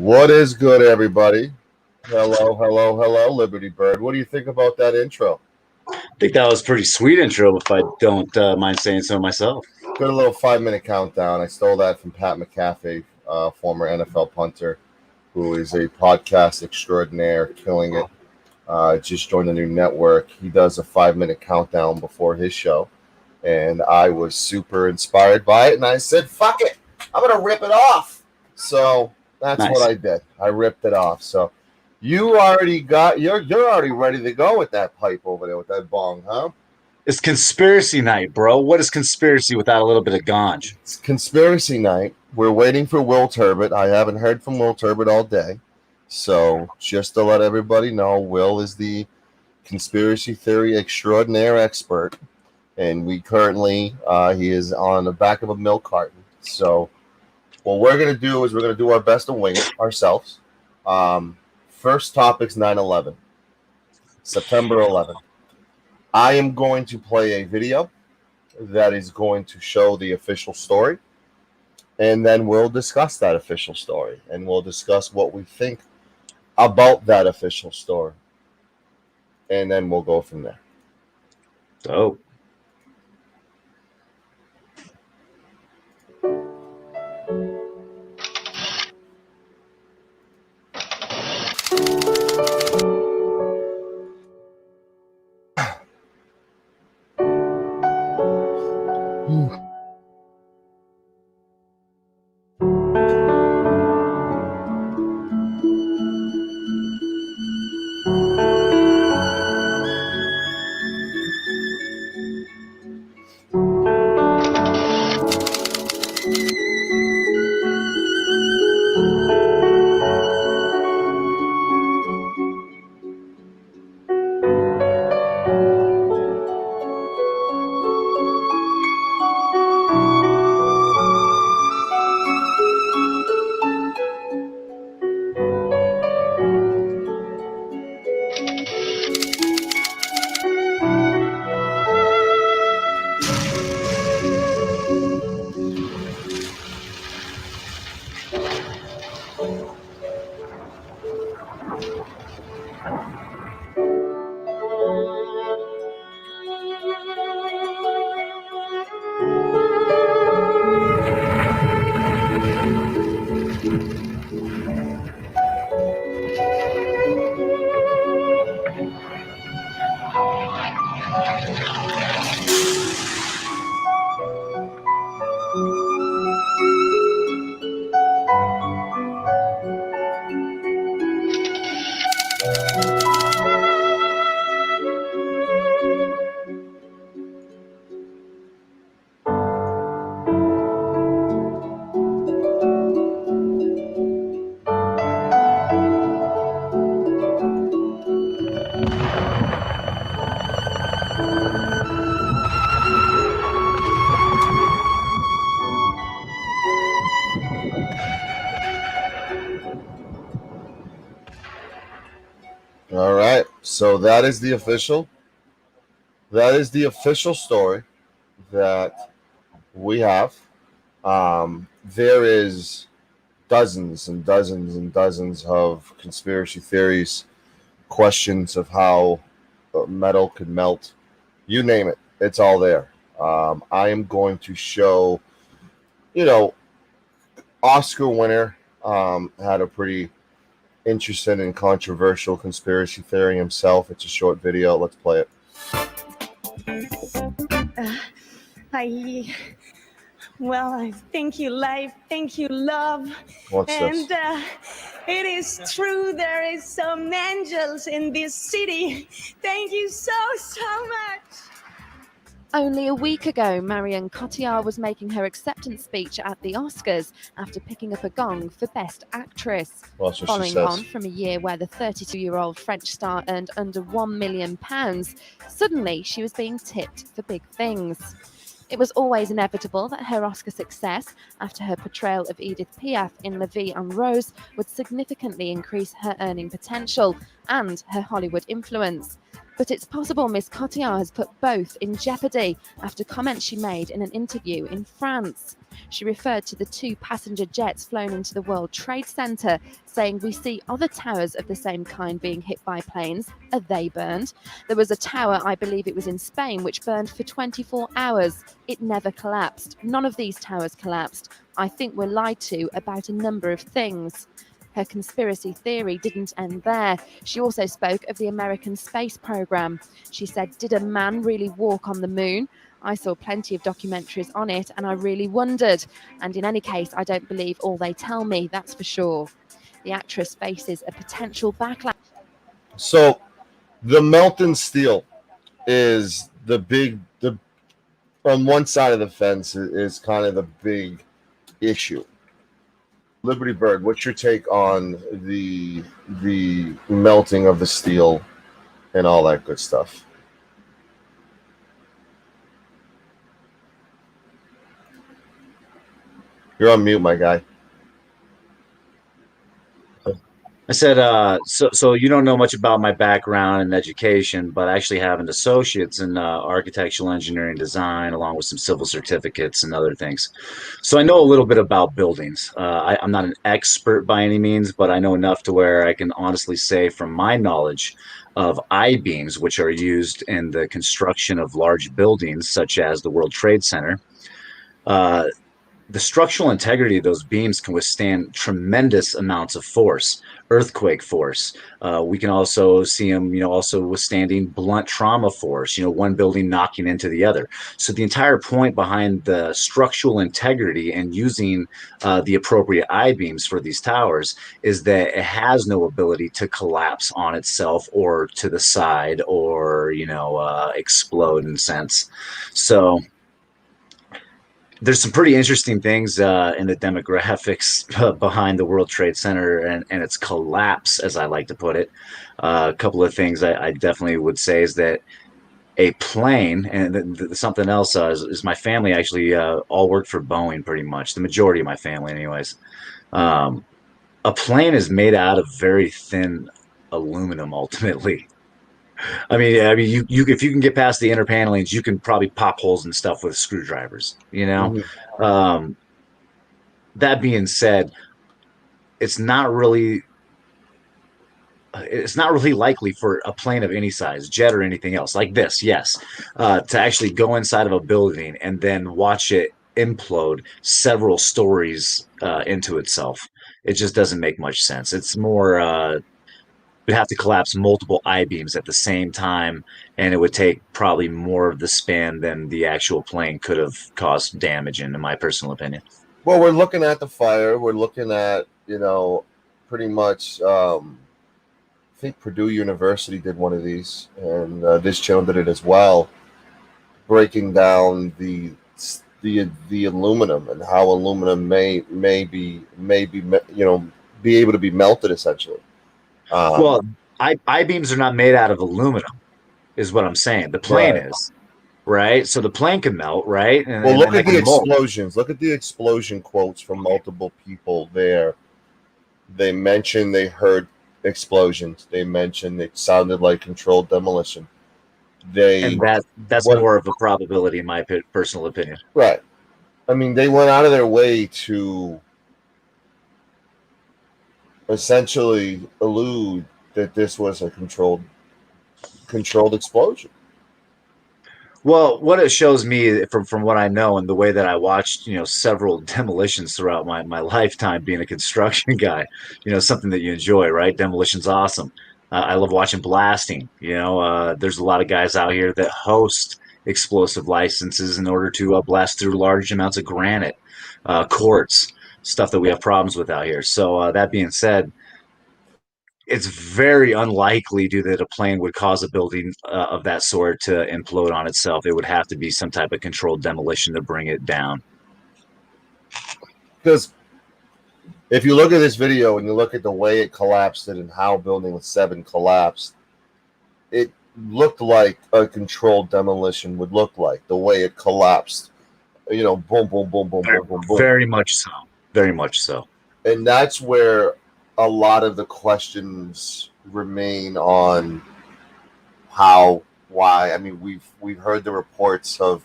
What is good, everybody? Hello, hello, hello, Liberty Bird. What do you think about that intro? I think that was a pretty sweet intro, if I don't mind saying so myself. Good little 5-minute countdown. I stole that from Pat McAfee, former NFL punter, who is a podcast extraordinaire, killing it. Just joined a new network. He does a 5-minute countdown before his show, and I was super inspired by it, and I said, fuck it, I'm going to rip it off. So that's Nice. what I did. I ripped it off. So you already got, you're already ready to go with that pipe over there, with that bong, huh? It's conspiracy night, bro. What is conspiracy without a little bit of ganj? It's conspiracy night. We're waiting for Will Turbitt. I haven't heard from Will Turbitt all day. So just to let everybody know, Will is the conspiracy theory extraordinaire expert. And we currently, he is on the back of a milk carton. So what we're going to do is we're going to do our best to wing it ourselves. First topic's 9/11, September 11th. I am going to play a video that is going to show the official story, and then we'll discuss that official story, and we'll discuss what we think about that official story, and then we'll go from there. Dope. So that is the official. That is the official story that we have. There is dozens and dozens and dozens of conspiracy theories, questions of how metal could melt. You name it, it's all there. I am going to show, you know, Oscar winner had a pretty interesting and controversial conspiracy theory himself. It's a short video. Let's play it. I thank you, life. Thank you, love. What's and this? It is true, there is some angels in this city. Thank you so much. Only a week ago, Marion Cotillard was making her acceptance speech at the Oscars after picking up a gong for Best Actress. Well, that's what she Following says. on from a year where the 32-year-old French star earned under £1 million, suddenly she was being tipped for big things. It was always inevitable that her Oscar success after her portrayal of Edith Piaf in La Vie en Rose would significantly increase her earning potential and her Hollywood influence. But it's possible Miss Cotillard has put both in jeopardy after comments she made in an interview in France. She referred to the 2 passenger jets flown into the World Trade Center, saying, "We see other towers of the same kind being hit by planes. Are they burned? There was a tower, I believe it was in Spain, which burned for 24 hours. It never collapsed. None of these towers collapsed. I think we're lied to about a number of things." Her conspiracy theory didn't end there. She also spoke of the American space program. She said, "Did a man really walk on the moon? I saw plenty of documentaries on it and I really wondered. And in any case, I don't believe all they tell me, that's for sure." The actress faces a potential backlash. So the melting steel is the on one side of the fence is kind of the big issue. Liberty Bird, what's your take on the melting of the steel and all that good stuff? You're on mute, my guy. I said, so you don't know much about my background and education, but I actually have an associate's in architectural engineering design, along with some civil certificates and other things. So I know a little bit about buildings. I'm not an expert by any means, but I know enough to where I can honestly say, from my knowledge of I-beams, which are used in the construction of large buildings, such as the World Trade Center, the structural integrity of those beams can withstand tremendous amounts of force, earthquake force. We can also see them, also withstanding blunt trauma force, one building knocking into the other. So the entire point behind the structural integrity and using the appropriate I-beams for these towers is that it has no ability to collapse on itself or to the side or, explode in a sense. So there's some pretty interesting things in the demographics behind the World Trade Center and its collapse, as I like to put it. A couple of things I definitely would say is that a plane, and something else is my family actually all worked for Boeing pretty much, the majority of my family anyways. A plane is made out of very thin aluminum ultimately. I mean, you if you can get past the inner panelings, you can probably pop holes and stuff with screwdrivers. Mm-hmm. That being said, it's not really likely for a plane of any size, jet or anything else like this, yes, to actually go inside of a building and then watch it implode several stories into itself. It just doesn't make much sense. It's more would have to collapse multiple I-beams at the same time, and it would take probably more of the span than the actual plane could have caused damage in my personal opinion. Well, we're looking at the fire. We're looking at, pretty much, I think Purdue University did one of these, and this channel did it as well, breaking down the aluminum and how aluminum may be be able to be melted essentially. Well, I-beams are not made out of aluminum, is what I'm saying. The plane Right. is, right? So the plane can melt, right? Well, look at the explosions. Look at the explosion quotes from multiple people there. They mentioned they heard explosions. They mentioned it sounded like controlled demolition. And They that's what more of a probability in my personal opinion. right. I mean, they went out of their way to essentially allude that this was a controlled explosion. Well, what it shows me from what I know and the way that I watched, several demolitions throughout my lifetime being a construction guy, something that you enjoy, right? Demolition's awesome. I love watching blasting. There's a lot of guys out here that host explosive licenses in order to blast through large amounts of granite, quartz, stuff that we have problems with out here. So that being said, it's very unlikely due that a plane would cause a building of that sort to implode on itself. It would have to be some type of controlled demolition to bring it down. Because if you look at this video and you look at the way it collapsed and how Building 7 collapsed, it looked like a controlled demolition would look like, the way it collapsed. Boom, boom, boom, boom, boom, boom, boom. Very much so. Very much so. And that's where a lot of the questions remain on how, why. I mean, we've heard the reports of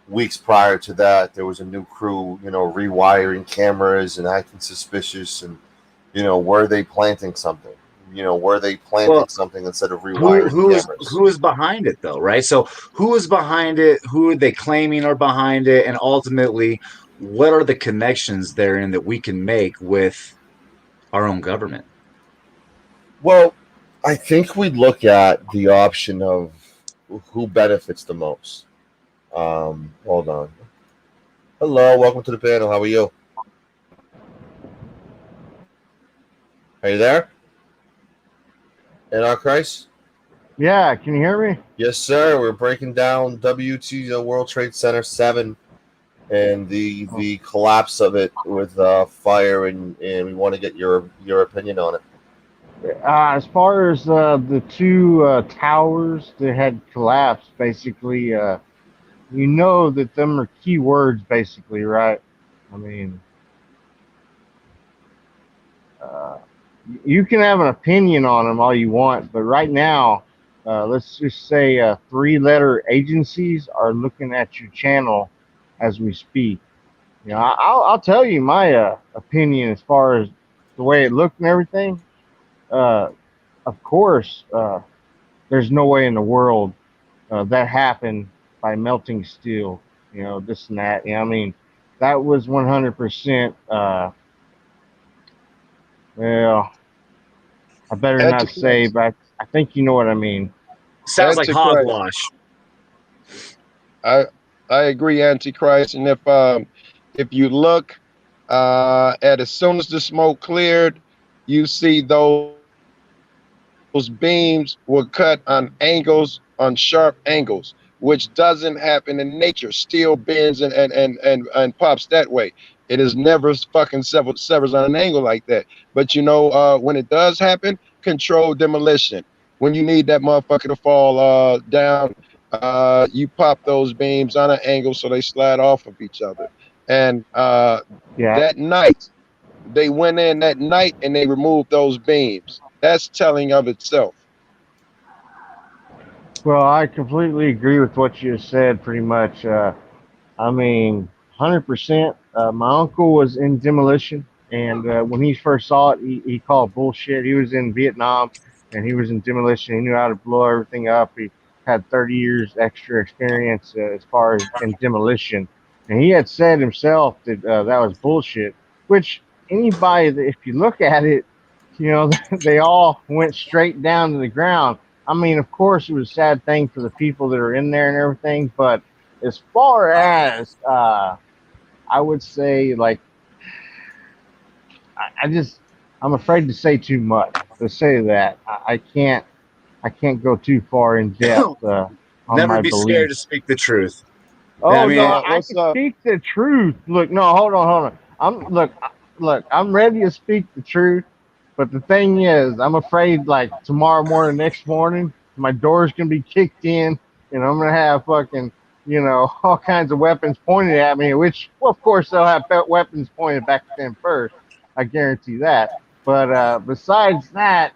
weeks prior to that there was a new crew, rewiring cameras and acting suspicious, and were they planting something? Were they planting something instead of rewiring cameras? Who is behind it though, right? So who is behind it? Who are they claiming are behind it? And ultimately, what are the connections therein that we can make with our own government? Well, I think we'd look at the option of who benefits the most. Hold on. Hello, welcome to the panel. How are you? Are you there? Anarchist? Yeah, can you hear me? Yes, sir. We're breaking down WT World Trade Center 7 and the collapse of it with fire, and we want to get your opinion on it. As far as the two towers that had collapsed, basically, that them are key words, basically, right? I mean, you can have an opinion on them all you want, but right now, let's just say 3-letter agencies are looking at your channel as we speak. I'll tell you my opinion as far as the way it looked and everything. Of course, there's no way in the world that happened by melting steel, this and that. I mean, that was 100%. Well, I better not say, but I think you know what I mean. Sounds like hogwash. I agree, Antichrist. And if you look at as soon as the smoke cleared, you see those beams were cut on angles, on sharp angles, which doesn't happen in nature. Steel bends and pops that way. It is never fucking severs on an angle like that. But when it does happen, controlled demolition. When you need that motherfucker to fall down, you pop those beams on an angle so they slide off of each other. And that night, they went in that night and they removed those beams. That's telling of itself. Well, I completely agree with what you said, pretty much. I mean, 100%. My uncle was in demolition, and when he first saw it, he called bullshit. He was in Vietnam, and he was in demolition. He knew how to blow everything up. He had 30 years extra experience as far as in demolition. And he had said himself that that was bullshit, which anybody, if you look at it, they all went straight down to the ground. I mean, of course, it was a sad thing for the people that are in there and everything, but as far as I would say, like, I'm afraid to say too much. To say that I can't go too far in depth on Never my be beliefs. scared to speak the truth. Oh, I mean, no, I can speak the truth. Look, no, hold on. I'm ready to speak the truth, but the thing is, I'm afraid, like, tomorrow morning, next morning, my door's gonna be kicked in, and I'm gonna have fucking, all kinds of weapons pointed at me. Which, well, of course, they'll have weapons pointed back at them first. I guarantee that. But besides that,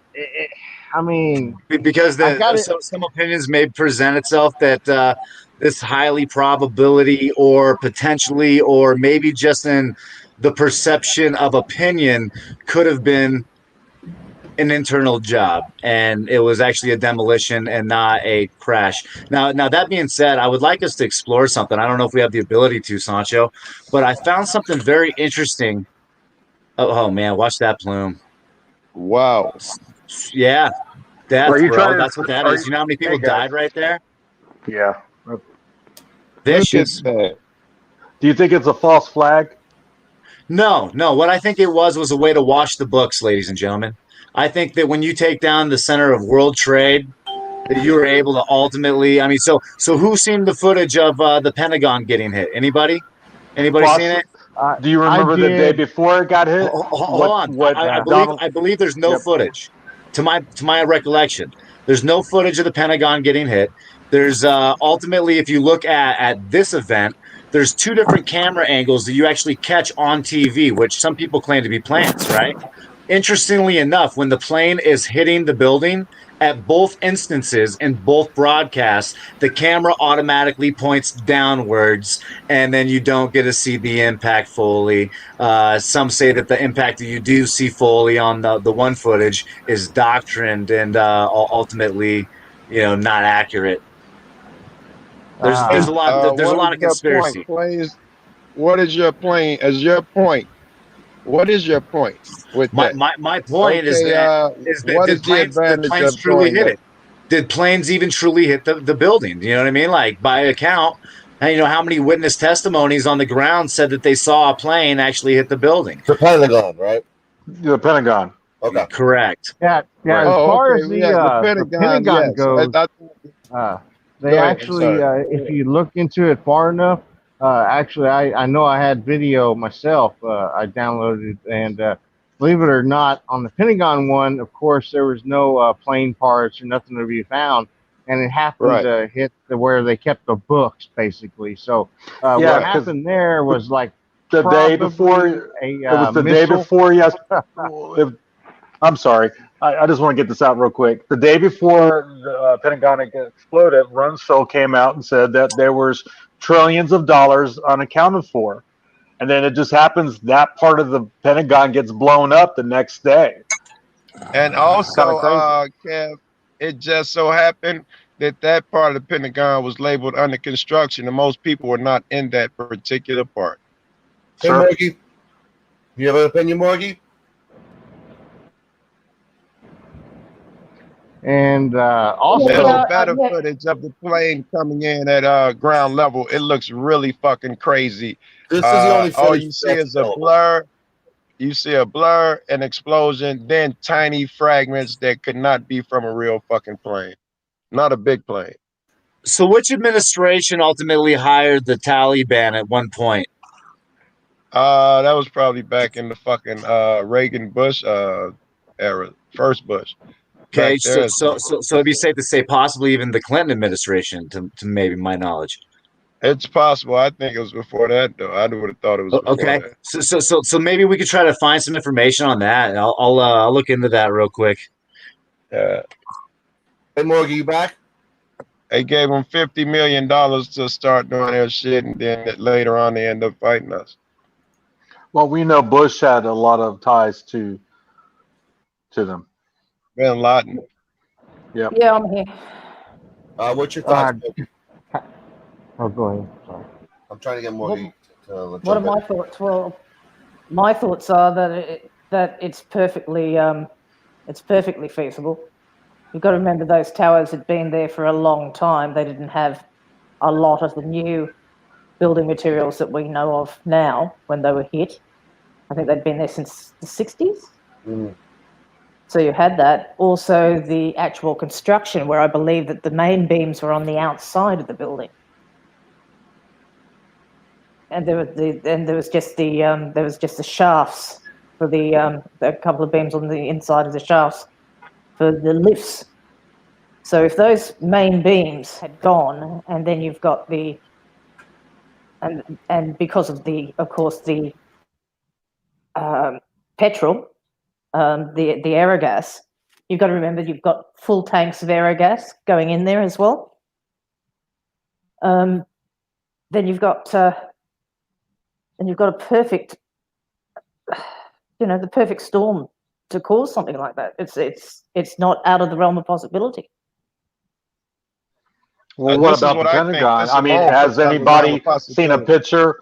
I mean, Because I got it. some opinions may present itself that this highly probability or potentially or maybe just in the perception of opinion could have been an internal job and it was actually a demolition and not a crash. Now that being said, I would like us to explore something. I don't know if we have the ability to, Sancho, but I found something very interesting. Oh man, watch that plume. Wow. Yeah, Are death, you bro. trying That's to? what that Are is. you? You know how many Hey people guys. died right there? Yeah. Look at Vicious. that. Do you think it's a false flag? No. What I think it was a way to wash the books, ladies and gentlemen. I think that when you take down the center of world trade, that you were able to ultimately. I mean, so who's seen the footage of the Pentagon getting hit? Anybody? Anybody seen Poss- it? Do you I remember the day did. before it got hit? Hold on. What Yeah. Donald? I believe there's no Yep. footage. To my recollection, there's no footage of the Pentagon getting hit. There's ultimately, if you look at this event, there's two different camera angles that you actually catch on TV, which some people claim to be plants, right? Interestingly enough, when the plane is hitting the building, at both instances in both broadcasts, the camera automatically points downwards, and then you don't get to see the impact fully. Some say that the impact that you do see fully on the one footage is doctrined and ultimately, not accurate. There's Ah, there's a What lot is of your point, conspiracy. please? What is your point? As your point, what is your point with that? My point Okay, is that what is the did advantage planes of truly doing hit that? it? Did planes even truly hit the building? You know what I mean? Like by account, and how many witness testimonies on the ground said that they saw a plane actually hit the building? The Pentagon, right? The Pentagon. Okay. Correct. yeah. Right. As Oh, far okay, as yeah, the the Pentagon, Pentagon yes. goes, uh, they Go ahead. I'm actually, sorry. if you look into it far enough, actually, I know I had video myself. I downloaded, and believe it or not, on the Pentagon one, of course, there was no plane parts or nothing to be found, and it happened Right, to hit where they kept the books, basically. So what Yeah, right. because happened there was like the day before, probably a it was the day missile. before. Yes. I'm sorry. I just want to get this out real quick. The day before the Pentagon exploded, Rumsfeld came out and said that there was trillions of dollars unaccounted for. And then it just happens that part of the Pentagon gets blown up the next day. And It's kind of also, crazy. Kev, it just so happened that that part of the Pentagon was labeled under construction, and most people were not in that particular part. Hey, Sir? Morgie. You have an opinion, Morgie? And There's also, better footage of the plane coming in at ground level. It looks really fucking crazy. This is the only All footage you see that's is a available. blur. You see a blur, an explosion, then tiny fragments that could not be from a real fucking plane, not a big plane. So, which administration ultimately hired the Taliban at one point? That was probably back in the fucking Reagan Bush era, first Bush. Okay, Back there, so it'd be safe to say possibly even the Clinton administration, to maybe my knowledge. it's possible. I think it was before that, though. I would have thought it was before Okay, that. so maybe we could try to find some information on that. I'll look into that real quick. Yeah. Hey, Morgie, you back? They gave them $50 million to start doing their shit, and then later on they end up fighting us. Well, we know Bush had a lot of ties to them. Bin Laden. Yep. Yeah, I'm here. What's your thoughts, Morgie? oh, go ahead. Sorry. I'm trying to get Morgie to What are jump in. my thoughts? Well, my thoughts are that it's perfectly feasible. You've got to remember those towers had been there for a long time. They didn't have a lot of the new building materials that we know of now when they were hit. I think they'd been there since the 60s. Mm. So you had that. Also, the actual construction, where I believe that the main beams were on the outside of the building. And there was just the shafts for a couple of beams on the inside of the shafts for the lifts. So if those main beams had gone, and then you've got and because of course the petrol, the aerogas. You've got to remember you've got full tanks of aerogas going in there as well. Then you've got a perfect, the perfect storm to cause something like that. It's not out of the realm of possibility. Well, what This is about what the I think. Pentagon? This I mean, alone has puts out the realm anybody of seen a possibility. picture?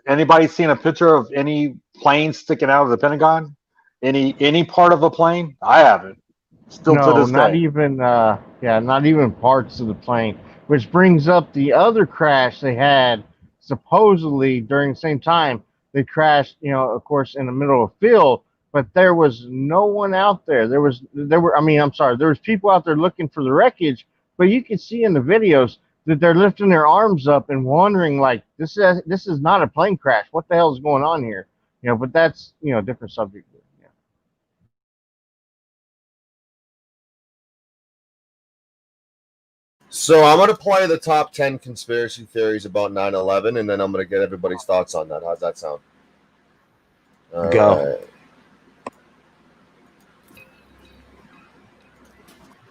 Anybody seen a picture of any plane sticking out of the Pentagon? Any part of a plane? I haven't. Still to No, this not day. even not even parts of the plane. Which brings up the other crash they had supposedly during the same time. They crashed, of course, in the middle of a field, but there was no one out there. There were I'm sorry, there was people out there looking for the wreckage, but you could see in the videos that they're lifting their arms up and wondering like this is not a plane crash. What the hell is going on here? But that's a different subject. Yeah. So I'm going to play the top 10 conspiracy theories about 9/11, and then I'm going to get everybody's thoughts on that. How's that sound? All Go. right.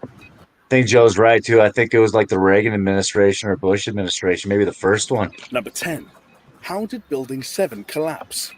I think Joe's right too. I think it was like the Reagan administration or Bush administration, maybe the first one. Number 10. How did Building 7 collapse?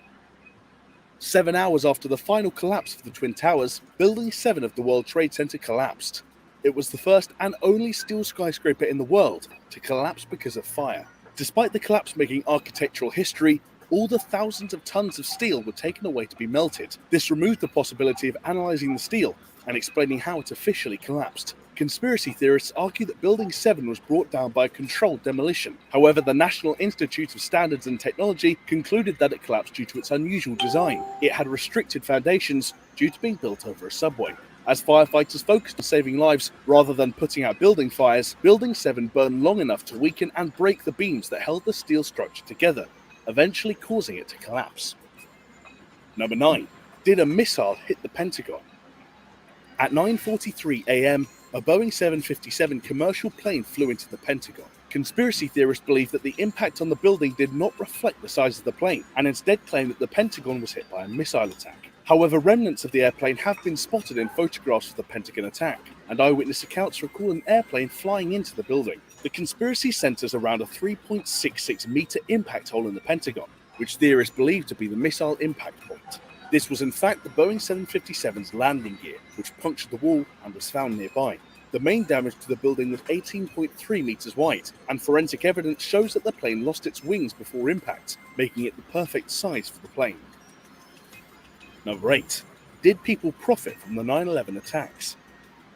7 hours after the final collapse of the Twin Towers, Building 7 of the World Trade Center collapsed. It was the first and only steel skyscraper in the world to collapse because of fire. Despite the collapse making architectural history, all the thousands of tons of steel were taken away to be melted. This removed the possibility of analyzing the steel and explaining how it officially collapsed. Conspiracy theorists argue that Building 7 was brought down by a controlled demolition. However, the National Institute of Standards and Technology concluded that it collapsed due to its unusual design. It had restricted foundations due to being built over a subway. As firefighters focused on saving lives rather than putting out building fires, Building 7 burned long enough to weaken and break the beams that held the steel structure together, eventually causing it to collapse. Number 9. Did a missile hit the Pentagon? At 9:43 a.m., a Boeing 757 commercial plane flew into the Pentagon. Conspiracy theorists believe that the impact on the building did not reflect the size of the plane, and instead claim that the Pentagon was hit by a missile attack. However, remnants of the airplane have been spotted in photographs of the Pentagon attack, and eyewitness accounts recall an airplane flying into the building. The conspiracy centers around a 3.66 meter impact hole in the Pentagon, which theorists believe to be the missile impact point. This was in fact the Boeing 757's landing gear, which punctured the wall and was found nearby. The main damage to the building was 18.3 meters wide, and forensic evidence shows that the plane lost its wings before impact, making it the perfect size for the plane. Number 8. Did people profit from the 9/11 attacks?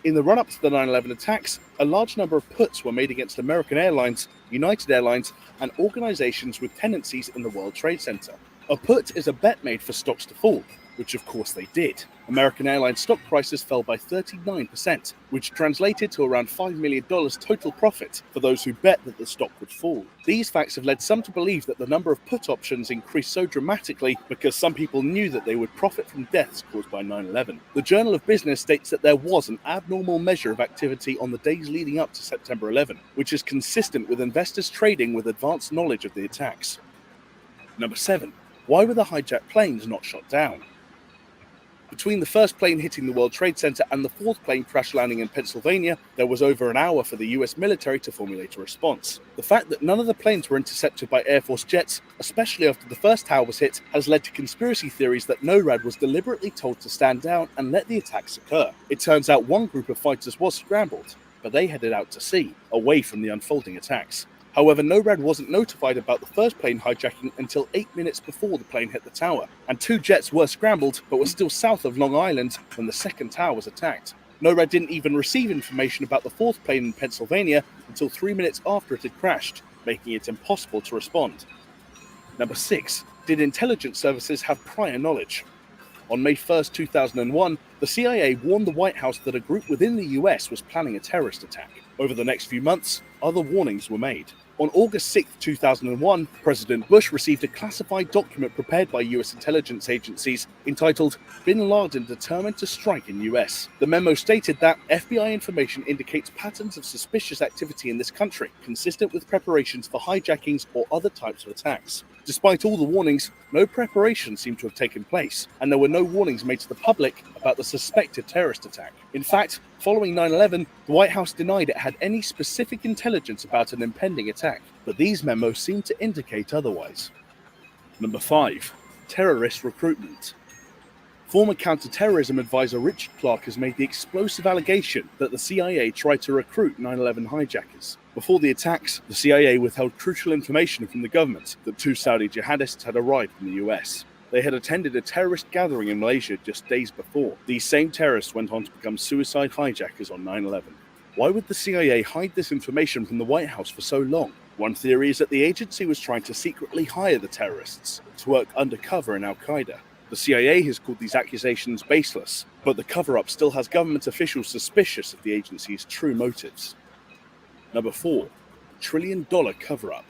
In the run-up to the 9/11 attacks, a large number of puts were made against American Airlines, United Airlines, and organizations with tenancies in the World Trade Center. A put is a bet made for stocks to fall, which of course they did. American Airlines stock prices fell by 39%, which translated to around $5 million total profit for those who bet that the stock would fall. These facts have led some to believe that the number of put options increased so dramatically because some people knew that they would profit from deaths caused by 9/11. The Journal of Business states that there was an abnormal measure of activity on the days leading up to September 11, which is consistent with investors trading with advanced knowledge of the attacks. Number 7. Why were the hijacked planes not shot down? Between the first plane hitting the World Trade Center and the fourth plane crash landing in Pennsylvania, there was over an hour for the US military to formulate a response. The fact that none of the planes were intercepted by Air Force jets, especially after the first tower was hit, has led to conspiracy theories that NORAD was deliberately told to stand down and let the attacks occur. It turns out one group of fighters was scrambled, but they headed out to sea, away from the unfolding attacks. However, NORAD wasn't notified about the first plane hijacking until 8 minutes before the plane hit the tower, and 2 jets were scrambled but were still south of Long Island when the second tower was attacked. NORAD didn't even receive information about the fourth plane in Pennsylvania until 3 minutes after it had crashed, making it impossible to respond. Number 6. Did intelligence services have prior knowledge? On May 1st, 2001, the CIA warned the White House that a group within the US was planning a terrorist attack. Over the next few months, other warnings were made. On August 6, 2001, President Bush received a classified document prepared by US intelligence agencies entitled Bin Laden Determined to Strike in US. The memo stated that FBI information indicates patterns of suspicious activity in this country, consistent with preparations for hijackings or other types of attacks. Despite all the warnings, no preparation seemed to have taken place, and there were no warnings made to the public about the suspected terrorist attack. In fact, following 9/11, the White House denied it had any specific intelligence about an impending attack, but these memos seem to indicate otherwise. Number 5. Terrorist recruitment. Former counterterrorism advisor Richard Clarke has made the explosive allegation that the CIA tried to recruit 9/11 hijackers. Before the attacks, the CIA withheld crucial information from the government that 2 Saudi jihadists had arrived from the US. They had attended a terrorist gathering in Malaysia just days before. These same terrorists went on to become suicide hijackers on 9/11. Why would the CIA hide this information from the White House for so long? One theory is that the agency was trying to secretly hire the terrorists to work undercover in Al-Qaeda. The CIA has called these accusations baseless, but the cover-up still has government officials suspicious of the agency's true motives. Number 4. Trillion-dollar cover-up.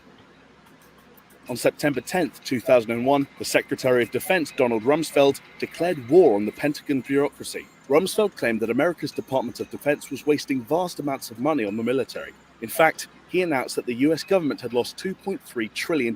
On September 10, 2001, the Secretary of Defense, Donald Rumsfeld, declared war on the Pentagon bureaucracy. Rumsfeld claimed that America's Department of Defense was wasting vast amounts of money on the military. In fact, he announced that the US government had lost $2.3 trillion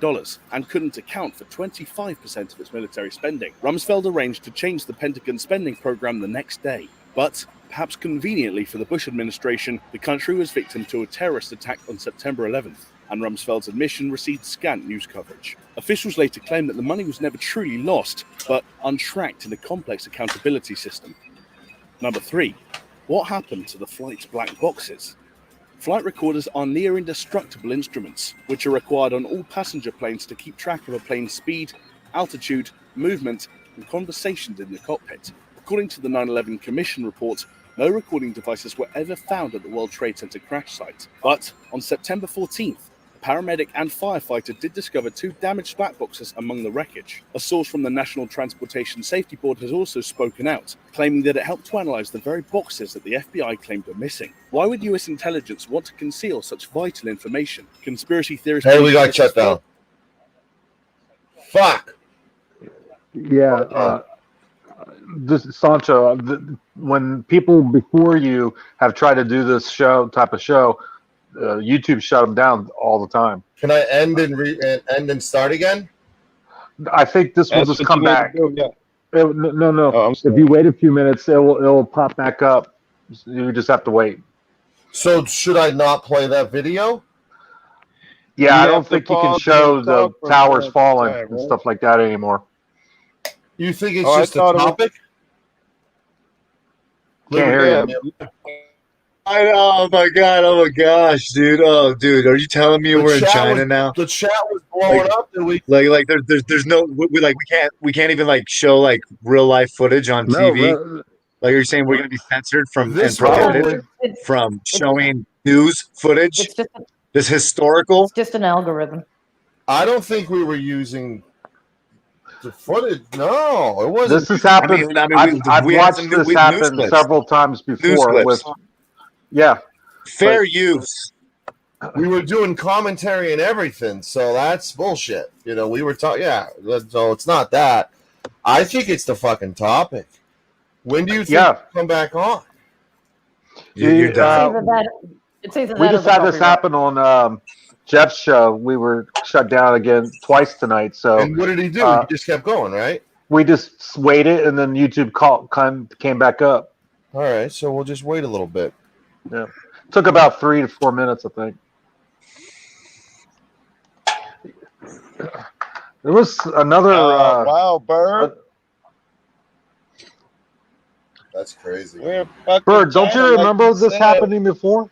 and couldn't account for 25% of its military spending. Rumsfeld arranged to change the Pentagon spending program the next day. But, perhaps conveniently for the Bush administration, the country was victim to a terrorist attack on September 11th, and Rumsfeld's admission received scant news coverage. Officials later claimed that the money was never truly lost, but untracked in a complex accountability system. Number 3. What happened to the flight's black boxes? Flight recorders are near indestructible instruments, which are required on all passenger planes to keep track of a plane's speed, altitude, movement, and conversations in the cockpit. According to the 9/11 Commission report, no recording devices were ever found at the World Trade Center crash site. But on September 14th, a paramedic and firefighter did discover 2 damaged black boxes among the wreckage. A source from the National Transportation Safety Board has also spoken out, claiming that it helped to analyze the very boxes that the FBI claimed were missing. Why would US intelligence want to conceal such vital information? Conspiracy theorists... Hey, we got shut down. Fuck! Yeah, this Sancho. When people before you have tried to do this type of show, YouTube shut them down all the time. Can I end and start again? I think this will just come back. Yeah. No. Oh, if you wait a few minutes, it'll pop back up. You just have to wait. So should I not play that video? Yeah, I have don't to think you can pause show and the talk for towers a falling time, and right? stuff like that anymore. You think it's Oh, I just a thought it was- topic? Can't hear you. Oh my gosh, dude. Oh, dude, are you telling me The we're in chat China was- now? The chat was blowing up, and we Like there's no we can't even like show like real life footage on TV. Like you're saying we're gonna be censored from This and prohibited probably- from showing news footage. It's just This historical. it's just an algorithm. I don't think we were using the footage. No, it wasn't. This has happened. I mean, I've we had watched some this news happen clips. several times News before. clips. Fair use. We were doing commentary and everything, so that's bullshit. You know, we were talking. Yeah, so it's not that. I think it's the fucking topic. When do you think Yeah. it'll come back on? You're done. It's either that We or just the had this copyright. happen on Jeff's show. We were shut down again twice tonight. So And what did he do? He just kept going, right? we just waited, and then YouTube came back up. All right, so we'll just wait a little bit. Yeah, took about 3 to 4 minutes, I think. There was another. Wow, Bird. That's crazy. We're fucking Bird, don't you China, like remember this said. happening before?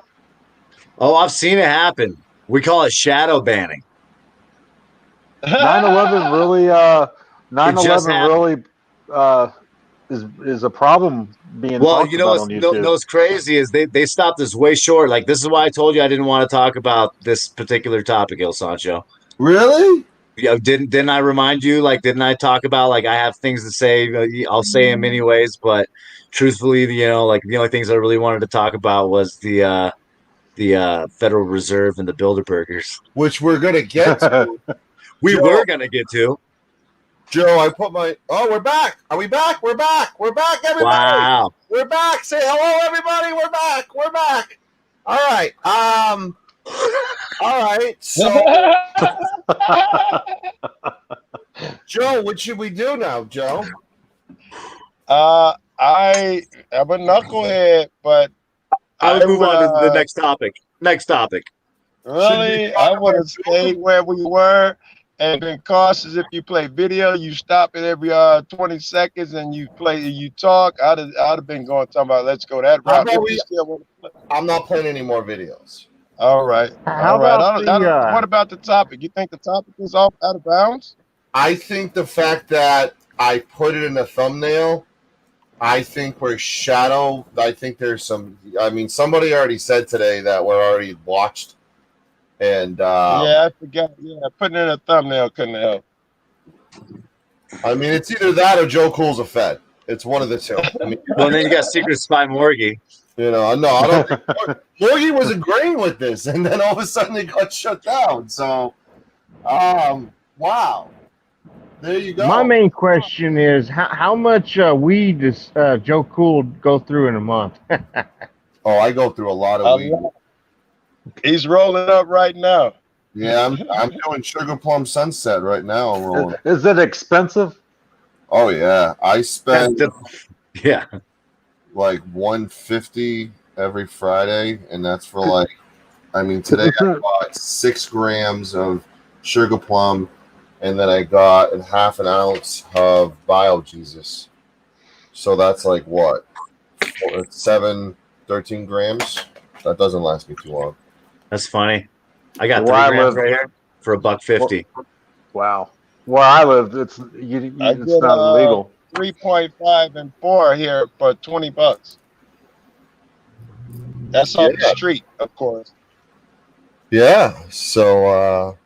Oh, I've seen it happen. We call it shadow banning. 9/11 really. It 9/11 just really is a problem being. Well, talked you know about on YouTube. what's crazy is they stopped us way short. Like this is why I told you I didn't want to talk about this particular topic, El Sancho. Really? You know, didn't I remind you? Like, didn't I talk about like I have things to say? I'll say them anyways, but truthfully, you know, like the only things I really wanted to talk about was the Federal Reserve and the Bilderbergers. Which we're gonna get to. We Joe. were gonna get to. Joe, I put my. Oh, we're back. Are we back? We're back. We're back, everybody. Wow. We're back. Say hello, everybody. We're back. We're back. All right. All right. So Joe, what should we do now, Joe? I am a knucklehead, but I would I move would on to the next topic. Next topic. really I would have stayed where we were and been cautious. If you play video, you stop it every 20 seconds and you talk. I'd have been going talking about let's go that How route. about If we- you still want to play. I'm not playing any more videos. All right. How All right. about What about the topic? You think the topic is off out of bounds? I think the fact that I put it in the thumbnail, I think we're shadow. I think there's some. I mean, somebody already said today that we're already watched, and Yeah, I forgot. Yeah, putting in a thumbnail couldn't help. I mean, it's either that or Joe Cool's a Fed. It's one of the two. I mean, Well, then you got Secret Spy Morgie. you know, no, I don't think Morgie was agreeing with this, and then all of a sudden it got shut down. So, wow. There you go. My main question is how much weed does Joe Cool go through in a month? Oh, I go through a lot of weed. He's rolling up right now. Yeah, I'm doing Sugar Plum Sunset right now. I'm rolling. Is it expensive? Oh yeah, I spend Yeah. like $150 every Friday, and that's for like. I mean, today I bought 6 grams of Sugar Plum. And then I got a half an ounce of Bio Jesus. So that's like what? 13 grams? That doesn't last me too long. That's funny. I got 3 Where I grams live- right here for $1.50. Wow. Where I live, it's I it's get, not illegal. 3.5 and 4 here for $20. That's off the street, of course. Yeah. So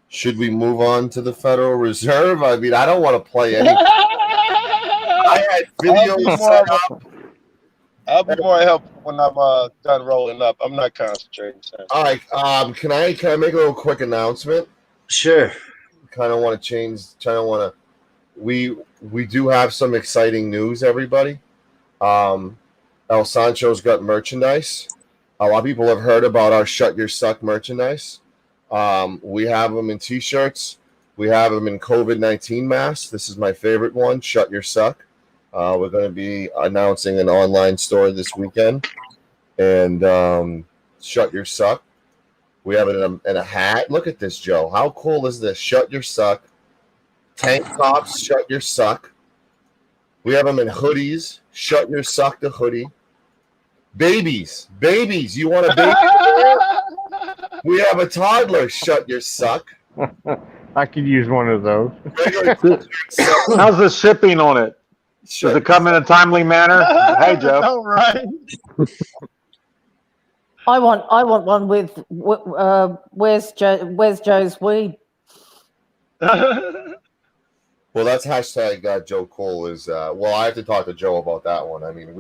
should we move on to the Federal Reserve? I mean, I don't want to play any. I had videos set up. I'll be more helpful when I'm done rolling up. I'm not concentrating. So. All right. Can I make a little quick announcement? Sure. Kind of want to change. We do have some exciting news, everybody. El Sancho's got merchandise. A lot of people have heard about our Shut Your Suck merchandise. We have them in T-shirts. We have them in COVID-19 masks. This is my favorite one, Shut Your Suck. We're going to be announcing an online store this weekend. And Shut Your Suck. We have it in a hat. Look at this, Joe. How cool is this? Shut Your Suck. Tank tops, Shut Your Suck. We have them in hoodies. Shut Your Suck the hoodie. Babies. You want a baby? We have a toddler. Shut Your Suck. I could use one of those. How's the shipping on it? Does it come in a timely manner? Hey, Joe. All right. I want one with where's Joe's weed? Well, that's hashtag Joe Cole is. Well, I have to talk to Joe about that one. I mean,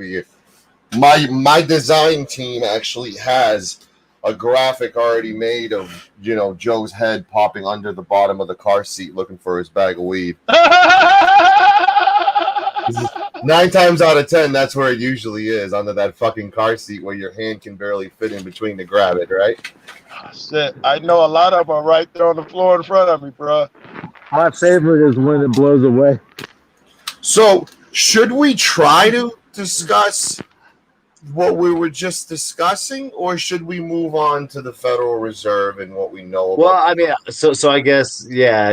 my design team actually has a graphic already made of Joe's head popping under the bottom of the car seat looking for his bag of weed. 9 times out of 10, that's where it usually is, under that fucking car seat where your hand can barely fit in between to grab it, right? Shit, I know a lot of them are right there on the floor in front of me, bro. My favorite is when it blows away. So, should we try to discuss what we were just discussing, or should we move on to the Federal Reserve and what we know about? Well, I mean, so I guess, yeah,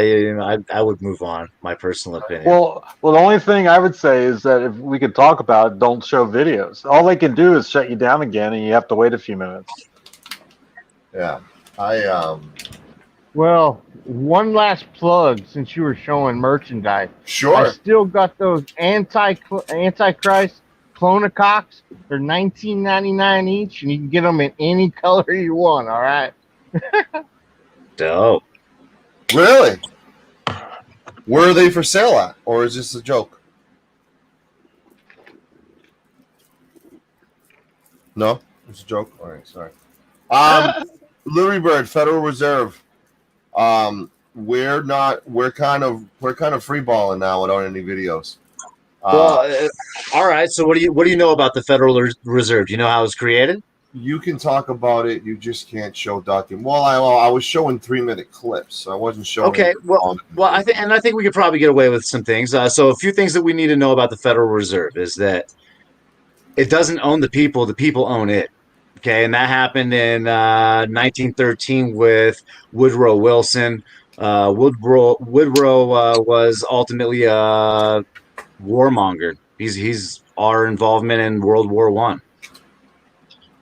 I would move on. My personal opinion. Well, the only thing I would say is that if we could talk about it, don't show videos. All they can do is shut you down again, and you have to wait a few minutes. Yeah, Well, one last plug since you were showing merchandise. sure. I still got those Antichrist Clonacocks. They're $19.99 each, and you can get them in any color you want. All right. Dope. Really? Where are they for sale at, or is this a joke? No, it's a joke. All right, sorry. Louis Bird, Federal Reserve. We're kind of freeballing now without any videos. Well, all right. So what do you know about the Federal Reserve? Do you know how it was created? You can talk about it. You just can't show document. Well, I was showing 3-minute clips. So I wasn't showing. Okay, well, I think we could probably get away with some things. So a few things that we need to know about the Federal Reserve is that it doesn't own the people own it. Okay, and that happened in 1913 with Woodrow Wilson. Woodrow was ultimately a warmonger. He's our involvement in World War One.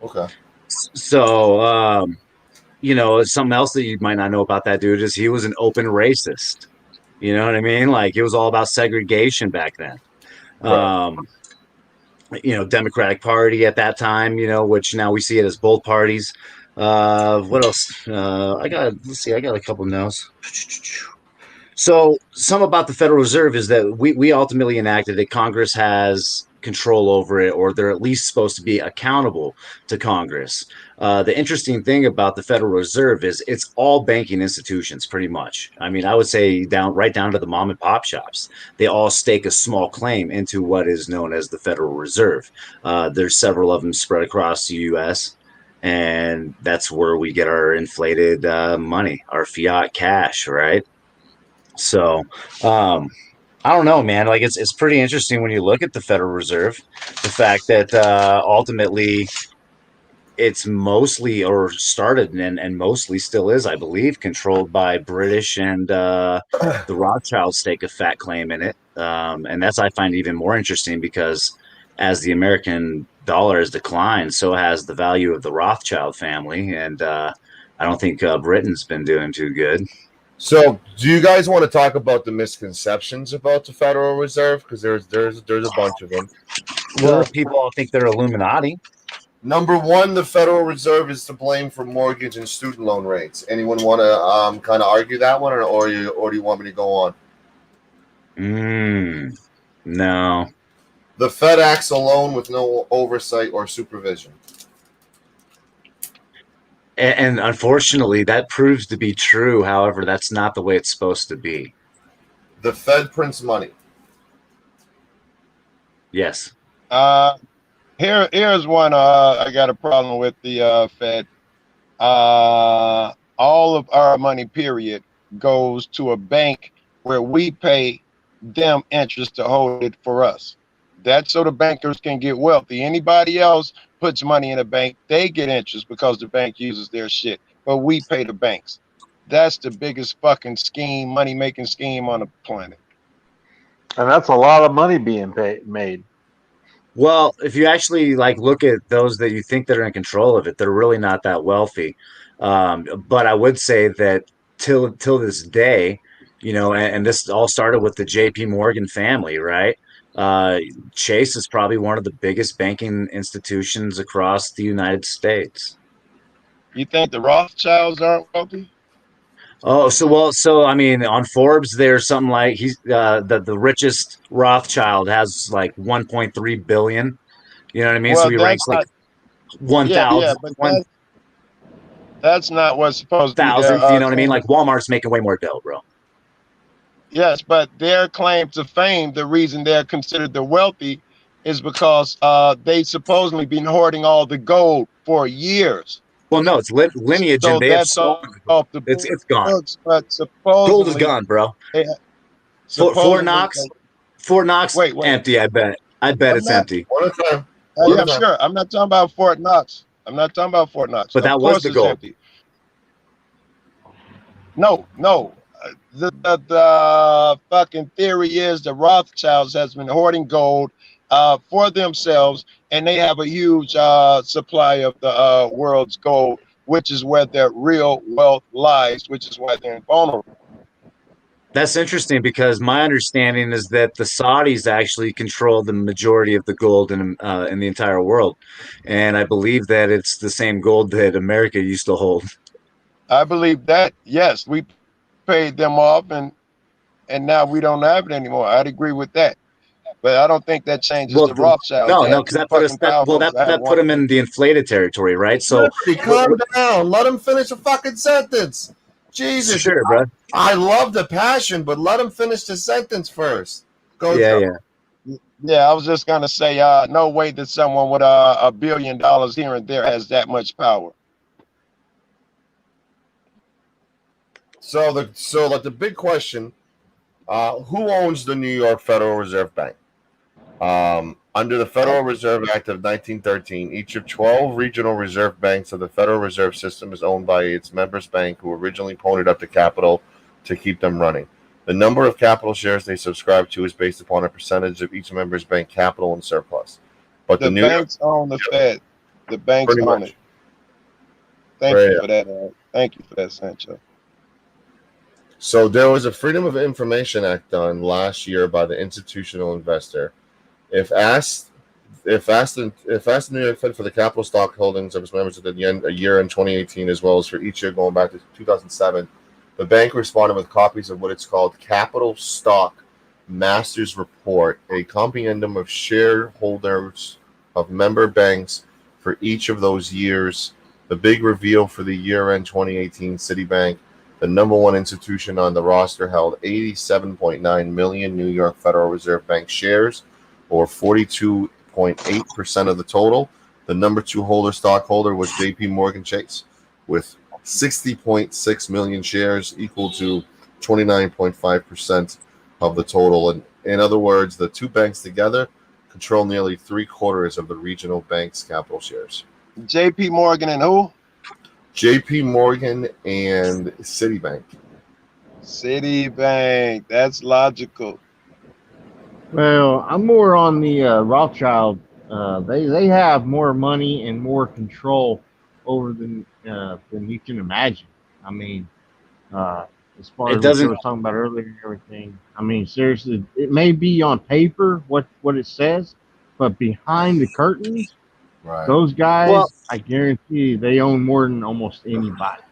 Okay. So something else that you might not know about that dude is he was an open racist. You know what I mean? Like it was all about segregation back then. Right. Democratic Party at that time, which now we see it as both parties. What else? Let's see, I got a couple notes. So some about the Federal Reserve is that we ultimately enacted it. Congress has control over it, or they're at least supposed to be accountable to Congress. The interesting thing about the Federal Reserve is it's all banking institutions, pretty much. I mean, I would say right down to the mom and pop shops. They all stake a small claim into what is known as the Federal Reserve. There's several of them spread across the U.S., and that's where we get our inflated money, our fiat cash, right? So, I don't know, man. Like it's pretty interesting when you look at the Federal Reserve, the fact that ultimately it's mostly or started and mostly still is, I believe, controlled by British and the Rothschild stake a fat claim in it. And that's I find even more interesting because as the American dollar has declined, so has the value of the Rothschild family, and I don't think Britain's been doing too good. So, do you guys want to talk about the misconceptions about the Federal Reserve? Because there's a bunch of them. Well, people all think they're Illuminati. Number one, the Federal Reserve is to blame for mortgage and student loan rates. Anyone want to kind of argue that one, or do you want me to go on? No. The Fed acts alone with no oversight or supervision. And unfortunately, that proves to be true. However, that's not the way it's supposed to be. The Fed prints money. Yes. Here's one I got a problem with the Fed. All of our money, period, goes to a bank where we pay them interest to hold it for us. That's so the bankers can get wealthy. Anybody else puts money in a bank, they get interest because the bank uses their shit, but we pay the banks. That's the biggest fucking scheme, money-making scheme on the planet. And that's a lot of money being made. Well, if you actually look at those that you think that are in control of it, they're really not that wealthy. But I would say that till this day, and this all started with the J.P. Morgan family, right? Chase is probably one of the biggest banking institutions across the United States. You think the Rothschilds aren't wealthy? Oh, so I mean, on Forbes, there's something like he's the richest Rothschild has like 1.3 billion. You know what I mean? Well, so he ranks like 1,000. Yeah, but that's not what's supposed to be there. You know what I mean? Like Walmart's making way more dough, bro. Yes, but their claim to fame, the reason they're considered the wealthy is because they supposedly been hoarding all the gold for years. Well, no, it's lineage, So and they have that's sold off the it's gone. books, but supposedly Gold is gone, bro. Fort Knox, wait, empty. I bet it's empty. One at a time. Yeah, sure. I'm not talking about Fort Knox. But that was the gold. Empty. No. The fucking theory is the Rothschilds has been hoarding gold for themselves, and they have a huge supply of the world's gold, which is where their real wealth lies, which is why they're invulnerable. That's interesting because my understanding is that the Saudis actually control the majority of the gold in the entire world, and I believe that it's the same gold that America used to hold. I believe that. Yes, we paid them off, and now we don't have it anymore. I'd agree with that, but I don't think that changes the Rothschilds. No, because that put them in the inflated territory, right? So calm down. Let him finish a fucking sentence. Jesus, sure, bro. I love the passion, but let him finish the sentence first. Go. Yeah. Yeah, I was just gonna say, no way that someone with $1 billion here and there has that much power. So the big question, who owns the New York Federal Reserve Bank? Under the Federal Reserve Act of 1913, each of 12 regional reserve banks of the Federal Reserve System is owned by its members' bank, who originally ponied up the capital to keep them running. The number of capital shares they subscribe to is based upon a percentage of each member's bank capital and surplus. But The the New York, banks own the Fed. The banks pretty own much. it. Thank Right. you for that. Thank you for that, Sancho. So there was a Freedom of Information Act done last year by the institutional investor. If asked the New York Fed for the capital stock holdings of its members at the end a year in 2018, as well as for each year going back to 2007, the bank responded with copies of what it's called Capital Stock Masters Report, a compendium of shareholders of member banks for each of those years. The big reveal for the year-end 2018, Citibank, the number one institution on the roster, held 87.9 million New York Federal Reserve Bank shares, or 42.8% of the total. The number two stockholder was J.P. Morgan Chase, with 60.6 million shares, equal to 29.5% of the total. And in other words, the two banks together control nearly 3/4 of the regional bank's capital shares. J.P. Morgan and who? J.P. Morgan and Citibank. Citibank. That's logical. Well, I'm more on the Rothschild. They have more money and more control over than you can imagine. I mean, as far It as what you doesn't. were talking about earlier and everything. I mean, seriously, it may be on paper what it says, but behind the curtains, Right. those guys, Well, I guarantee they own more than almost anybody.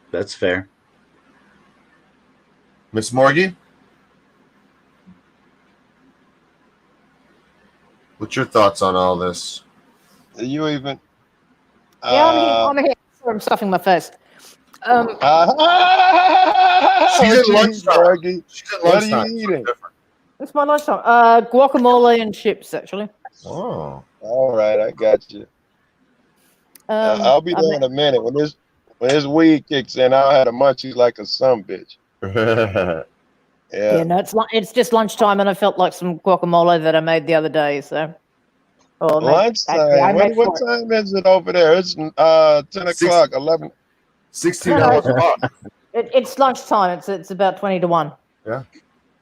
that's fair. Miss Morgie? What's your thoughts on all this? Are you even? Yeah, I'm here. Sorry, I'm stuffing my face. She's in lunchtime. Morgie. She's in What are lunchtime. you eating? It's my lunchtime. Guacamole and chips, actually. Oh. All right, I got you. I'll be there in a minute. When this weed kicks in, I'll have a munchies like a son bitch. Yeah, no, it's just lunchtime, and I felt like some guacamole that I made the other day. So, Lunchtime. What time is it over there? It's 10 o'clock, 11. 16 hours o'clock. It's lunchtime. It's about 20 to 1. Yeah.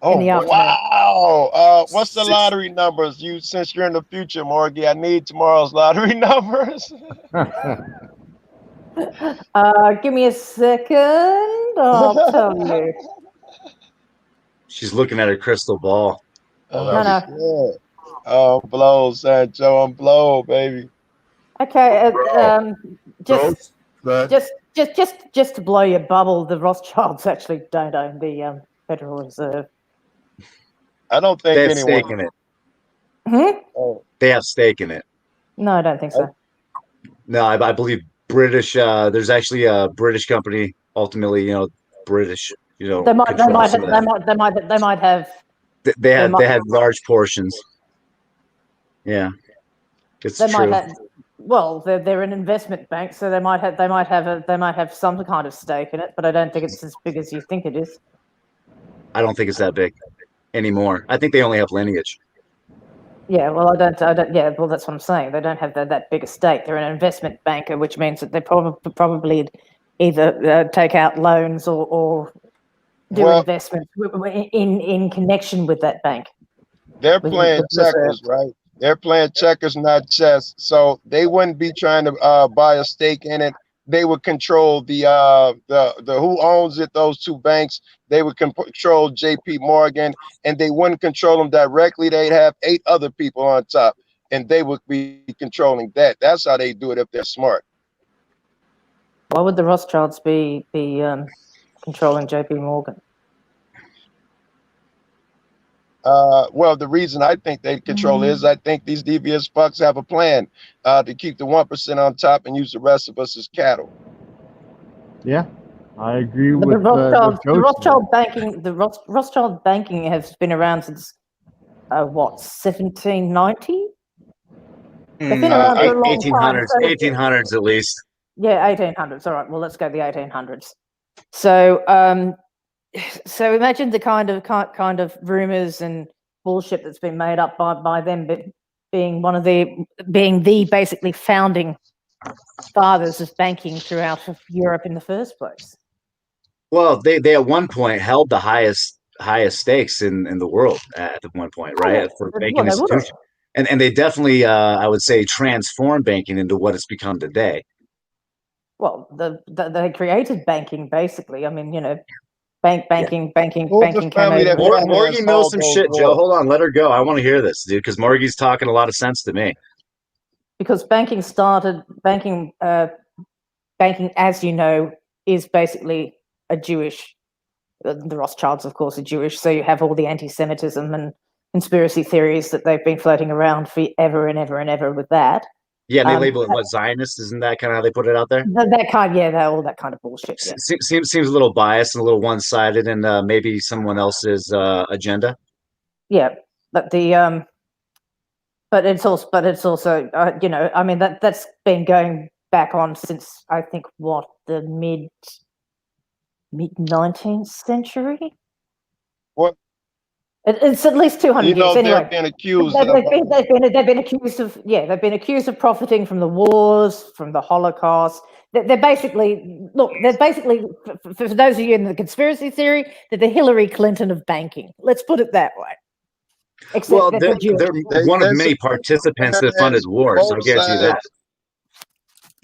Oh, the afternoon. wow. What's the lottery numbers? Since you're in the future, Morgie, I need tomorrow's lottery numbers. Give me a second. I'll tell you. She's looking at her crystal ball. No. Shit. Oh, blow, Sancho. I'm blow, baby. Okay. Just Bro. to blow your bubble, the Rothschilds actually don't own the Federal Reserve. I don't think They have anyone. stake in it. Oh. They have stake in it. No, I don't think so. No, I believe British. There's actually a British company. Ultimately, British. They might have. They have large portions. Yeah, it's They true. might have. Well, they're an investment bank, so they might have some kind of stake in it, but I don't think it's as big as you think it is. I don't think it's that big anymore. I think they only have lineage. Yeah, well, I don't. Yeah, well, that's what I'm saying. They don't have that big a stake. They're an investment banker, which means that they probably either take out loans or do investments in connection with that bank. They're playing checkers, right? They're playing checkers, not chess. So they wouldn't be trying to buy a stake in it. They would control the who owns it. Those two banks. They would control J.P. Morgan, and they wouldn't control them directly. They'd have 8 other people on top, and they would be controlling that. That's how they do it if they're smart. Why would the Rothschilds be controlling J.P. Morgan? Well, the reason I think they control is I think these devious fucks have a plan to keep the 1% on top and use the rest of us as cattle. Yeah, I agree with the Rothschild banking. The Rothschild banking has been around since what, 1790? They've been around I, for a long time. 1800s, 1800s at least. Yeah, 1800s. All right. Well, let's go the 1800s. So, so imagine the kind of rumors and bullshit that's been made up by them, but being the basically founding fathers of banking throughout Europe in the first place. Well, they at one point held the highest stakes in the world at one point, right? For banking institutions. And they definitely, I would say, transformed banking into what it's become today. Well, they created banking basically. I mean, banking came over. Morgie knows some shit, Joe. Hold on, let her go. I want to hear this, dude, because Morgie's talking a lot of sense to me. Because banking, as you know, is basically a Jewish. The Rothschilds, of course, are Jewish, so you have all the anti-Semitism and conspiracy theories that they've been floating around forever and ever and ever with that. Yeah, and they label it Zionist. Isn't that kind of how they put it out there? All that kind of bullshit. Yeah. Seems a little biased and a little one-sided, and maybe someone else's agenda. Yeah, but but it's also I mean that's been going back on since I think the mid 19th century. What? It's at least 200 years. Anyway, they've been accused. They've been accused of They've been accused of profiting from the wars, from the Holocaust. They're basically for those of you in the conspiracy theory, they're the Hillary Clinton of banking. Let's put it that way. Except they're one of many participants that funded wars. I'll guarantee you that.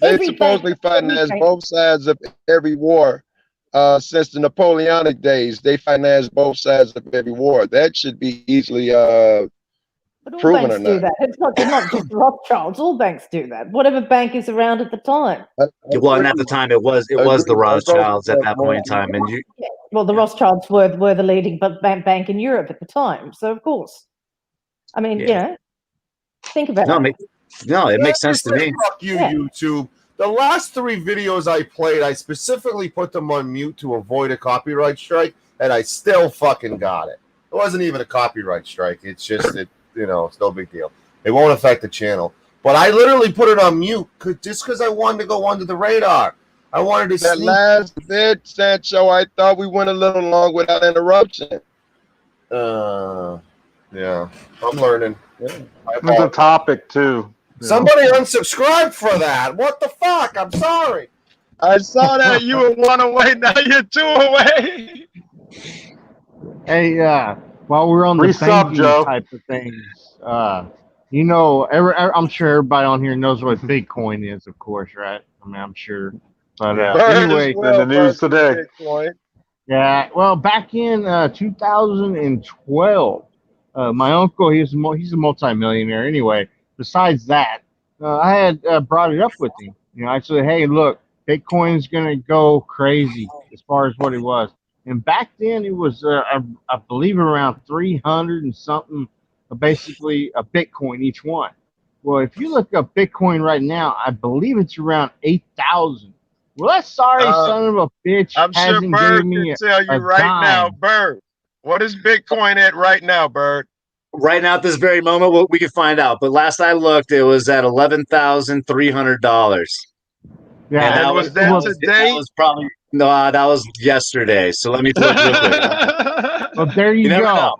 They supposedly financed both sides of every war. Since the Napoleonic days, they financed both sides of every war. That should be easily proven or not. It's not just Rothschilds. All banks do that. Whatever bank is around at the time. Well, and at the time, it was the Rothschilds at that point in time, and the Rothschilds were the leading bank in Europe at the time. So of course, I mean, think about it. It makes sense to me. Fuck you, YouTube. The last 3 videos I played, I specifically put them on mute to avoid a copyright strike, and I still fucking got it. It wasn't even a copyright strike. It's just that, it's no big deal. It won't affect the channel. But I literally put it on mute just because I wanted to go under the radar. I wanted to that last bit, Sancho, I thought we went a little long without interruption. Yeah, I'm learning. It's a topic, too. Somebody unsubscribed for that. What the fuck? I'm sorry. I saw that you were 1 away. Now you're 2 away. Hey, while we're on the banking type of things, I'm sure everybody on here knows what Bitcoin is, of course, right? I mean, I'm sure. But anyway, in the news today. Bitcoin. Yeah, well, back in 2012, my uncle, he's a multimillionaire. Anyway, besides that, I had brought it up with him. I said, hey, look, Bitcoin's going to go crazy as far as what it was. And back then, it was, I believe, around 300 and something, basically a Bitcoin each one. Well, if you look up Bitcoin right now, I believe it's around 8,000. Well, that sorry son of a bitch I'm sure Bird can tell you right now, Bird. What is Bitcoin at right now, Bird? Right now, at this very moment, we can find out. But last I looked, it was at $11,300. Yeah, and was that today? That was probably that was yesterday. So let me look real quick. Well, there you go.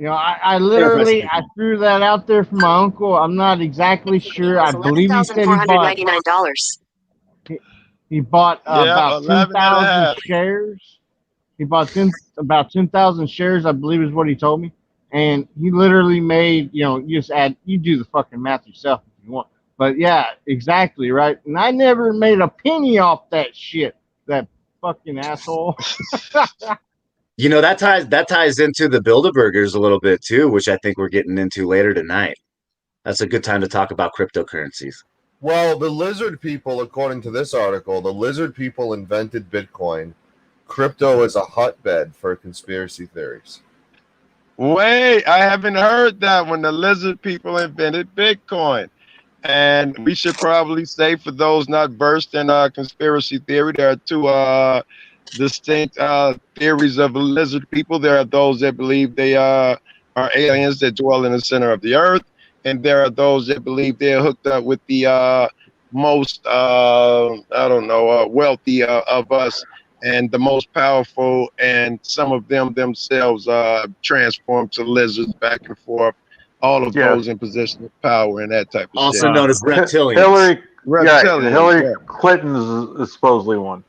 I literally threw that out there for my uncle. I'm not exactly sure. I believe he said he bought about 10,000 shares. He bought about 10,000 shares, I believe, is what he told me. And he literally made, you do the fucking math yourself if you want. But yeah, exactly, right? And I never made a penny off that shit, that fucking asshole. That ties into the Bilderbergers a little bit too, which I think we're getting into later tonight. That's a good time to talk about cryptocurrencies. Well, the lizard people, according to this article, the lizard people invented Bitcoin. Crypto is a hotbed for conspiracy theories. Wait, I haven't heard that one. The lizard people invented Bitcoin. And we should probably say, for those not versed in conspiracy theory, there are 2 distinct theories of lizard people. There are those that believe they are aliens that dwell in the center of the earth, and there are those that believe they're hooked up with the most wealthy of us and the most powerful, and some of them themselves transform to lizards back and forth. All of those in position of power and that type of Also shit. known as reptilians. Hillary Reptilians, yeah. Clinton is supposedly one.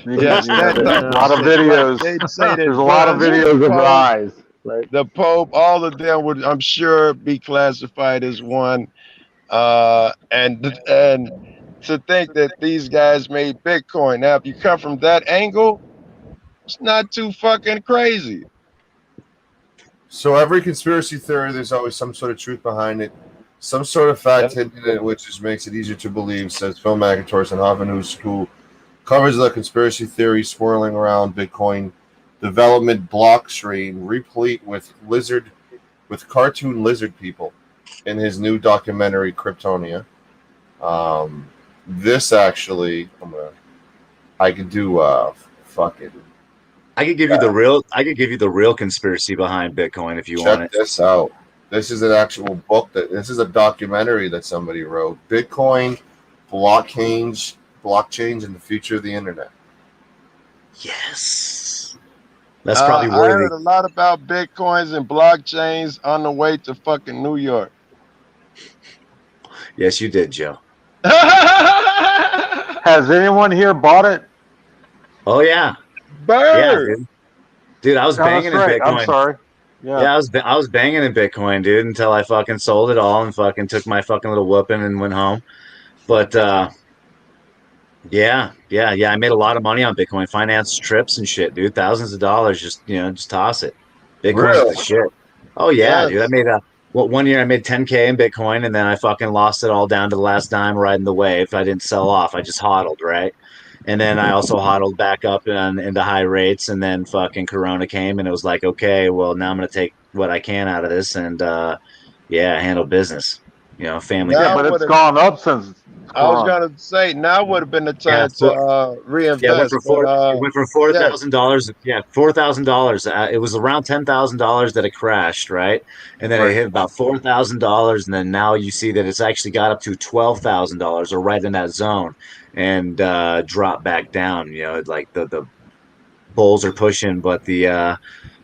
Yes, that there's type a of lot of shit. Right. videos. They'd say that There's a lot of Bush, videos of her Pope, eyes. Right. the Pope, all of them would, I'm sure, be classified as one. And to think that these guys made Bitcoin. Now, if you come from that angle, it's not too fucking crazy. So every conspiracy theory, there's always some sort of truth behind it, some sort of fact hidden in it, which just makes it easier to believe, says Phil McIntosh, who covers the conspiracy theory swirling around Bitcoin development blockchain, replete with cartoon lizard people in his new documentary Kryptonia. This actually, I could do fucking. I could give you the real. I could give you the real conspiracy behind Bitcoin if you want it. Check this out. This is an actual book this is a documentary that somebody wrote. Bitcoin, blockchains, and the future of the internet. Yes, that's probably I worthy. heard a lot about Bitcoins and blockchains on the way to fucking New York. Yes, you did, Joe. Has anyone here bought it? Oh yeah. Bird. Yeah, dude, I was banging in Bitcoin. I'm sorry. Yeah, I was banging in Bitcoin, dude, until I fucking sold it all and fucking took my fucking little whooping and went home. But yeah, I made a lot of money on Bitcoin, finance trips and shit, dude. Thousands of dollars, just toss it. Bitcoin's Really? the shit. Oh yeah, Yes. dude. I made one year I made 10K in Bitcoin, and then I fucking lost it all down to the last dime riding the wave. I didn't sell off. I just hodled, right? And then I also hodled back up into high rates, and then fucking Corona came, and it was like, okay, well now I'm gonna take what I can out of this, and handle business. Family. Now Yeah, but it's gone up since. I was gonna say now would have been the time to reinvest. Yeah, it went from $4,000. Yeah, $4,000. It was around $10,000 that it crashed, right? And then it hit about $4,000, and then now you see that it's actually got up to $12,000, or right in that zone, and dropped back down. Like the bulls are pushing, but the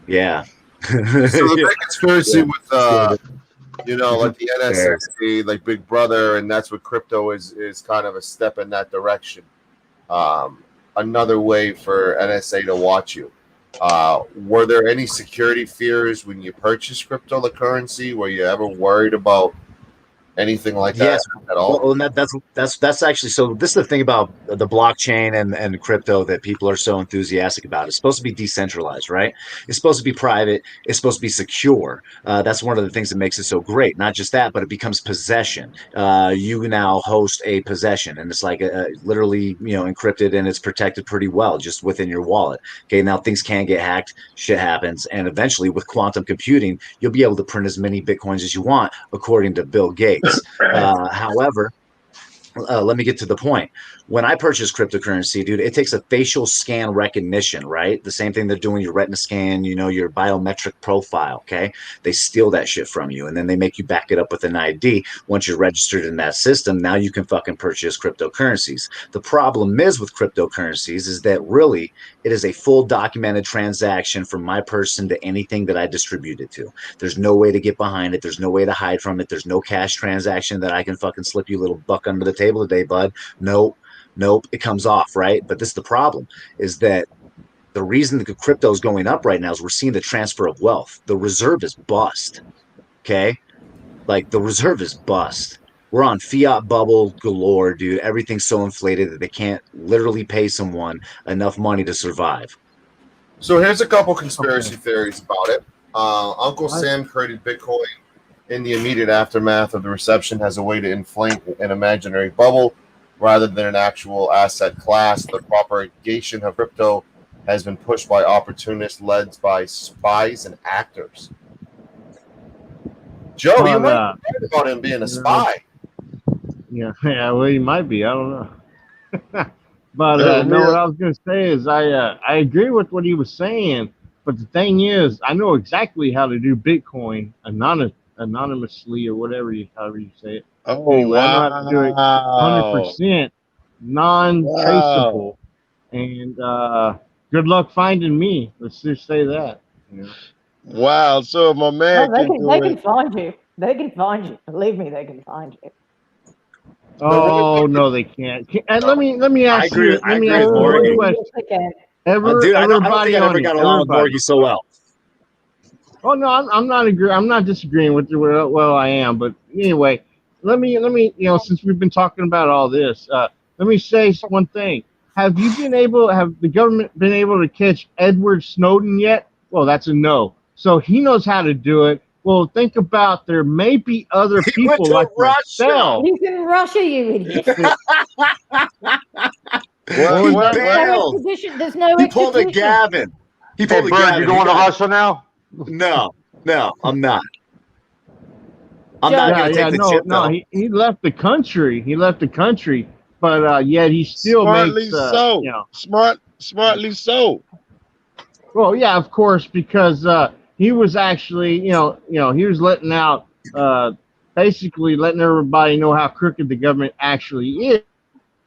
yeah. So the big conspiracy with like the NSA, like Big Brother, and that's what crypto is kind of a step in that direction. Another way for NSA to watch you. Were there any security fears when you purchased cryptocurrency? Were you ever worried about anything like that at all? Well, and that's actually, so this is the thing about the blockchain and crypto that people are so enthusiastic about. It's supposed to be decentralized, right? It's supposed to be private. It's supposed to be secure. That's one of the things that makes it so great. Not just that, but it becomes possession. You now host a possession, and it's like literally, encrypted, and it's protected pretty well just within your wallet. Okay, now things can get hacked. Shit happens, and eventually with quantum computing, you'll be able to print as many Bitcoins as you want, according to Bill Gates. However, let me get to the point. When I purchase cryptocurrency, dude, it takes a facial scan recognition, right? The same thing they're doing your retina scan, your biometric profile, okay? They steal that shit from you, and then they make you back it up with an ID. Once you're registered in that system, now you can fucking purchase cryptocurrencies. The problem is with cryptocurrencies is that really it is a full documented transaction from my person to anything that I distribute it to. There's no way to get behind it. There's no way to hide from it. There's no cash transaction that I can fucking slip you a little buck under the table today, bud. Nope, it comes off, right? But this is the problem, is that the reason the crypto is going up right now is we're seeing the transfer of wealth. The reserve is bust, okay? Like, the reserve is bust. We're on fiat bubble galore, dude. Everything's so inflated that they can't literally pay someone enough money to survive. So here's a couple conspiracy theories about it. Uncle Sam created Bitcoin in the immediate aftermath of the reception as a way to inflate an imaginary bubble rather than an actual asset class. The propagation of crypto has been pushed by opportunists led by spies and actors. Joe, you might be right about him being a spy. Yeah, well, he might be. I don't know. But no, what I was going to say is I agree with what he was saying, But the thing is, I know exactly how to do Bitcoin anonymously or however you say it. Oh, Anyway, I know how to do it wow. 100% Wow. non-traceable. And good luck finding me. Let's just say that. You know. Wow. So if my Oh, man they can can they do can it, find you. They can find you. Believe me, they can find you. but what Oh about no, they can't. And No, let me I ask agree. you. I Let me agree with ask you one Morgie. Oh, yes, question. they can. Dude, I don't think Everybody I ever on here. got along with Everybody. Morgie so well. Oh no, I'm not agree. I'm not disagreeing with you. Well, I am, but anyway, let me. You know, since we've been talking about all this, let me say one thing. Have you been able? Have the government been able to catch Edward Snowden yet? Well, that's a no. So he knows how to do it. Well, think about there may be other He went people to like Russia. myself. He's in Russia, you idiot. what He what There's what no bailed. extradition. There's no He pulled a extradition. Gavin. He Hey, pulled a Bird, you Gavin. He going to got Russia now? no, I'm not. I'm not Joe, Yeah, going to take yeah, the no, chip no. though. He left the country. He left the country, but yet he still smartly makes so. you know. Smartly so. Well, yeah, of course, because he was actually, he was letting out, basically letting everybody know how crooked the government actually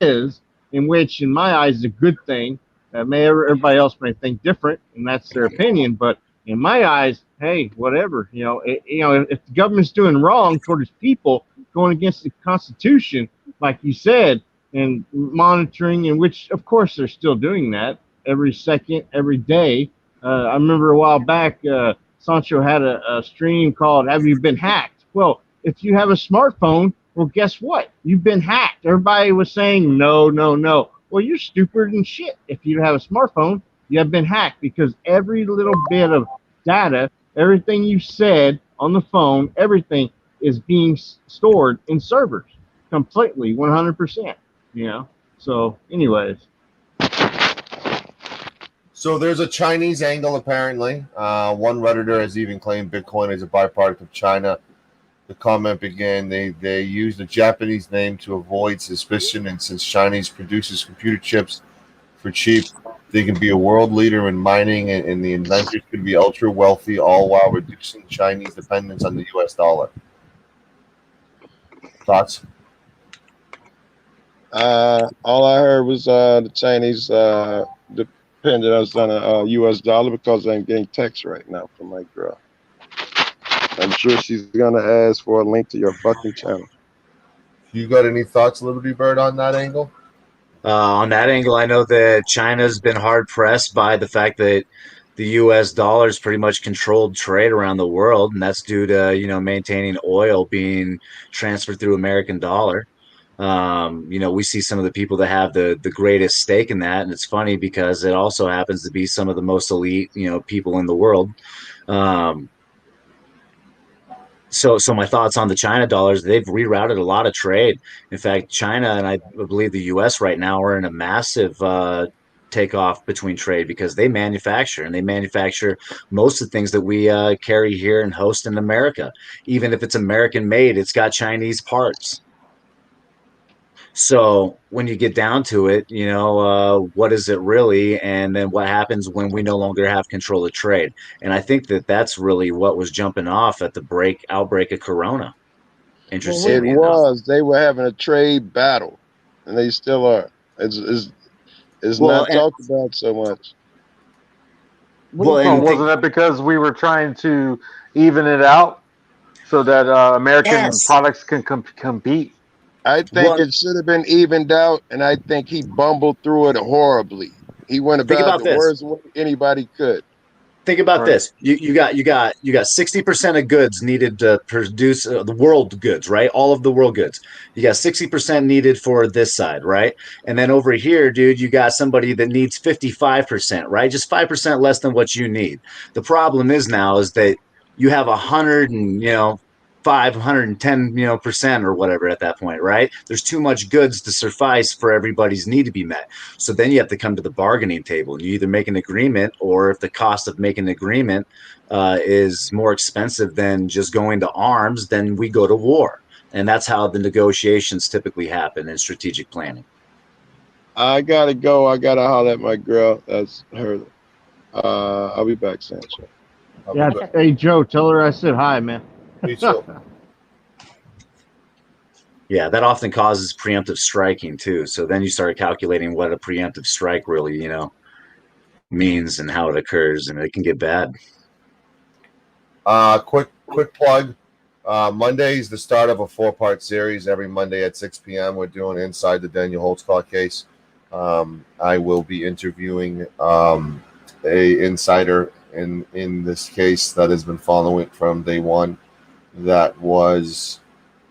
is, in which, in my eyes, is a good thing. Everybody else may think different, and that's their opinion. But in my eyes, hey, whatever. If the government's doing wrong toward its people, going against the Constitution, like you said, and monitoring, in which, of course, they're still doing that every second, every day. I remember a while back, Sancho had a stream called "Have You Been Hacked?" Well, if you have a smartphone, well, guess what? You've been hacked. Everybody was saying no, no, no. Well, you're stupid and shit. If you have a smartphone, you have been hacked because every little bit of data, everything you said on the phone, everything is being stored in servers completely, 100%. You know. So, anyways. So there's a Chinese angle apparently. One Redditor has even claimed Bitcoin is a byproduct of China. The comment began, they use the Japanese name to avoid suspicion, and since Chinese produces computer chips for cheap, they can be a world leader in mining, and the inventors could be ultra wealthy, all while reducing Chinese dependence on the US dollar. Thoughts? All I heard was the Chinese depended us on a US dollar because I'm getting text right now from my girl. I'm sure she's gonna ask for a link to your fucking channel. You got any thoughts, Liberty Bird, on that angle? On that angle, I know that China's been hard pressed by the fact that the U.S. dollar's pretty much controlled trade around the world, and that's due to maintaining oil being transferred through American dollar. We see some of the people that have the greatest stake in that, and it's funny because it also happens to be some of the most elite people in the world. Um, so my thoughts on the China dollars, they've rerouted a lot of trade. In fact, China and I believe the US right now are in a massive takeoff between trade because they manufacture and they manufacture most of the things that we carry here and host in America. Even if it's American made, it's got Chinese parts. So when you get down to it, what is it really? And then what happens when we no longer have control of trade? And I think that that's really what was jumping off at the outbreak of Corona. well, It Interestingly enough. was. They were having a trade battle, and they still are. It's Well, not and talked about so much. well, Well, and think wasn't that because we were trying to even it out so that American yes. products can compete? I think Well, it should have been evened out, and I think he bumbled through it horribly. He went think about it about the this. worst way anybody could. Think about Right. this. You got 60% of goods needed to produce the world goods, right? All of the world goods. You got 60% needed for this side, right? And then over here, dude, you got somebody that needs 55%, right? Just 5% less than what you need. The problem is now is that you have 100 and 510 percent or whatever at that point, right? There's too much goods to suffice for everybody's need to be met. So then you have to come to the bargaining table and you either make an agreement, or if the cost of making an agreement is more expensive than just going to arms, then we go to war. And that's how the negotiations typically happen in strategic planning. I gotta go. I gotta holler at my girl. That's her. I'll be back, Sancho. I'll be Yeah. back. Hey, Joe, tell her I said hi, man. Me too. Yeah, that often causes preemptive striking too. So then you start calculating what a preemptive strike really, means and how it occurs, and it can get bad. Quick plug. Monday is the start of a 4-part series. Every Monday at 6 p.m. we're doing Inside the Daniel Holtzclaw case. I will be interviewing a insider in this case that has been following it from day one. That was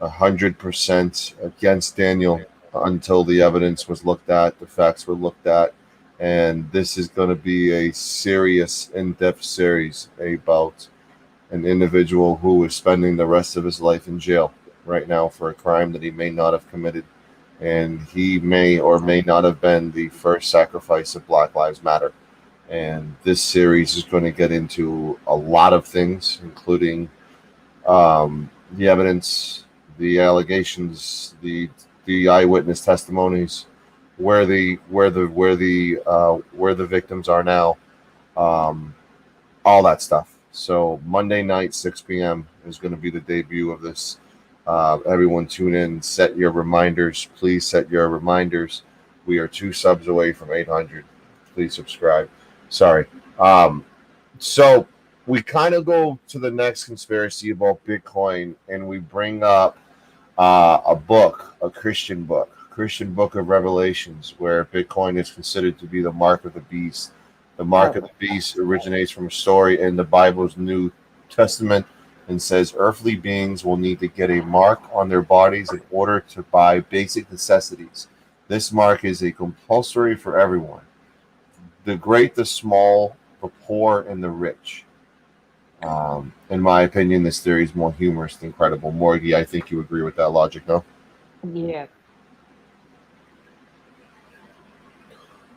100% against Daniel until the evidence was looked at, the facts were looked at, and this is going to be a serious, in-depth series about an individual who is spending the rest of his life in jail right now for a crime that he may not have committed, and he may or may not have been the first sacrifice of Black Lives Matter. And this series is going to get into a lot of things, including the evidence, the allegations, the eyewitness testimonies, where the victims are now, all that stuff. So Monday night, 6 p.m. is going to be the debut of this. Everyone tune in. Set your reminders. Please set your reminders. We are 2 subs away from 800. Please subscribe. Sorry. So we kind of go to the next conspiracy about Bitcoin, and we bring up a book, a Christian book of Revelations, where Bitcoin is considered to be the mark of the beast. The mark of the beast originates from a story in the Bible's New Testament and says earthly beings will need to get a mark on their bodies in order to buy basic necessities. This mark is a compulsory for everyone, the great, the small, the poor, and the rich. In my opinion, this theory is more humorous than credible. Morgie, I think you agree with that logic, no? Yeah.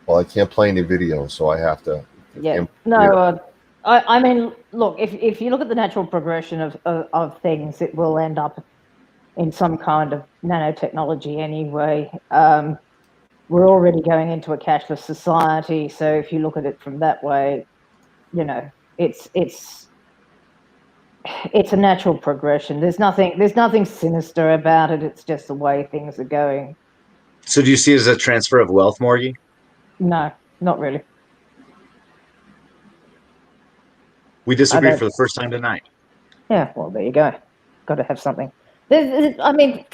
Well, I can't play any video, so I have to. Yeah. No, I mean, look, if you look at the natural progression of things, it will end up in some kind of nanotechnology anyway. We're already going into a cashless society, so if you look at it from that way, it's a natural progression. There's nothing sinister about it. It's just the way things are going. So do you see it as a transfer of wealth, Morgie? No, not really. We disagree for the first time tonight. Yeah, well, there you go. Got to have something. I mean,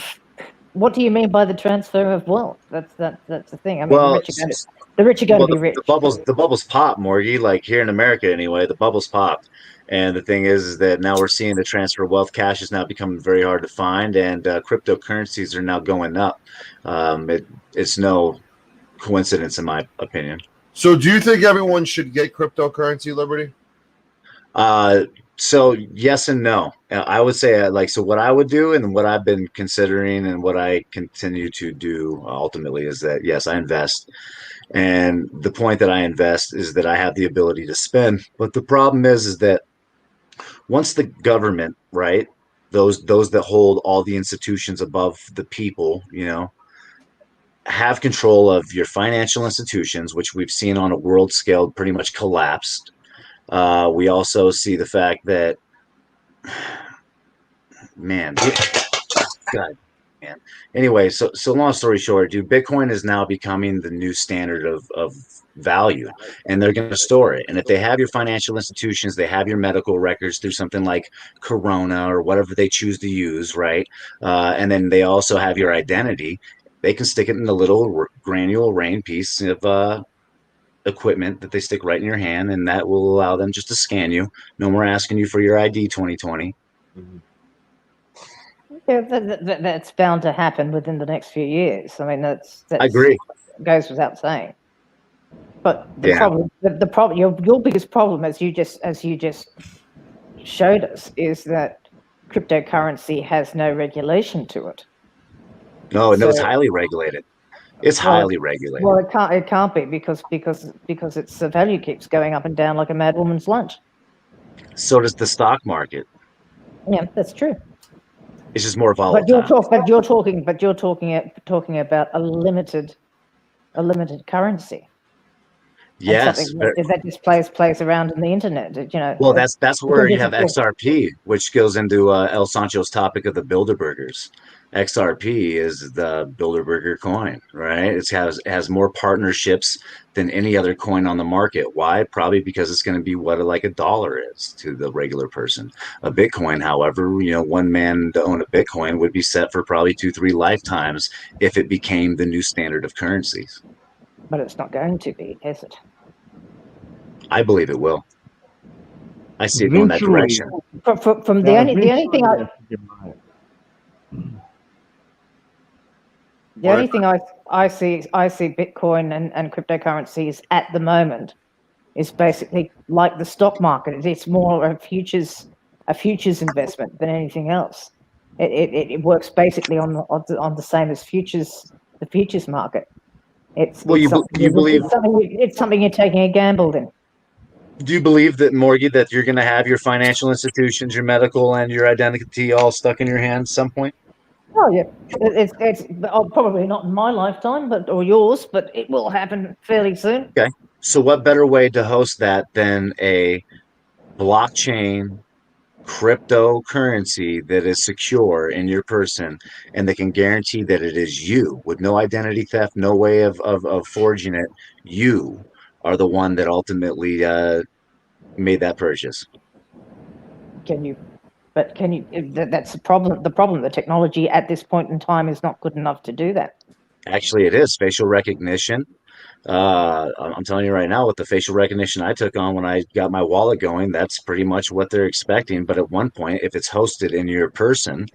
what do you mean by the transfer of wealth? That's the thing. I mean, Well, the rich are going to be rich. The bubbles pop, Morgie. Like here in America, anyway, the bubbles popped. And the thing is that now we're seeing the transfer of wealth. Cash is now becoming very hard to find, and cryptocurrencies are now going up. It's no coincidence, in my opinion. So, do you think everyone should get cryptocurrency, Liberty? So yes and no. I would say so what I would do and what I've been considering and what I continue to do ultimately is that yes, I invest. And the point that I invest is that I have the ability to spend. But the problem is that once the government, right, those that hold all the institutions above the people, have control of your financial institutions, which we've seen on a world scale pretty much collapsed. We also see the fact that, man, God, man. Anyway, so long story short, dude, Bitcoin is now becoming the new standard of value, and they're going to store it. And if they have your financial institutions, they have your medical records through something like Corona or whatever they choose to use, right? And then they also have your identity. They can stick it in a little granule rain piece of equipment that they stick right in your hand, and that will allow them just to scan you. No more asking you for your ID 2020. Mm-hmm. Yeah, that's bound to happen within the next few years. I mean, that's I agree. Goes without saying. But the problem, your biggest problem, as you just showed us, is that cryptocurrency has no regulation to it. No, it's highly regulated. It's highly regulated. Well, it can't be because its value keeps going up and down like a mad woman's lunch. So does the stock market. Yeah, that's true. It's just more volatile. But you're talking about a limited currency. Yes. something that just plays around in the internet. Well, that's where you have different- XRP, which goes into El Sancho's topic of the Bilderbergers. XRP is the Bilderberger coin, right? It has more partnerships than any other coin on the market. Why? Probably because it's going to be what like a dollar is to the regular person. A Bitcoin, however, one man to own a Bitcoin would be set for probably 2-3 lifetimes if it became the new standard of currencies. But it's not going to be, is it? I believe it will. I see it going that Eventually, direction. From the only thing eventually that's gonna get right. the only thing I see Bitcoin and cryptocurrencies at the moment is basically like the stock market. It's more a futures investment than anything else. It works basically on the same as the futures market. It's Well, it's something you're taking a gamble in. do you believe that, Morgie, that you're going to have your financial institutions, your medical, and your identity all stuck in your hands at some point? Oh yeah, it's probably not in my lifetime, or yours, but it will happen fairly soon. Okay. So, what better way to host that than a blockchain cryptocurrency that is secure in your person and that can guarantee that it is you with no identity theft, no way of forging it? You are the one that ultimately made that purchase. Can you? That's the problem. The technology at this point in time is not good enough to do that. Actually, it is facial recognition. I'm telling you right now, with the facial recognition I took on when I got my wallet going, that's pretty much what they're expecting. But at one point, if it's hosted in your person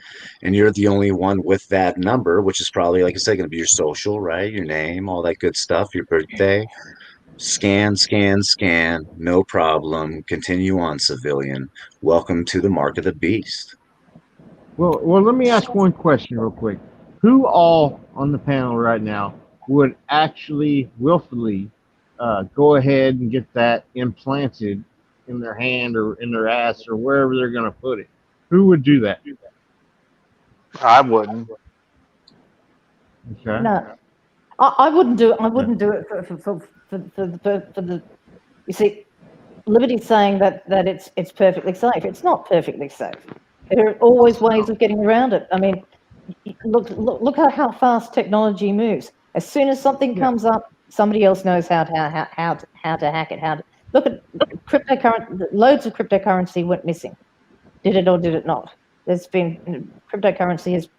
and you're the only one with that number, which is probably, like I said, going to be your social, right? Your name, all that good stuff, your birthday. Scan, scan, scan. No problem. Continue on, civilian. Welcome to the mark of the beast. Well, let me ask one question real quick. Who all on the panel right now would actually willfully go ahead and get that implanted in their hand or in their ass or wherever they're going to put it? Who would do that? I wouldn't. Okay. No, I wouldn't do it. I wouldn't do it for the. You see, Liberty's saying that it's perfectly safe. It's not perfectly safe. There are always ways of getting around it. I mean, look at how fast technology moves. As soon as something comes up, somebody else knows how to hack it. Look at cryptocurrency. Loads of cryptocurrency went missing. Did it or did it not? There's been cryptocurrency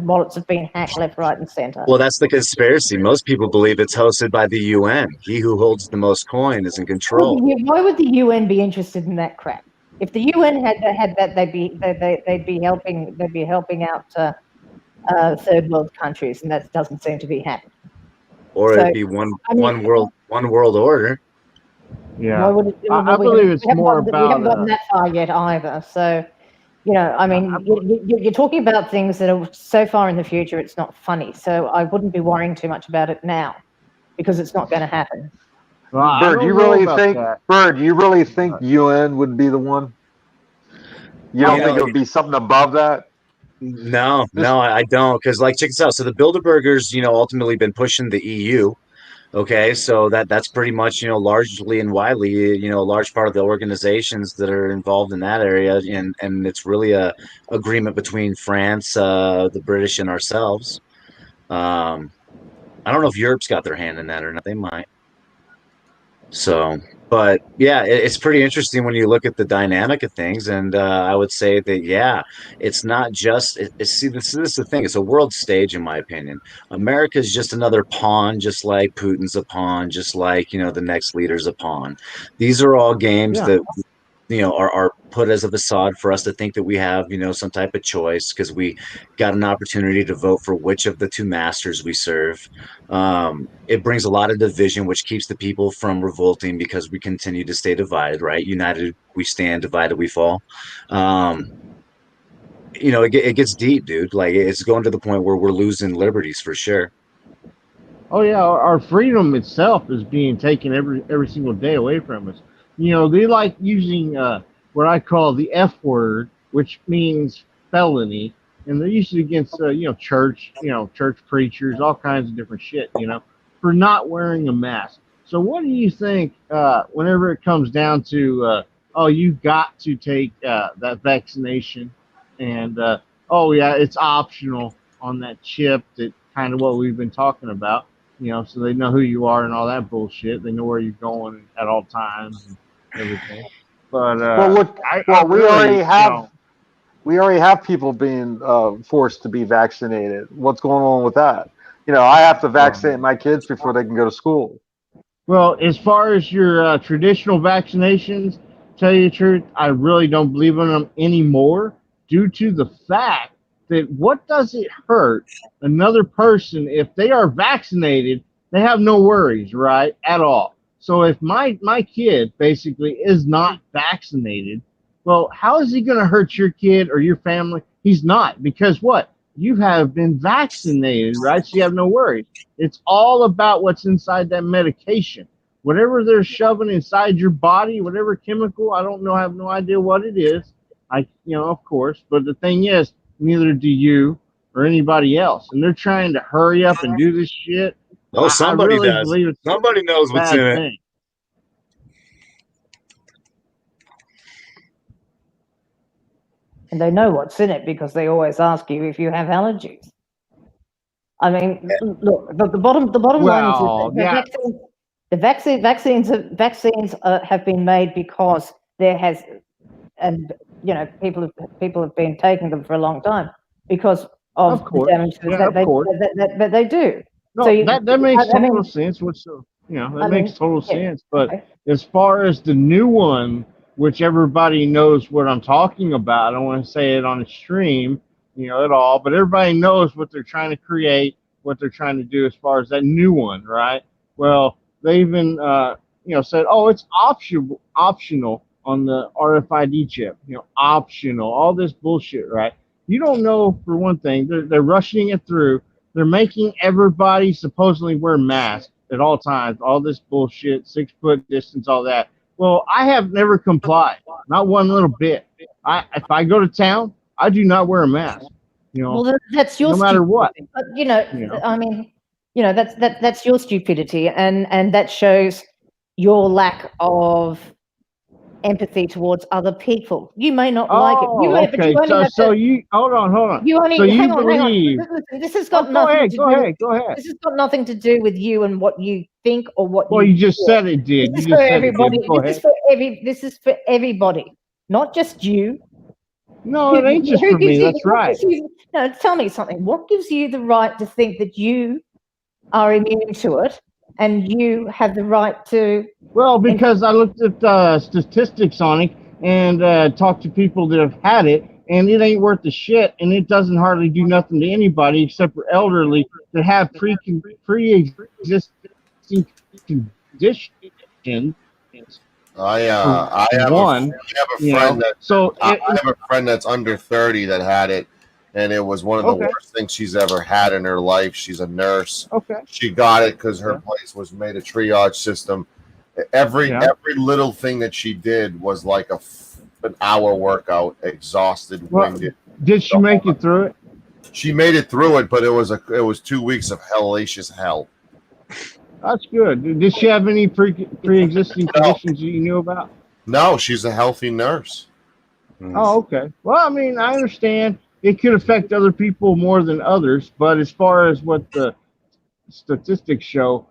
wallets have been hacked left, right, and center. Well, that's the conspiracy. Most people believe it's hosted by the UN. He who holds the most coin is in control. Why would the UN be interested in that crap? If the UN had that, they'd be helping out third world countries, and that doesn't seem to be happening. Or it'd be one world order. Yeah, I believe it's more about. We haven't gotten that far yet either. So, I mean, you're talking about things that are so far in the future, it's not funny. So I wouldn't be worrying too much about it now, because it's not going to happen. Well, Bird, you really think UN would be the one? You don't think it would be something above that? No, I don't. Because, like, check this out. So the Bilderbergers, ultimately been pushing the EU. Okay, so that's pretty much, largely and widely, a large part of the organizations that are involved in that area, and it's really a agreement between France, the British, and ourselves. I don't know if Europe's got their hand in that or not. They might. So, but yeah, it's pretty interesting when you look at the dynamic of things, and I would say that it's not just. See, this is the thing. It's a world stage, in my opinion. America's just another pawn, just like Putin's a pawn, just like the next leader's a pawn. These are all games that are put as a facade for us to think that we have some type of choice because we got an opportunity to vote for which of the two masters we serve. It brings a lot of division, which keeps the people from revolting because we continue to stay divided, right? United we stand, divided we fall. It gets deep, dude. Like, it's going to the point where we're losing liberties for sure. Oh yeah, our freedom itself is being taken every single day away from us. They like using what I call the F word, which means felony, and they use it against church preachers, all kinds of different shit, for not wearing a mask. So what do you think whenever it comes down to, oh, you got to take that vaccination, and oh yeah, it's optional on that chip, that kind of what we've been talking about, so they know who you are and all that bullshit. They know where you're going at all times and everything. But Well, look, I we really, already have people being forced to be vaccinated. What's going on with that? I have to vaccinate my kids before they can go to school. Well, as far as your traditional vaccinations, tell you the truth, I really don't believe in them anymore, due to the fact that what does it hurt another person if they are vaccinated? They have no worries, right, at all. So if my kid basically is not vaccinated, well, how is he going to hurt your kid or your family? He's not, because what? You have been vaccinated, right? So you have no worries. It's all about what's inside that medication. Whatever they're shoving inside your body, whatever chemical, I don't know, I have no idea what it is. Of course, but the thing is, neither do you or anybody else. And they're trying to hurry up and do this shit. Oh, I somebody really does. believe it's Somebody knows a what's bad in it. thing. And they know what's in it because they always ask you if you have allergies. I mean, look, the bottom line is Well, yeah. vaccines have been made because there has, and people have been taking them for a long time because of the damage that they do. No, So that makes total sense. That makes total sense. But as far as the new one, which everybody knows what I'm talking about, I don't want to say it on the stream, at all, but everybody knows what they're trying to create, what they're trying to do as far as that new one, right? Well, they even, said, oh, it's optional on the RFID chip, optional, all this bullshit, right? You don't know, for one thing, they're rushing it through. They're making everybody supposedly wear masks at all times, all this bullshit, 6 foot distance, all that. Well, I have never complied, not one little bit. If I go to town, I do not wear a mask. Well, that's your no matter what. But, I mean, that's your stupidity, and that shows your lack of empathy towards other people. You may not like it. Okay. Hold on. You only hang on. This has got nothing to do. Go ahead. This has got nothing to do with you and what you think or what. Well, you just said it did. This is for everybody. This is for everybody, not just you. No, it ain't just for me. That's right. No, tell me something. What gives you the right to think that you are immune to it, and you have the right to? Well, because I looked at statistics on it and talked to people that have had it, and it ain't worth the shit, and it doesn't hardly do nothing to anybody except for elderly that have pre-existing conditions. I have a friend that's under 30 that had it, and it was one of the worst things she's ever had in her life. She's a nurse. Okay. She got it because her place was made a triage system. Every little thing that she did was like an hour workout, exhausted, winded. Did she make it through it? She made it through it, but it was 2 weeks of hellacious hell. That's good. Did she have any pre-existing conditions you knew about? No, she's a healthy nurse. Oh, okay. Well, I mean, I understand it could affect other people more than others, but as far as what the statistics show,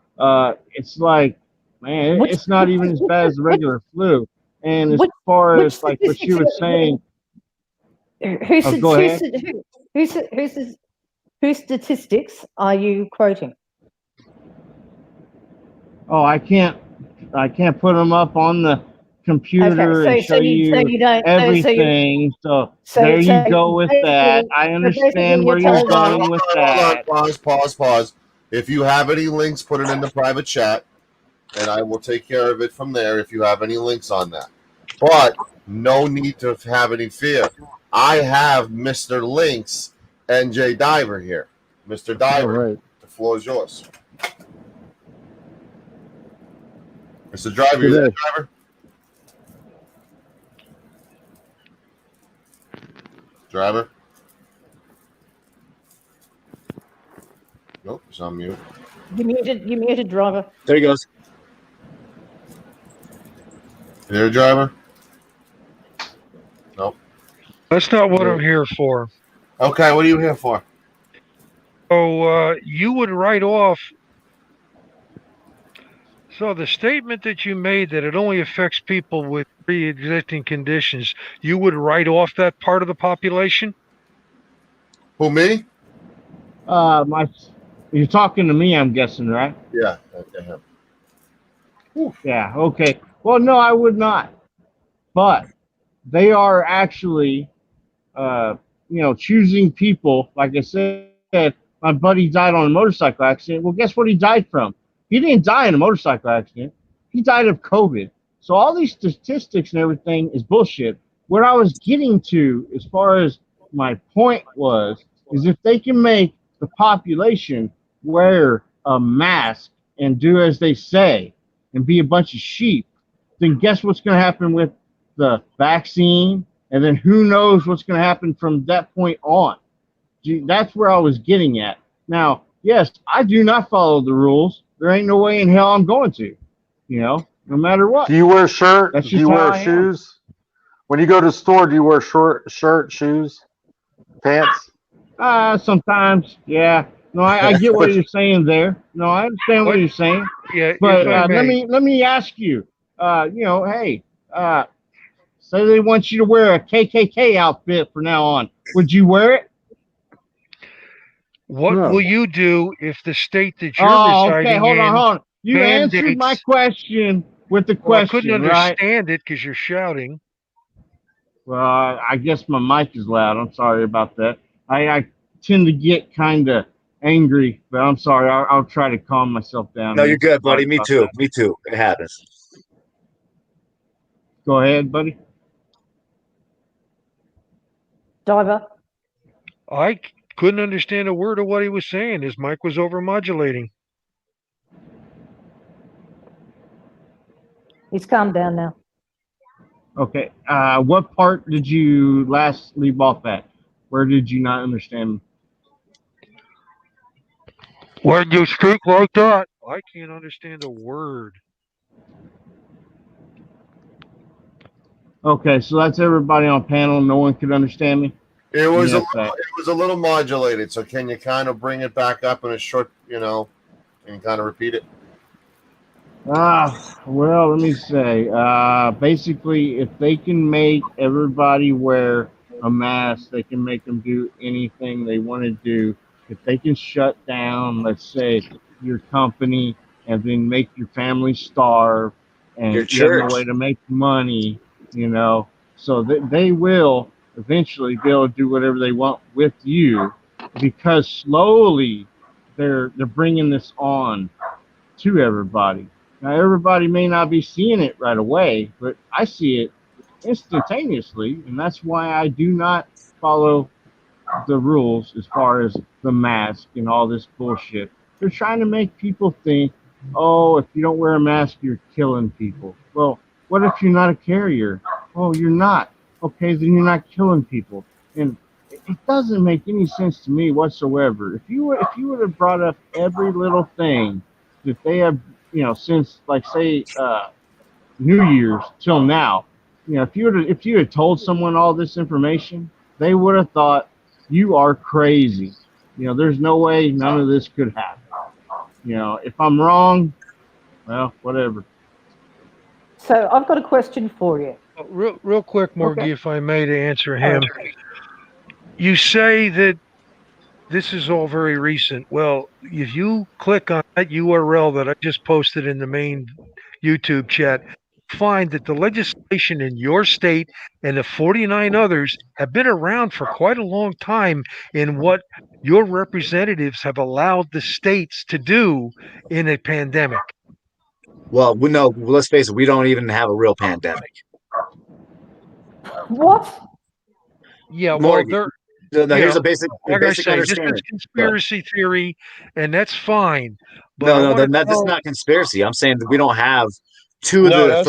it's like, man, it's not even as bad as the regular flu. And as far as like what she was saying, whose statistics are you quoting? Oh, I can't put them up on the computer and show you everything. So there you go with that. I understand where you're going with that. Pause. If you have any links, put it in the private chat, and I will take care of it from there if you have any links on that. But no need to have any fear. I have Mr. Links, NJ Diver here. Mr. Diver, the floor is yours. Mr. Driver, you there, Driver? Driver? Nope, he's on mute. You muted, Driver. There he goes. You're a driver? Nope. That's not what I'm here for. Okay, what are you here for? So you would write off. So the statement that you made that it only affects people with pre-existing conditions, you would write off that part of the population? Who, me? You're talking to me, I'm guessing, right? Yeah. Okay. Yeah. Okay. Well, no, I would not. But they are actually, choosing people. Like I said, my buddy died on a motorcycle accident. Well, guess what he died from? He didn't die in a motorcycle accident. He died of COVID. So all these statistics and everything is bullshit. What I was getting to, as far as my point was, is if they can make the population wear a mask and do as they say and be a bunch of sheep, then guess what's going to happen with the vaccine? And then who knows what's going to happen from that point on. That's where I was getting at. Now, yes, I do not follow the rules. There ain't no way in hell I'm going to, no matter what. Do you wear shirt? That's Do you just how wear I am. shoes? When you go to the store, do you wear shirt, shoes, pants? Sometimes, yeah. No, I get what you're saying there. No, I understand what you're saying. Yeah, But let me ask you. Hey, say they want you to wear a KKK outfit from now on. Would you wear it? What will you do if the state that you're residing okay. Hold in on. You mandates... answered my question with the question, I couldn't right? understand it because you're shouting. Well, I guess my mic is loud. I'm sorry about that. I tend to get kind of angry, but I'm sorry. I'll try to calm myself down. No, you're good, buddy. Me too. Me too. It happens. Go ahead, buddy. Diver. I couldn't understand a word of what he was saying. His mic was overmodulating. He's calmed down now. Okay. What part did you last leave off at? Where did you not understand? When you speak like that, I can't understand a word. Okay, so that's everybody on panel. No one could understand me. It was a little modulated. So can you kind of bring it back up in a short, and kind of repeat it? Well, let me say. Basically, if they can make everybody wear a mask, they can make them do anything they want to do. If they can shut down, let's say, your company and then make your family starve and you have no way to make money, so they will eventually be able to do whatever they want with you, because slowly they're bringing this on to everybody. Now, everybody may not be seeing it right away, but I see it instantaneously, and that's why I do not follow the rules as far as the mask and all this bullshit. They're trying to make people think, oh, if you don't wear a mask, you're killing people. Well, what if you're not a carrier? Oh, you're not. Okay, then you're not killing people. And it doesn't make any sense to me whatsoever. If you would have brought up every little thing that they have, since, like, say, New Year's till now, if you had told someone all this information, they would have thought you are crazy. There's no way none of this could happen. If I'm wrong, well, whatever. So I've got a question for you. Real quick, Morgie, if I may, to answer him. You say that this is all very recent. Well, if you click on that URL that I just posted in the main YouTube chat, find that the legislation in your state and the 49 others have been around for quite a long time in what your representatives have allowed the states to do in a pandemic. Well, let's face it, we don't even have a real pandemic. What? Yeah, well, here's a basic understanding. This is conspiracy theory, and that's fine. But that's not conspiracy. I'm saying that we don't have two of the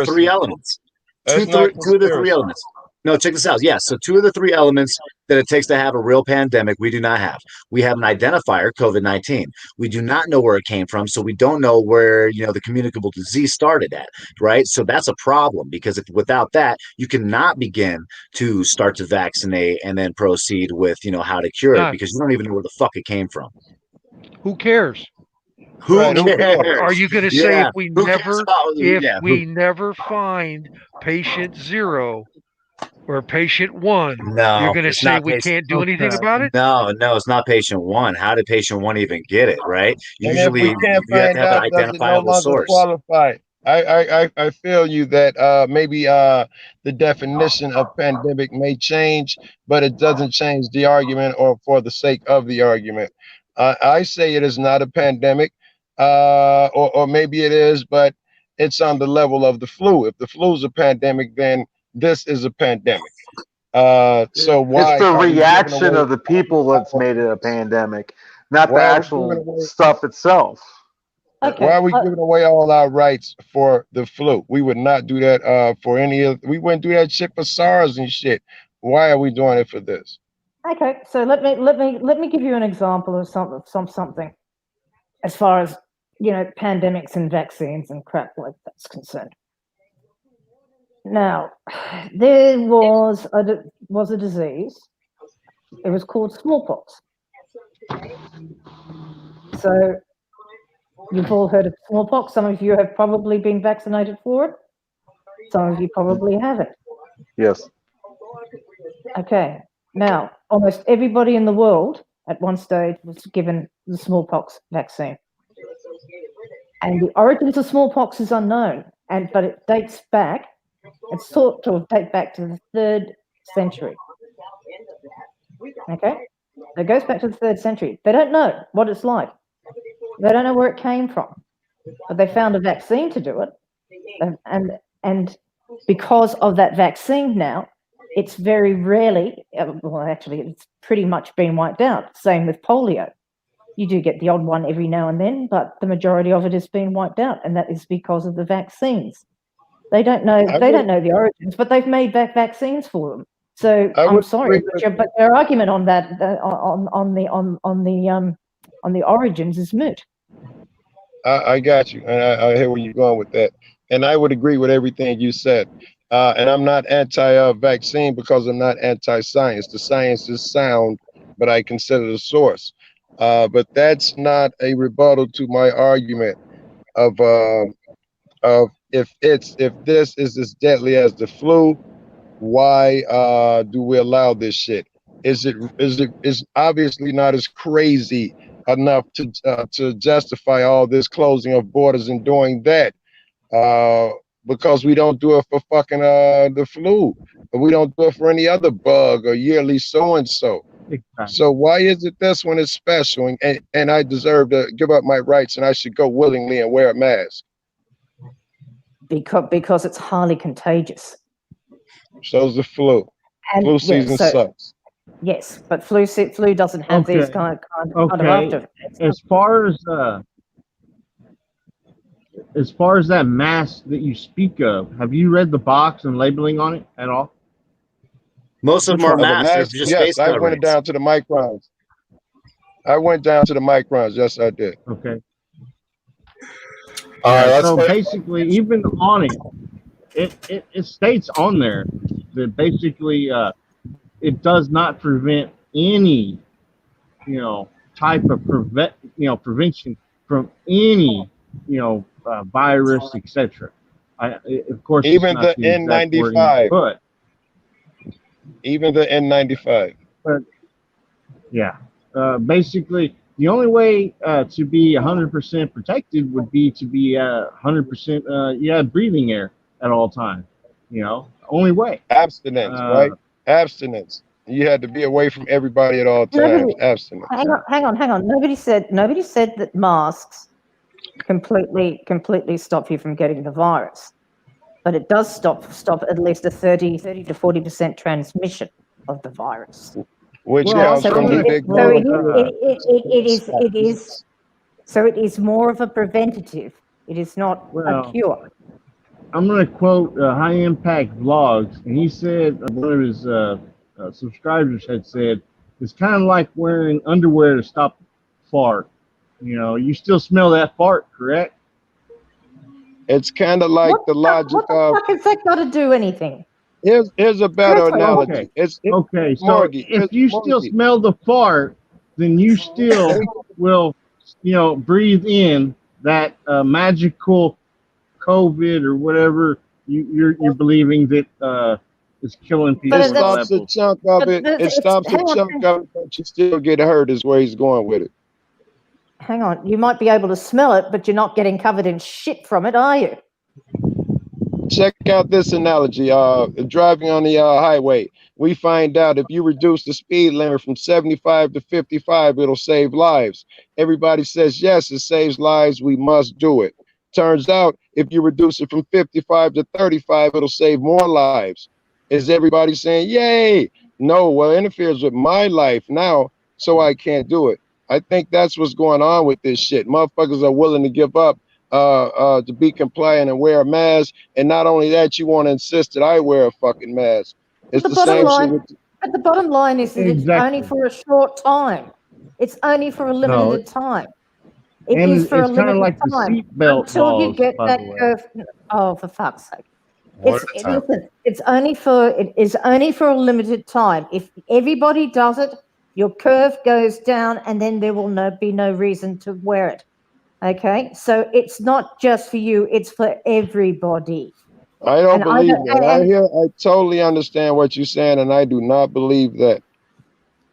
three elements. Two of the three elements. No, check this out. Yeah, so 2 of the 3 elements that it takes to have a real pandemic, we do not have. We have an identifier, COVID-19. We do not know where it came from, so we don't know where, the communicable disease started at, right? So that's a problem because without that, you cannot begin to start to vaccinate and then proceed with, how to cure it because you don't even know where the fuck it came from. Who cares? Who Right, who cares? cares? Are you going to say Yeah, if we who cares about never find patient 0 or patient 1, you're No, going to it's say not we patient. can't do anything about it? No, it's not patient 1. How did patient 1 even get it, right? And if we Usually can't you have to find have an out, does it no identifiable longer source. qualify? I feel you that maybe the definition of pandemic may change, but it doesn't change the argument or for the sake of the argument. I say it is not a pandemic, or maybe it is, but it's on the level of the flu. If the flu is a pandemic, then this is a pandemic. So why It's the are we giving reaction away of the people that's our, made it a pandemic, not the why are we giving actual away stuff itself. why Okay. are we giving away all our rights for the flu? We would not do that for any of. We wouldn't do that shit for SARS and shit. Why are we doing it for this? Okay, so let me give you an example of something as far as pandemics and vaccines and crap like that's concerned. Now, there was a disease. It was called smallpox. So you've all heard of smallpox. Some of you have probably been vaccinated for it. Some of you probably haven't. Yes. Okay. Now, almost everybody in the world at one stage was given the smallpox vaccine. And the origins of smallpox is unknown, but it dates back, it's thought to date back to the 3rd century. Okay? It goes back to the 3rd century. They don't know what it's like. They don't know where it came from. But they found a vaccine to do it. And because of that vaccine now, it's very rarely, well, actually, it's pretty much been wiped out. Same with polio. You do get the odd one every now and then, but the majority of it has been wiped out, and that is because of the vaccines. They don't know the origins, but they've made vaccines for them. So I'm sorry, but their argument on that on the origins is moot. I got you, and I hear where you're going with that, and I would agree with everything you said. And I'm not anti-vaccine because I'm not anti-science. The science is sound, but I consider the source. But that's not a rebuttal to my argument of if this is as deadly as the flu, why do we allow this shit? Is obviously not as crazy enough to justify all this closing of borders and doing that, because we don't do it for fucking the flu, but we don't do it for any other bug or yearly so and so. So why is it this one is special and I deserve to give up my rights and I should go willingly and wear a mask? Because it's highly contagious. So's the flu. And flu season sucks. Yes, but flu doesn't have these kind of after. As far as that mask that you speak of, have you read the box and labeling on it at all? Most of them are masks. They're just yes, face I coverings. went down to the microns. Yes, I did. Okay. Let's so basically, even on it states on there that basically it does not prevent any type of prevention from any virus, etc. Of course, even the N95, but even the N95. But yeah, basically, the only way to be 100% protected would be to be 100% breathing air at all times. Only way. Abstinence, right? Abstinence. You had to be away from everybody at all times. Abstinence. Hang on. Nobody said that masks completely stop you from getting the virus, but it does stop at least a 30 to 40% transmission of the virus. Which comes from the big. So it is more of a preventative. It is not a cure. I'm going to quote High Impact Vlogs, and he said one of his subscribers had said it's kind of like wearing underwear to stop fart. You know, you still smell that fart, correct? It's kind of like the logic What the of fuck has that got to do anything? here's a better That's all. Okay. analogy. It's Okay. So Morgie. if you still Morgie. smell the fart, then you still will, breathe in that magical COVID or whatever you're believing that is killing people It at all stops a levels. chunk of But it. It stops a hang on, chunk of it, but you still get hurt. Is where he's going with it. hang on. You might be able to smell it, but you're not getting covered in shit from it, are you? Check out this analogy. Driving on the highway, we find out if you reduce the speed limit from 75 to 55, it'll save lives. Everybody says yes, it saves lives. We must do it. Turns out, if you reduce it from 55 to 35, it'll save more lives. Is everybody saying yay? No. Well, it interferes with my life now, so I can't do it. I think that's what's going on with this shit. Motherfuckers are willing to give up to be compliant and wear a mask. And not only that, you want to insist that I wear a fucking mask. It's The the bottom same shit line, with but the bottom line is that it's only Exactly. for a short time. It's only for a No, limited time. It and is for a it's kind of limited like the time seatbelt until you laws, get by that the way. curve. Oh, for fuck's sake! One at a time. Listen, it is only for a limited time. If everybody does it, your curve goes down, and then there will be no reason to wear it. Okay, so it's not just for you; it's for everybody. I don't And I believe don't. that. I totally understand what you're saying, and I do not believe that.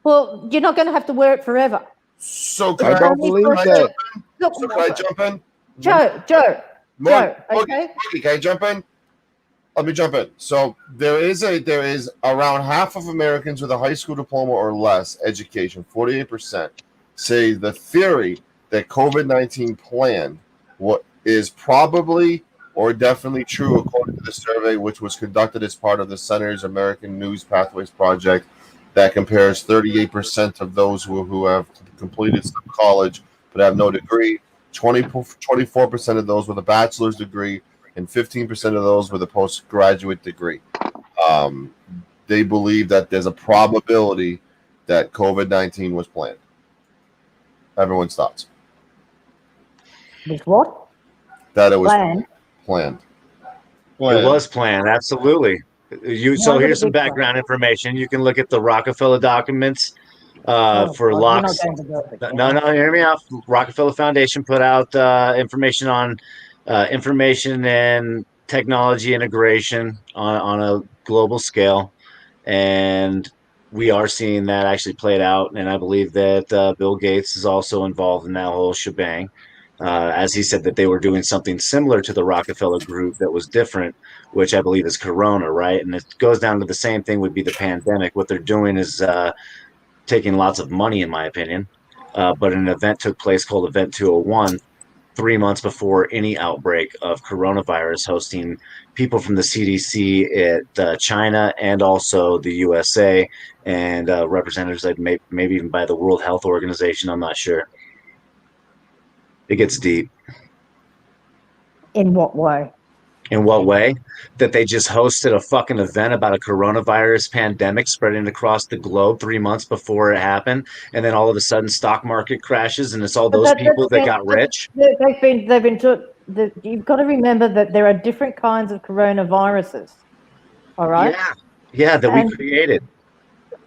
Well, you're not going to have to wear it forever. So I don't believe that. Look, So can I jump in? Joe, okay? Morgie, can I jump in? Let me jump in. So there is around half of Americans with a high school diploma or less education, 48%, say the theory that COVID-19 planned what is probably or definitely true according to the survey, which was conducted as part of the Center's American News Pathways Project, that compares 38% of those who have completed some college but have no degree, 24% of those with a bachelor's degree, and 15% of those with a postgraduate degree. They believe that there's a probability that COVID-19 was planned. Everyone's thoughts? With what? That it was Planned. planned. It was planned, absolutely. So here's some would it be background information. You can look at the Rockefeller documents for God, we're not locks. going to go there. No, hear me out. Rockefeller Foundation put out information on information and technology integration on a global scale, and we are seeing that actually played out. And I believe that Bill Gates is also involved in that whole shebang. As he said that they were doing something similar to the Rockefeller group that was different, which I believe is Corona, right? And it goes down to the same thing would be the pandemic. What they're doing is taking lots of money, in my opinion. But an event took place called Event 201 3 months before any outbreak of coronavirus, hosting people from the CDC at China and also the USA, and representatives that maybe even by the World Health Organization. I'm not sure. It gets deep. In what way? In what way? That they just hosted a fucking event about a coronavirus pandemic spreading across the globe 3 months before it happened, and then all of a sudden stock market crashes, and it's all those people that got rich. They've been you've got to remember that there are different kinds of coronaviruses. All right. Yeah, that we created.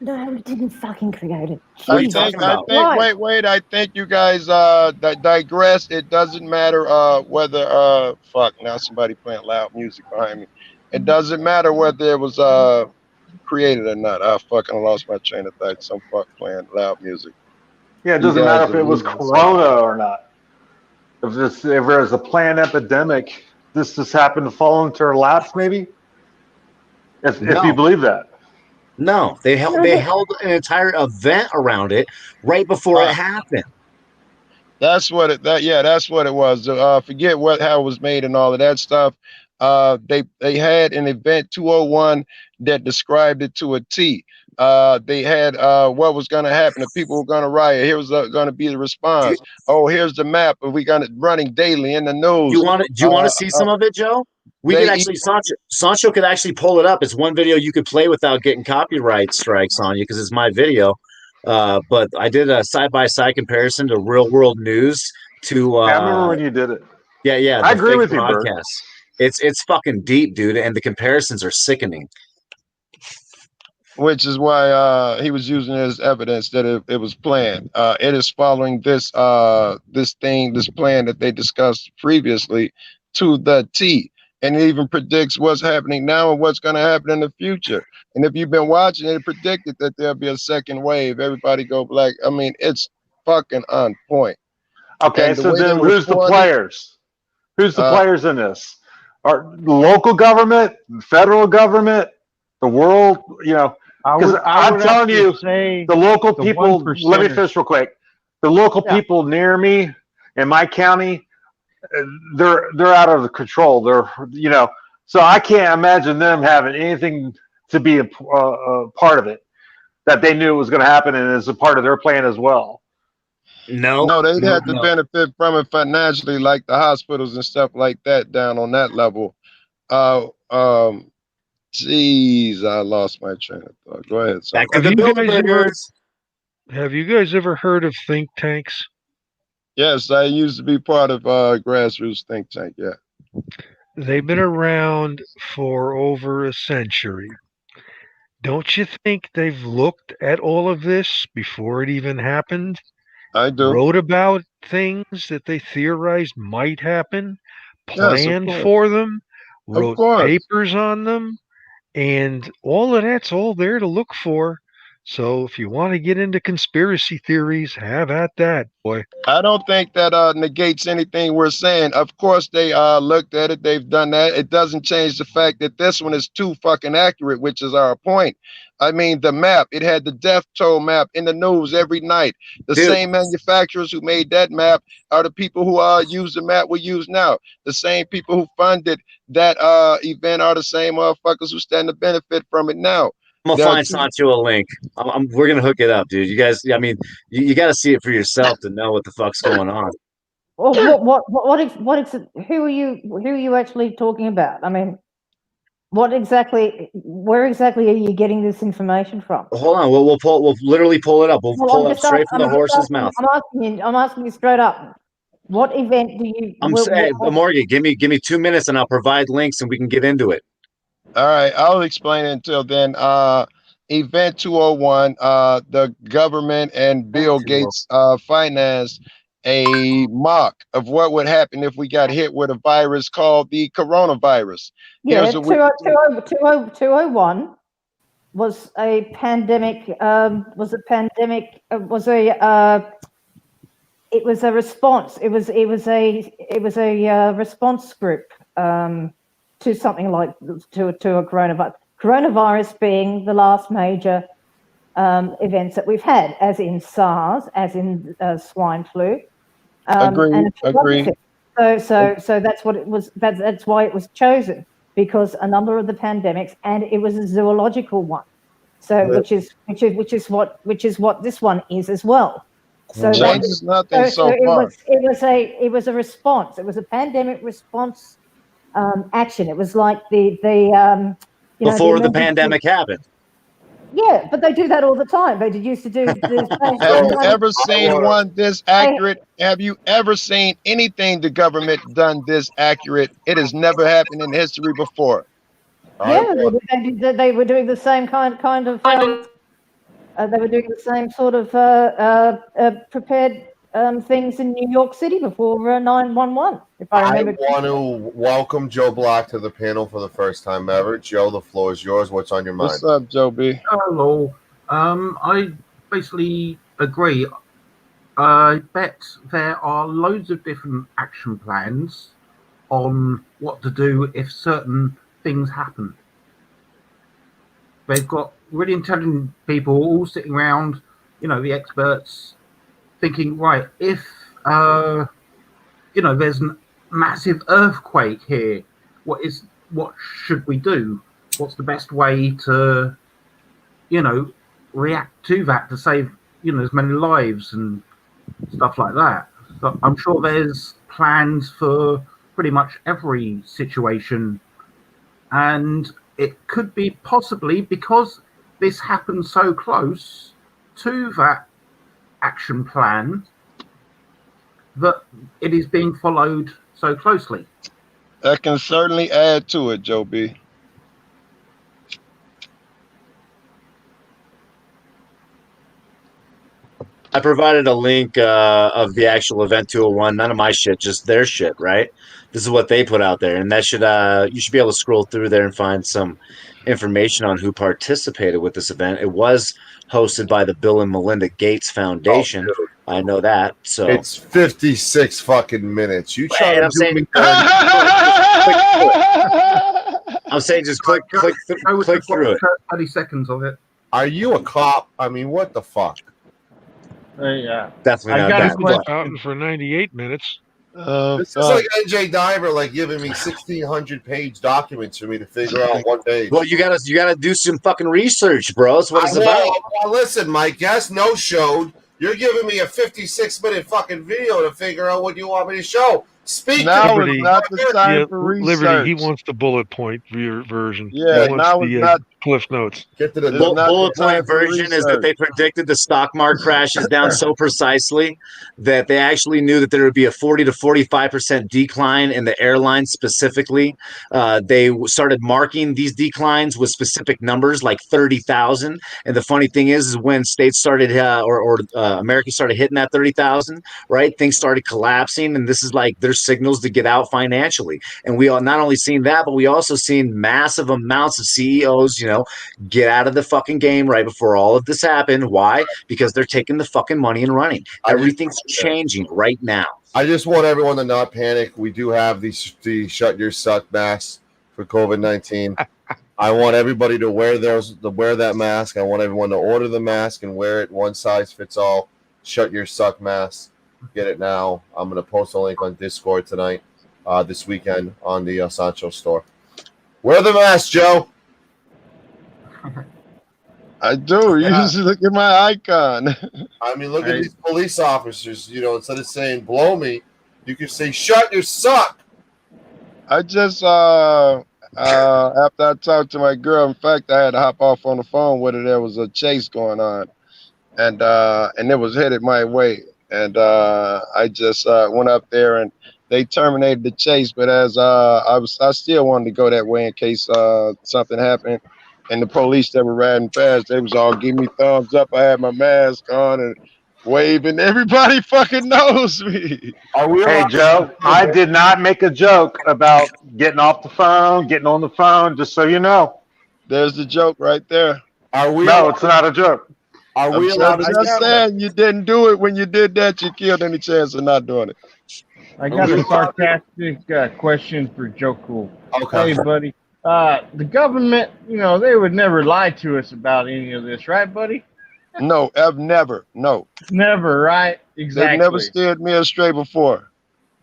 No, we didn't fucking create it. What are you Jesus talking about? Wait, I think you guys digress. It doesn't matter whether fuck, now somebody playing loud music behind me. It doesn't matter whether it was created or not. I fucking lost my train of thought. Some fuck playing loud music. Yeah, it doesn't matter if it was Corona or not. If there was a planned epidemic, this just happened to fall into our laps, maybe? If you believe that. No, they held an entire event around it right before it happened. That's what it was. Forget how it was made and all of that stuff. They had an event 201 that described it to a T. They had what was going to happen. The people were going to riot. Here was going to be the response. Here's the map. We got it running daily in the news. Do you want to see some of it, Joe? We could actually Sancho could actually pull it up. It's one video you could play without getting copyright strikes on you because it's my video. But I did a side-by-side comparison to real world news to I remember when you did it. yeah, I the agree fake with you, Bert. broadcasts. It's fucking deep, dude, and the comparisons are sickening. Which is why he was using it as evidence that it was planned. It is following this plan that they discussed previously to the T. And it even predicts what's happening now and what's going to happen in the future. And if you've been watching, it predicted that there'll be a second wave. Everybody go black. I mean, it's fucking on point. Okay, And the so way they then who's the reported- players? Who's the players in this? Are local government, federal government, the world? You know, because I'm telling you, the local people. Let me finish real quick. The local people near me in my county, they're out of control. They're so I can't imagine them having anything to be a part of it that they knew was going to happen and is a part of their plan as well. No, they'd have to benefit from it financially, like the hospitals and stuff like that down on that level. Jeez, I lost my train of thought. Go ahead. Back to the Bilderbergers. Have you guys ever heard of think tanks? Yes, I used to be part of grassroots think tank. Yeah, they've been around for over a century. Don't you think they've looked at all of this before it even happened? I do. Wrote about things that they theorized might happen, planned yes, for them, wrote papers on them, and all of that's all there to look for. So if you want to get into conspiracy theories, have at that, boy. I don't think that negates anything we're saying. Of course, they looked at it. They've done that. It doesn't change the fact that this one is too fucking accurate, which is our point. I mean, the map, it had the death toll map in the news every night. The same manufacturers who made that map are the people who use the map we use now. The same people who funded that event are the same motherfuckers who stand to benefit from it now. I'm gonna find Sancho a link. We're gonna hook it up, dude. You guys, I mean, you got to see it for yourself to know what the fuck's going on. Well, who are you actually talking about? I mean, where exactly are you getting this information from? Hold on, we'll literally pull it up. We'll pull it up straight from the horse's mouth. I'm asking you straight up. What event do you? I'm saying, Morgan, give me 2 minutes, and I'll provide links, and we can get into it. All right, I'll explain it until then. Event 201, the government and Bill Gates financed a mock of what would happen if we got hit with a virus called the coronavirus. Yeah, 201 was a pandemic. It was a response. It was a response group to something like to a coronavirus. Coronavirus being the last major events that we've had, as in SARS, as in swine flu. Agree. So that's what it was. That's why it was chosen, because a number of the pandemics, and it was a zoological one. So which is what this one is as well. So it was a response. It was a pandemic response action. It was like the before the pandemic happened. Yeah, but they do that all the time. They used to do this. Have you ever seen one this accurate? Have you ever seen anything the government done this accurate? It has never happened in history before. Yeah, they were doing the same kind of. They were doing the same sort of prepared things in New York City before 9/11. If I remember. I want to welcome Joe Black to the panel for the first time ever. Joe, the floor is yours. What's on your mind? What's up, Joe B? Hello. I basically agree. I bet there are loads of different action plans on what to do if certain things happen. They've got really intelligent people all sitting around, the experts, thinking, right, if there's a massive earthquake here, what should we do? What's the best way to react to that to save as many lives and stuff like that? So I'm sure there's plans for pretty much every situation and it could be possibly because this happened so close to that action plan that it is being followed so closely. That can certainly add to it, Joe B. I provided a link of the actual event 201. None of my shit, just their shit, right? This is what they put out there, and that should you should be able to scroll through there and find some information on who participated with this event. It was hosted by the Bill and Melinda Gates Foundation. Oh, I know that. So it's 56 fucking minutes. You try and to I'm do saying, me I'm saying just click through it. 30 seconds of it. Are you a cop? I mean, what the fuck? Yeah. Definitely I not got a that. question. Fountain for 98 minutes. This is like NJ Diver, like giving me 1,600-page documents for me to figure out one page. Well, you gotta do some fucking research, bro. That's what it's about. Well, listen, my guest no showed. You're giving me a 56-minute fucking video to figure out what you want me to show. Speak Now to is me. not the time for Liberty, he research. wants the bullet point version. Yeah, he wants now is the not. Cliff Notes. Get to the It's not bullet the time point for version is that research. they predicted the stock market crashes down so precisely that they actually knew that there would be a 40 to 45% decline in the airlines specifically. They started marking these declines with specific numbers like 30,000. And the funny thing is when states started or America started hitting that 30,000, right? Things started collapsing. And this is like there's signals to get out financially. And we all not only seen that, but we also seen massive amounts of CEOs, get out of the fucking game right before all of this happened. Why? Because they're taking the fucking money and running. Everything's changing right now. I just want everyone to not panic. We do have the Shut Your Suck masks for COVID-19. I want everybody to wear that mask. I want everyone to order the mask and wear it. One size fits all. Shut Your Suck mask. Get it now. I'm going to post a link on Discord tonight, this weekend on the Sancho store. Wear the mask, Joe. I do. You just look at my icon. I mean, look at these police officers. Instead of saying "blow me," you can say "shut your suck." I just after I talked to my girl. In fact, I had to hop off on the phone with her. There was a chase going on, and it was headed my way. And I just went up there, and they terminated the chase. But as I still wanted to go that way in case something happened. And the police that were riding past, they was all giving me thumbs up. I had my mask on and waving. Everybody fucking knows me. Hey, Joe, I did not make a joke about getting off the phone, getting on the phone, just so you know. There's the joke right there. No, it's not a joke. Are we allowed to just saying you didn't do it when you did that, you killed any chance of not doing it. I got a sarcastic question for Joe Cool. Okay. Hey, buddy. The government, they would never lie to us about any of this, right, buddy? No, never. No. Never, right? Exactly. They've never steered me astray before.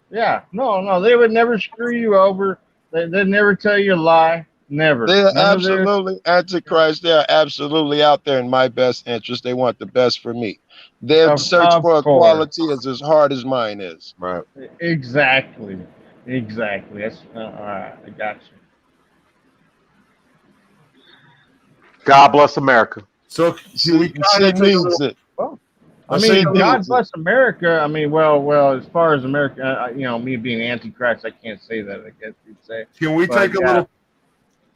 Yeah. No. They would never screw you over. They'd never tell you a lie. Never. They are absolutely Antichrist. They are absolutely out there in my best interest. They want the best for me. Their search for equality is as hard as mine is. Right. Exactly. That's all right. I got you. God bless America. So she means it. Well, I mean, God bless America. I mean, well, as far as America, me being Antichrist, I can't say that. I guess you'd say. Can we take a little?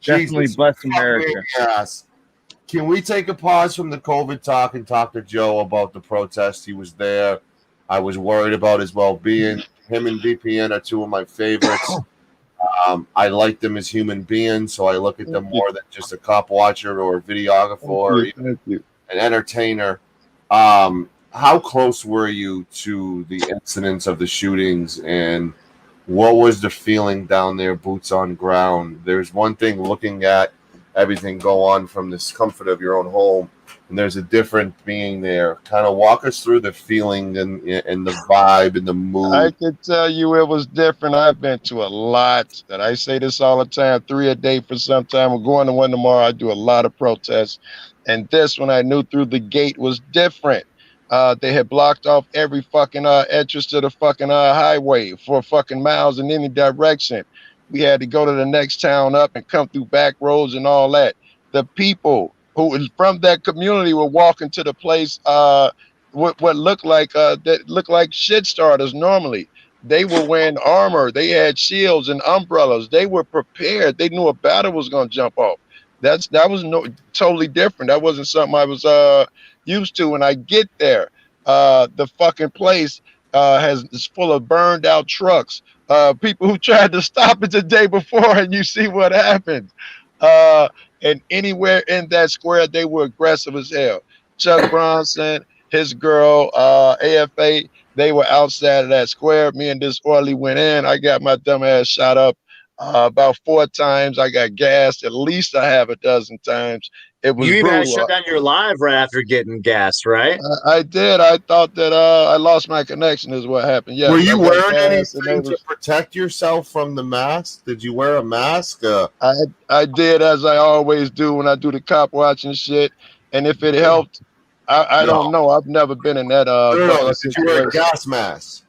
Definitely bless America. Yes. Can we take a pause from the COVID talk and talk to Joe about the protest? He was there. I was worried about his well-being. Him and VPN are two of my favorites. I like them as human beings, so I look at them more than just a cop watcher or a videographer or even an entertainer. How close were you to the incidents of the shootings, and what was the feeling down there, boots on ground? There's one thing looking at everything go on from the comfort of your own home, and there's a different being there. Kind of walk us through the feeling and the vibe and the mood. I can tell you it was different. I've been to a lot, and I say this all the time, 3 a day for some time. We're going to one tomorrow. I do a lot of protests, and this one I knew through the gate was different. They had blocked off every fucking entrance to the fucking highway for fucking miles in any direction. We had to go to the next town up and come through back roads and all that. The people who was from that community were walking to the place, what looked like that looked like shit starters normally. They were wearing armor. They had shields and umbrellas. They were prepared. They knew a battle was gonna jump off. That was no totally different. That wasn't something I was used to. When I get there, the fucking place is full of burned out trucks. People who tried to stop it the day before, and you see what happened. And anywhere in that square, they were aggressive as hell. Chuck Bronson, his girl, AFA, they were outside of that square. Me and this orderly went in. I got my dumb ass shot up about 4 times. I got gassed at least a half a dozen times. It was You even had to brutal. shut down your live right after getting gassed, right? I did. I thought that I lost my connection is what happened. Yes, Were you wearing anything to protect yourself from the mask? Did you wear a mask? I did, as I always do when I do the cop watching shit. And if it helped, I don't know. I've never been in that no. situation. Did you wear a gas mask?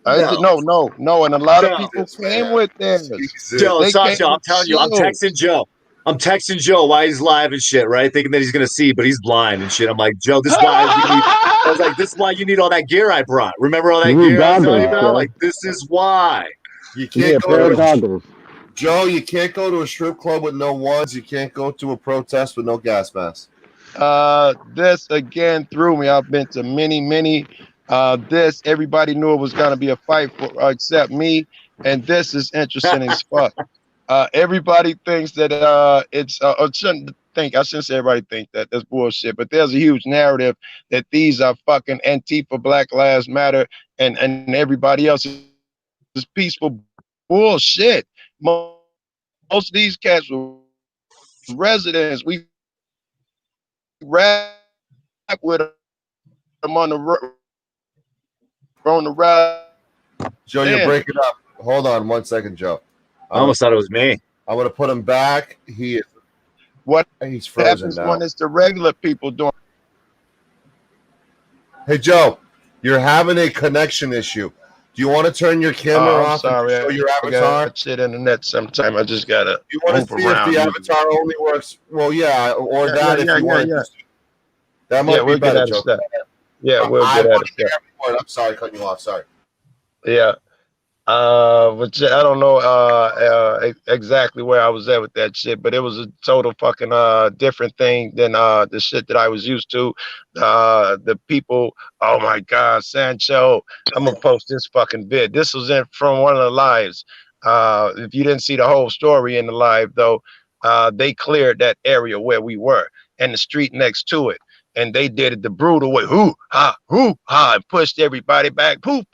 No. And a lot of people came with this. Joe, Sancho, I'm telling you, I'm texting Joe. I'm texting Joe while he's live and shit, right? Thinking that he's gonna see, but he's blind and shit. I'm like, Joe, this is why I was like, this is why you need all that gear I brought. Remember all that gear I was telling you about? Like, this is why. You can't go to Joe, you can't go to a strip club with no ones. You can't go to a protest with no gas mask. This again threw me. I've been to many. This everybody knew it was gonna be a fight for except me, and this is interesting as fuck. Everybody thinks that it's I shouldn't say everybody think that. That's bullshit. But there's a huge narrative that these are fucking Antifa, Black Lives Matter, and everybody else is peaceful bullshit. Most of these cats were residents. We rap with them on the route. Joe, you're breaking up. Hold on 1 second, Joe. I almost thought it was me. I'm gonna put him back. He's frozen happens now. When it's the regular people doing. Hey Joe, you're having a connection issue. Do you want to turn your camera off? Sorry, and show your avatar. Got shit internet sometime. I just gotta. You want to see if the avatar only works? Well, yeah, or that if you want. That might be better, Joe. Yeah, we'll get at it. I'm sorry, cutting you off. Sorry. Yeah. But I don't know exactly where I was at with that shit, but it was a total fucking different thing than the shit that I was used to. The people, oh my God, Sancho, I'm gonna post this fucking vid. This was from one of the lives. If you didn't see the whole story in the live though, they cleared that area where we were and the street next to it. And they did it the brutal way, hoo, ha, and pushed everybody back, poof,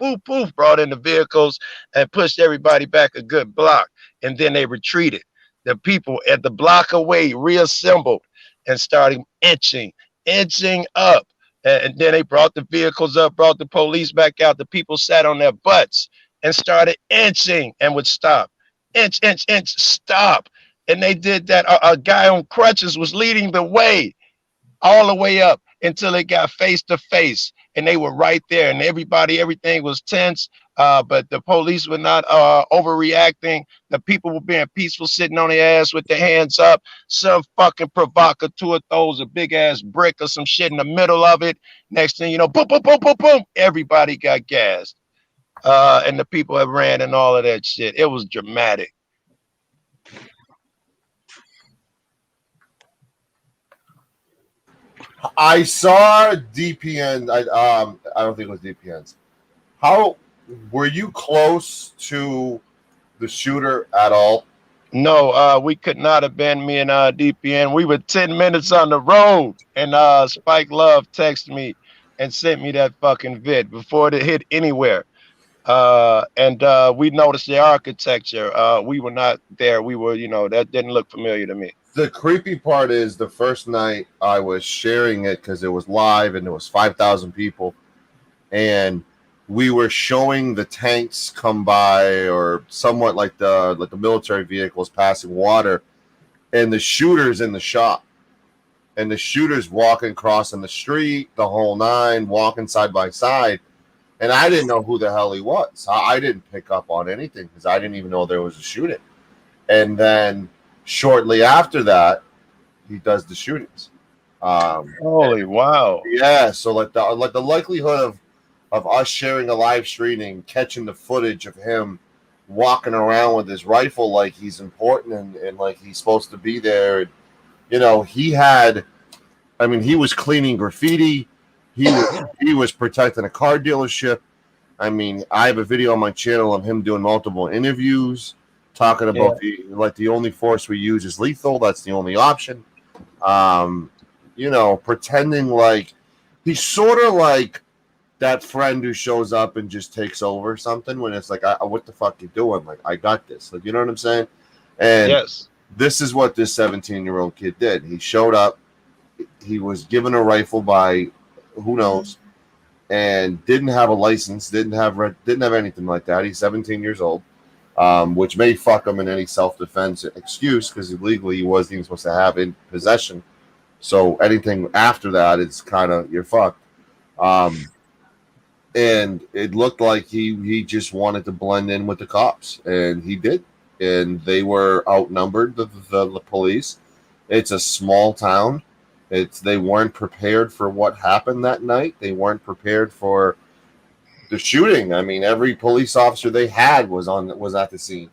brought in the vehicles and pushed everybody back a good block. And then they retreated. The people at the block away reassembled and started inching up. And then they brought the vehicles up, brought the police back out. The people sat on their butts and started inching and would stop. Inch, stop. And they did that. A guy on crutches was leading the way, all the way up until it got face to face, and they were right there, and everything was tense, but the police were not overreacting. The people were being peaceful, sitting on their ass with their hands up. Some fucking provocateur throws a big ass brick or some shit in the middle of it. Next thing you know, boom, everybody got gassed, and the people have ran and all of that shit. It was dramatic. I saw DPN. I don't think it was DPNs. How were you close to the shooter at all? No, we could not have been, me and DPN. We were 10 minutes on the road, and Spike Love texted me and sent me that fucking vid before it hit anywhere. And we noticed the architecture. We were not there. We were, that didn't look familiar to me. The creepy part is the first night I was sharing it because it was live and there was 5,000 people, and we were showing the tanks come by, or somewhat like the military vehicles passing water, and the shooters in the shop, and the shooters walking, crossing the street, the whole nine, walking side by side. And I didn't know who the hell he was. I didn't pick up on anything because I didn't even know there was a shooting. And then shortly after that, he does the shootings. Holy wow! Yeah, so like the likelihood of us sharing a live streaming, catching the footage of him walking around with his rifle like he's important and like he's supposed to be there. And, you know, he was cleaning graffiti. He was protecting a car dealership. I mean, I have a video on my channel of him doing multiple interviews, talking about the only force we use is lethal. That's the only option. You know, pretending like he's sort of like that friend who shows up and just takes over something when it's like, what the fuck you doing? Like, I got this. Like, you know what I'm saying? And Yes, this is what this 17-year-old kid did. He showed up. He was given a rifle by who knows, and didn't have a license, didn't have anything like that. He's 17 years old, which may fuck him in any self-defense excuse because legally he wasn't even supposed to have in possession. So anything after that, it's kind of you're fucked. And it looked like he just wanted to blend in with the cops, and he did. And they were outnumbered, the police. It's a small town. They weren't prepared for what happened that night. They weren't prepared for the shooting. I mean, every police officer they had was at the scene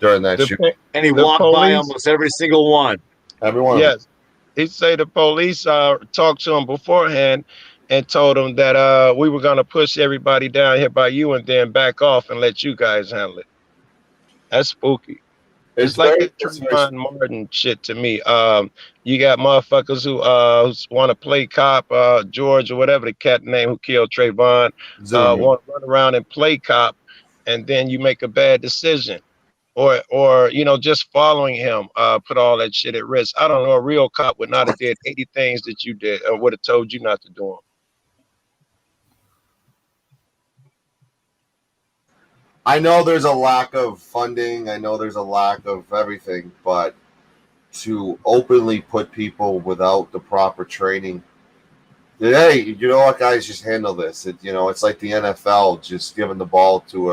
during that shooting. And he walked by almost every single one. Every one of them. Yes, he say the police talked to him beforehand and told him that we were gonna push everybody down here by you and then back off and let you guys handle it. That's spooky. It's like that Trayvon Martin shit to me. You got motherfuckers who want to play cop, George or whatever the cat name who killed Trayvon, want to run around and play cop, and then you make a bad decision, or you know, just following him, put all that shit at risk. I don't know, a real cop would not have did 80 things that you did, or would have told you not to do them. I know there's a lack of funding. I know there's a lack of everything, but to openly put people without the proper training, hey, you know what, guys, just handle this. It's like the NFL just giving the ball to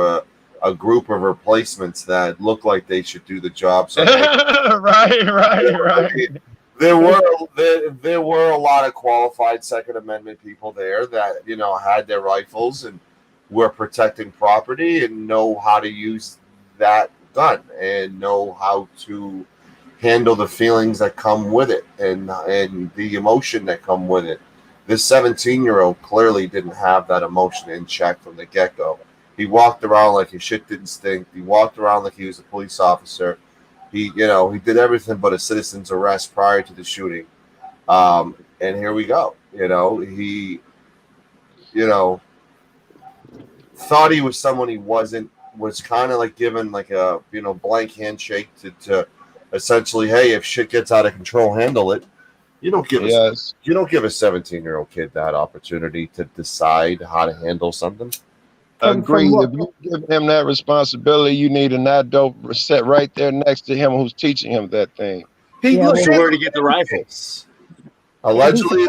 a group of replacements that look like they should do the job. So right. There were a lot of qualified Second Amendment people there that had their rifles and were protecting property and know how to use that gun and know how to handle the feelings that come with it and the emotion that come with it. This 17-year-old clearly didn't have that emotion in check from the get-go. He walked around like his shit didn't stink. He walked around like he was a police officer. He did everything but a citizen's arrest prior to the shooting. And here we go. He thought he was someone he wasn't, was kind of like given like a blank handshake to essentially, hey, if shit gets out of control, handle it. You don't give a 17-year-old kid that opportunity to decide how to handle something. Agreed. If you give him that responsibility, you need an adult set right there next to him who's teaching him that thing. So where to get the rifles? Allegedly,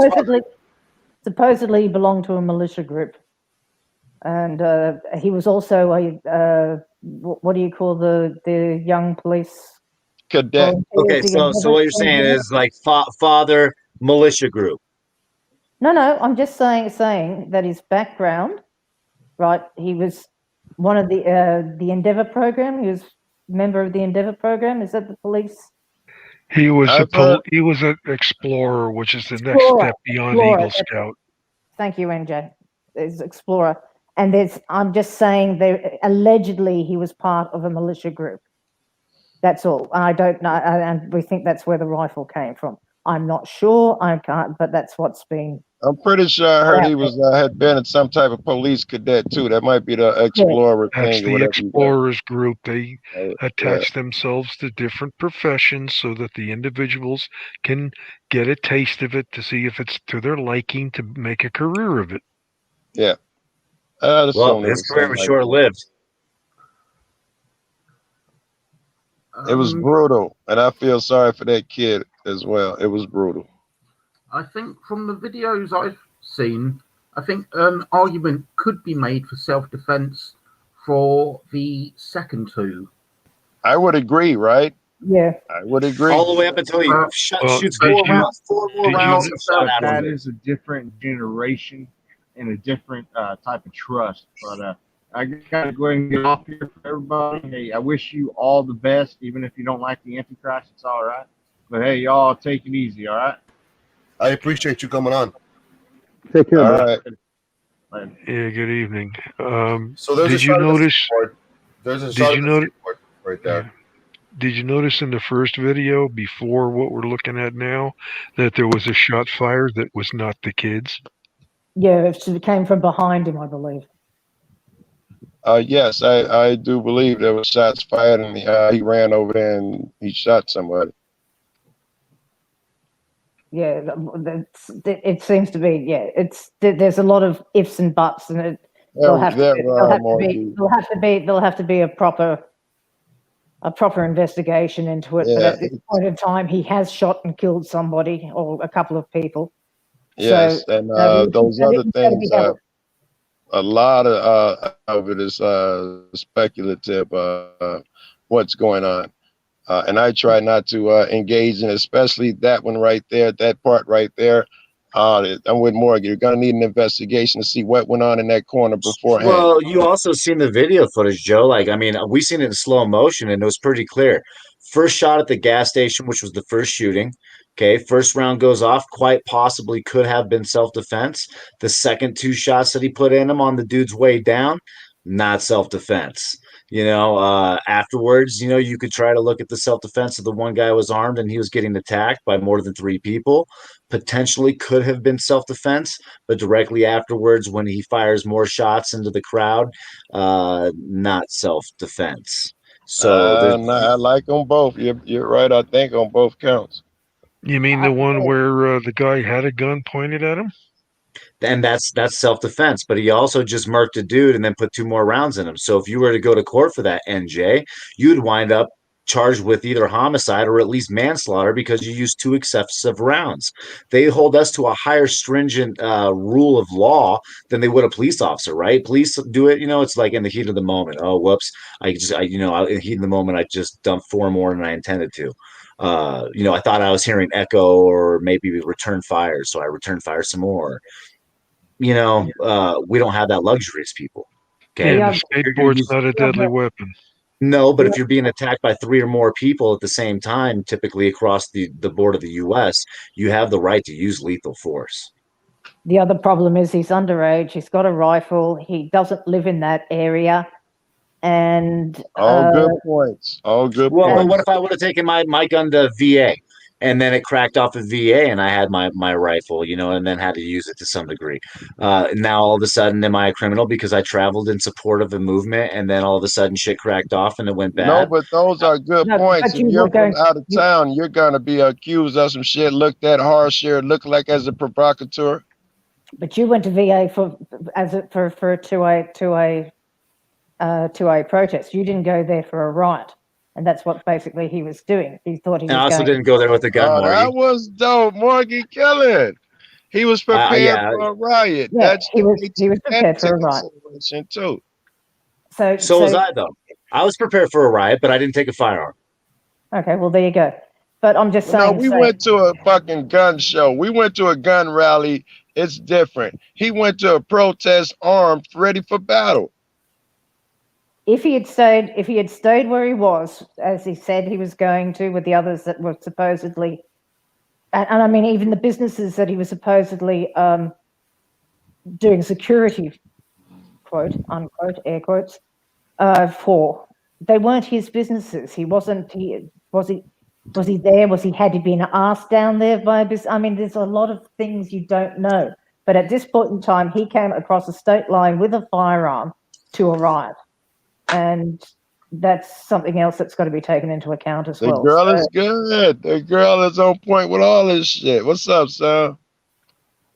supposedly he belonged to a militia group, and he was also a what do you call the young police cadet? Okay, so what you're saying is like father militia group. No, I'm just saying that his background, right? He was one of the Endeavour program. He was a member of the Endeavour program. Is that the police? He was an explorer, which is the next step beyond Eagle Scout. Thank you, NJ. There's explorer, and I'm just saying allegedly he was part of a militia group. That's all. I don't know, and we think that's where the rifle came from. I'm not sure. I can't, but that's what's been. I'm pretty sure I heard he was had been in some type of police cadet too. That might be the explorer thing. That's the explorers group. They attach themselves to different professions so that the individuals can get a taste of it to see if it's to their liking to make a career of it. Yeah. Well, his career was short-lived. It was brutal, and I feel sorry for that kid as well. It was brutal. I think from the videos I've seen, I think an argument could be made for self-defense for the second two. I would agree, right? Yeah. I would agree. All the way up until he Well, shoots did four you- more did you- rounds and shot at That him. is a different generation and a different type of trust. But I gotta go ahead and get off here for everybody. Hey, I wish you all the best, even if you don't like the Antichrist. It's all right. But hey, y'all take it easy. All right. I appreciate you coming on. Take care, All bro. right. Yeah, good evening. So there's Did a you shot of the notice? seaport. There's a Did shot you of the notice? seaport right there. Did you notice in the first video before what we're looking at now that there was a shot fired that was not the kids? Yeah, it came from behind him, I believe. Yes, I do believe there was shots fired, and he ran over there and he shot somebody. Yeah, it seems to be. Yeah, there's a lot of ifs and buts, and there'll have to be a proper investigation into it. But Yeah, at this point in time, he has shot and killed somebody or a couple of people. yes, So, and those other he's gotta be things, held. a lot of it is speculative. What's going on? And I try not to engage in, especially that one right there, that part right there. I'm with Morgan. You're gonna need an investigation to see what went on in that corner beforehand. Well, you also seen the video footage, Joe. Like, I mean, we seen it in slow motion, and it was pretty clear. First shot at the gas station, which was the first shooting. Okay, first round goes off. Quite possibly could have been self-defense. The second two shots that he put in him on the dude's way down, not self-defense. Afterwards, you could try to look at the self-defense of the one guy who was armed and he was getting attacked by more than three people. Potentially could have been self-defense, but directly afterwards, when he fires more shots into the crowd, not self-defense. So I like them both. You're right. I think on both counts. You mean the one where the guy had a gun pointed at him? and that's self-defense, but he also just murked a dude and then put two more rounds in him. So if you were to go to court for that, NJ, you'd wind up charged with either homicide or at least manslaughter because you used two excessive rounds. They hold us to a higher stringent rule of law than they would a police officer, right? Police do it, it's like in the heat of the moment. Oh, whoops. In the heat of the moment, I just dumped four more than I intended to. I thought I was hearing echo or maybe return fire, so I return fire some more. We don't have that luxury as people. Okay. Yeah, the skateboard's not a deadly weapon. No, but if you're being attacked by three or more people at the same time, typically across the board of the U.S., you have the right to use lethal force. The other problem is he's underage. He's got a rifle. He doesn't live in that area. And all good points. All good points. Well, what if I would have taken my gun to VA and then it cracked off of VA and I had my rifle, and then had to use it to some degree. Now all of a sudden, am I a criminal because I traveled in support of a movement and then all of a sudden shit cracked off and it went bad? No, but those are good points. If you're from out of town, you're going to be accused of some shit, looked at harsh here, look like as a provocateur. But you went to VA to a protest. You didn't go there for a riot. And that's what basically he was doing. He thought he was. I also didn't go there with a gun. That was dope, Morgan Killen. He was prepared for a riot. Yeah, he was prepared for a riot too. So was I though. I was prepared for a riot, but I didn't take a firearm. Okay, well there you go. But I'm just saying. No, we went to a fucking gun show. We went to a gun rally. It's different. He went to a protest armed, ready for battle. If he had stayed where he was, as he said he was going to, with the others that were supposedly, and I mean even the businesses that he was supposedly doing security, quote unquote, air quotes, for, they weren't his businesses. He wasn't. Was he there? Had he been asked down there by a business? I mean, there's a lot of things you don't know. But at this point in time, he came across a state line with a firearm to a riot. And that's something else that's got to be taken into account as well. The girl is good. The girl is on point with all this shit. What's up, Sam?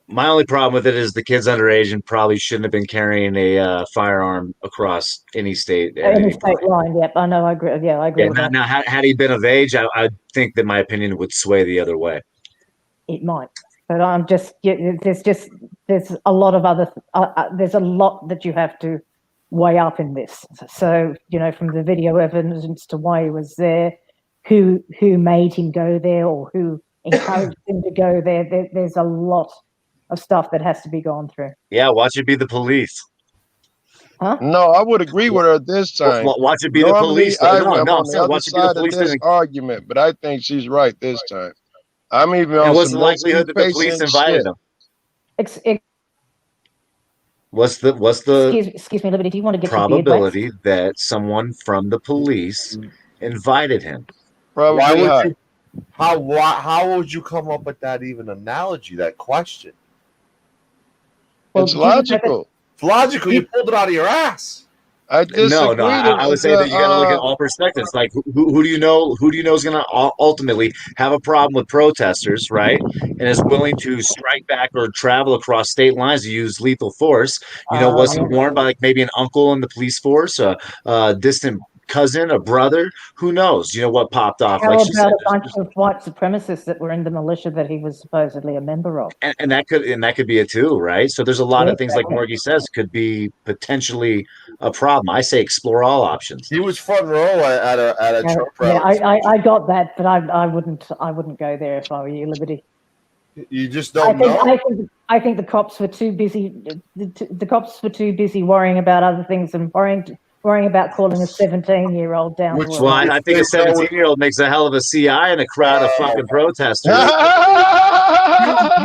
My only problem with it is the kid's underage and probably shouldn't have been carrying a firearm across any state. Any state line, yep. I know, I agree. Yeah, I agree with that. Now, had he been of age, I think that my opinion would sway the other way. It might. But I'm just there's a lot of other there's a lot that you have to weigh up in this. So from the video evidence to why he was there, who made him go there or who encouraged him to go there. There's a lot of stuff that has to be gone through. Yeah, watch it be the police. Huh? No, I would agree with her this time. Watch it be the Normally, police. I No, am no, I'm on the saying other watch it be the side of police. this argument, but I think she's right this time. I'm even And on what's some the let's be likelihood that the police patient invited shit. him? What's the excuse me, Liberty? Do you want to get probability your beard that someone from the police invited him? Why Probably would high. you? How would you come up with that even analogy? That question. It's logical. It's logical. You pulled it out of your ass. I disagree. No. I would say that you got to look at all perspectives. Like, who do you know? Who do you know is going to ultimately have a problem with protesters, right? And is willing to strike back or travel across state lines to use lethal force? Was he warned by like maybe an uncle in the police force, a distant cousin, a brother? Who knows? What popped off? How Like she about said, a bunch of white supremacists that were in the militia that he was supposedly a member of? and that could be it too, right? So there's a lot Yeah, of things like Morgie says could be potentially a problem. I say explore all options. He was front row at a Trump Yeah, rally. I got that, but I wouldn't go there if I were you, Liberty. You just don't know. I think the cops were too busy. The cops were too busy worrying about other things and worrying about calling a 17-year-old down. Well, I think a 17-year-old makes a hell of a CI in a crowd of fucking protesters.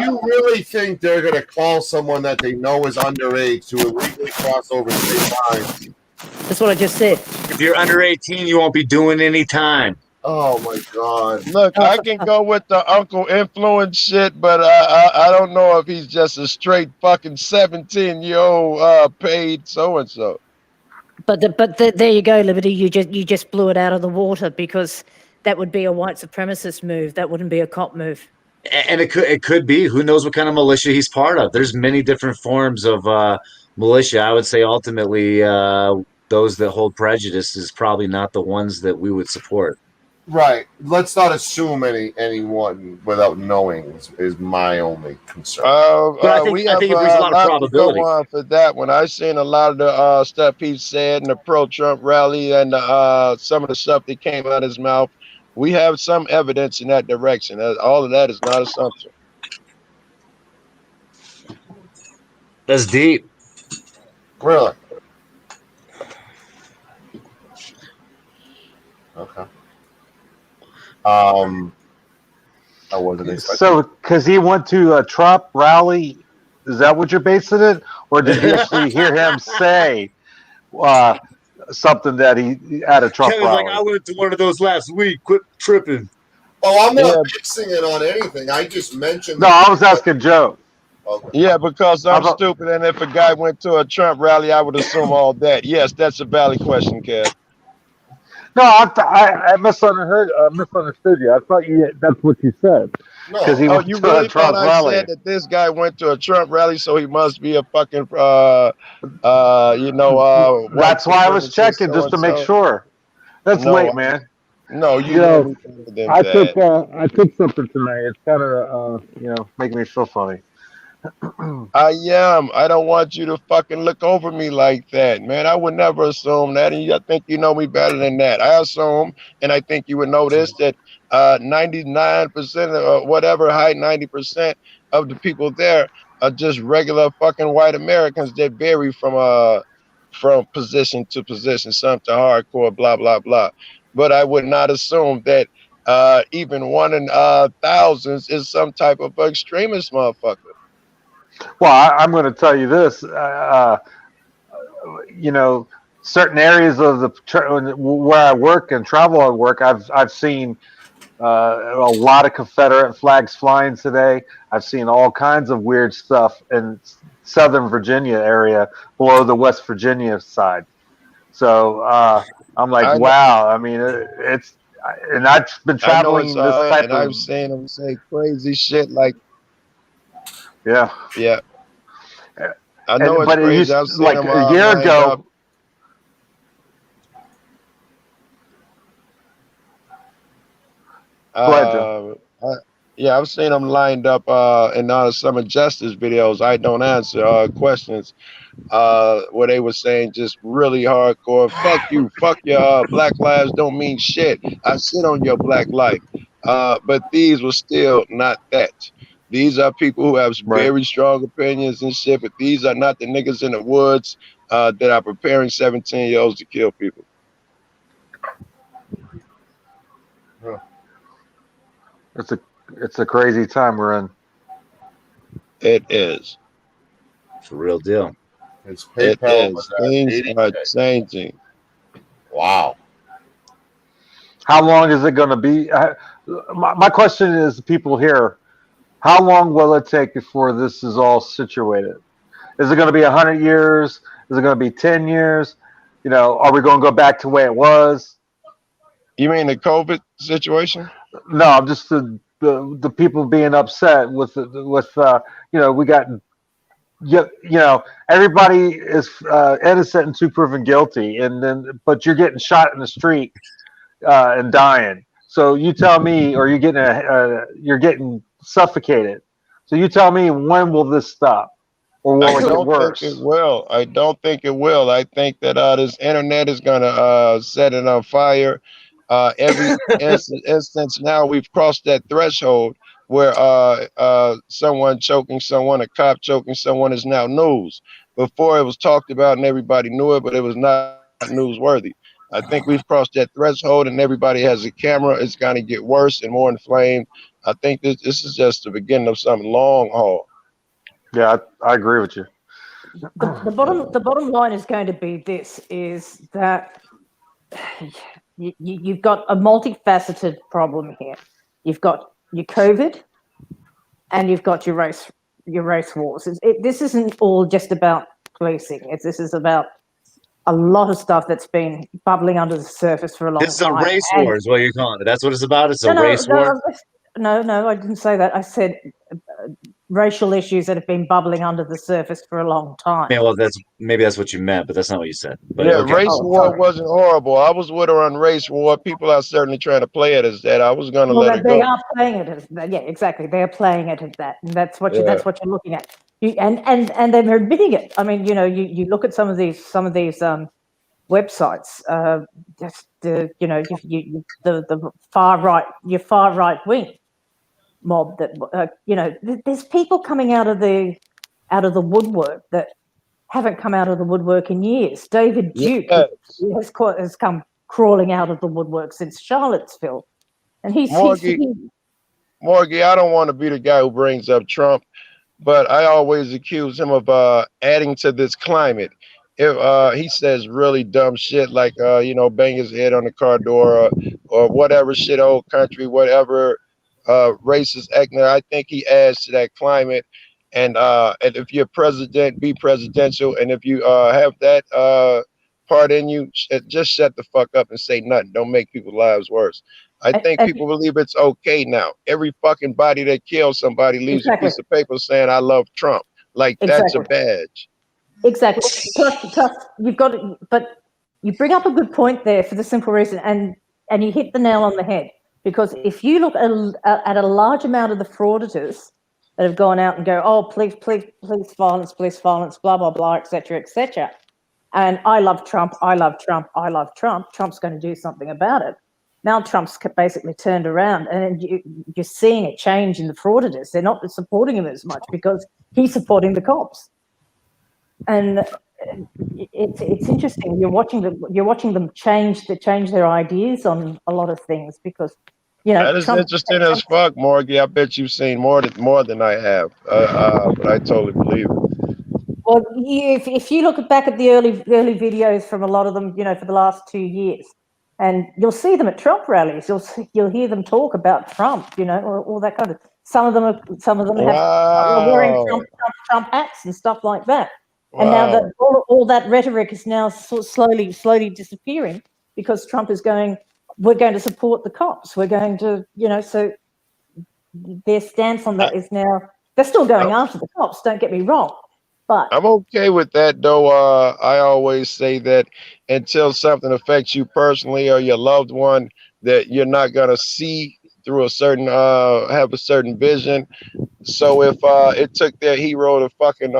You really think they're going to call someone that they know is underage to illegally cross over state lines? That's what I just said. If you're under 18, you won't be doing any time. Oh my God! Look, I can go with the uncle influence shit, but I don't know if he's just a straight fucking 17-year-old paid so and so. But there you go, Liberty. You just blew it out of the water because that would be a white supremacist move. That wouldn't be a cop move. And it could be. Who knows what kind of militia he's part of? There's many different forms of militia. I would say ultimately those that hold prejudice is probably not the ones that we would support. Right. Let's not assume anyone without knowing is my only concern. But I think it brings a lot of probability. To go on for that one. I've seen a lot of the stuff he said in the pro-Trump rally and some of the stuff that came out of his mouth. We have some evidence in that direction. All of that is not assumption. That's deep. Really? Okay. I wasn't expecting. So, because he went to a Trump rally, is that what you're basing it? Or did you actually hear him say something that he at a Trump Kevin's rally? like, I went to one of those last week. Quit tripping. Oh, I'm not fixing it on anything. I just mentioned. No, I was asking Joe. Okay. Yeah, because I'm stupid, and if a guy went to a Trump rally, I would assume all that. Yes, that's a valid question, Kev. No, I misunderstood you. I thought that's what you said. Because he went you to really a Trump thought I rally. said that this guy went to a Trump rally, so he must be a fucking, That's why I was checking just to make sure. That's late, man. No, I took something tonight. It's kind of making me feel funny. I am. I don't want you to fucking look over me like that, man. I would never assume that, and I think you know me better than that. I assume, and I think you would know this, that 99% or whatever, high 90% of the people there are just regular fucking white Americans that vary from position to position, some to hardcore, blah blah blah. But I would not assume that even one in thousands is some type of extremist motherfucker. Well, I'm going to tell you this. Certain areas of where I work and travel at work, I've seen a lot of Confederate flags flying today. I've seen all kinds of weird stuff in Southern Virginia area, below the West Virginia side. So I'm like, wow. I mean, and I've been traveling this type and I've seen them say crazy shit like. Yeah. I know it's crazy. I've seen like them, a year ago. Go ahead, Joe. Yeah, I've seen them lined up in some injustice videos. I don't answer questions where they were saying just really hardcore, fuck you, fuck your black lives don't mean shit. I sit on your black life. But these were still not that. These are people who have Right. very strong opinions and shit, but these are not the niggas in the woods that are preparing 17-year-olds to kill people. It's a crazy time we're in. It is. It's a real deal. His It PayPal was is. at Things 80K. are changing. Wow. How long is it going to be? My question is, people here, how long will it take before this is all situated? Is it going to be 100 years? Is it going to be 10 years? You know, are we going to go back to the way it was? You mean the COVID situation? No, just the people being upset with you know, we got you know, everybody is innocent until proven guilty, and then but you're getting shot in the street and dying. So you tell me, or you're getting suffocated. So you tell me, when will this stop, or will I it get don't think it worse? will. I don't think it will. I think that this internet is gonna set it on fire. Every instance now we've crossed that threshold where someone choking someone, a cop choking someone is now news. Before it was talked about and everybody knew it, but it was not newsworthy. I think we've crossed that threshold and everybody has a camera. It's gonna get worse and more inflamed. I think this is just the beginning of some long haul. Yeah, I agree with you. The bottom line is going to be this: is that you've got a multifaceted problem here. You've got your COVID, and you've got your race wars. This isn't all just about policing. This is about a lot of stuff that's been bubbling under the surface for a long This is a time. race war, is what you're calling it. That's what it's about. It's a No, race war. no, I didn't say that. I said racial issues that have been bubbling under the surface for a long time. Yeah, well, maybe that's what you meant, but that's not what you said. But Yeah, okay. race war wasn't horrible. I was with her on race war. People are certainly trying to play it as that. I was going to let it They go. are playing it as that. Yeah, exactly. They are playing it as that, and that's what Yeah. you're looking at. And they're admitting it. I mean, you look at some of these websites. Just the far right, your far right wing mob that there's people coming out of the woodwork that haven't come out of the woodwork in years. David Duke Yes. has come crawling out of the woodwork since Charlottesville, and Morgie, I don't want to be the guy who brings up Trump, but I always accuse him of adding to this climate. If he says really dumb shit like bang his head on the car door or whatever shit, old country, whatever racist act, I think he adds to that climate. And if you're president, be presidential, and if you have that part in you, just shut the fuck up and say nothing. Don't make people's lives worse. I think people believe it's okay now. Every fucking body that kills somebody leaves a piece of paper saying "I love Trump." Like that's a badge. Exactly. Plus, you've got it, but you bring up a good point there for the simple reason, and you hit the nail on the head, because if you look at a large amount of the frauditors that have gone out and go, oh, police violence, blah blah blah, etc. And I love Trump, Trump's going to do something about it. Now Trump's basically turned around, and you're seeing a change in the frauditors. They're not supporting him as much because he's supporting the cops. And it's interesting. You're watching them change their ideas on a lot of things, because that is interesting as fuck, Morgie. I bet you've seen more than I have, but I totally believe it. Well, if you look back at the early videos from a lot of them, for the last 2 years, and you'll see them at Trump rallies. You'll hear them talk about Trump, all that kind of. Some of them are wearing Trump hats and stuff like that. And now that all that rhetoric is now slowly disappearing, because Trump is going, we're going to support the cops. We're going to, so their stance on that is now, they're still going after the cops, don't get me wrong. But I'm okay with that, though. I always say that until something affects you personally or your loved one, that you're not going to see through a certain have a certain vision. So if it took their hero to fucking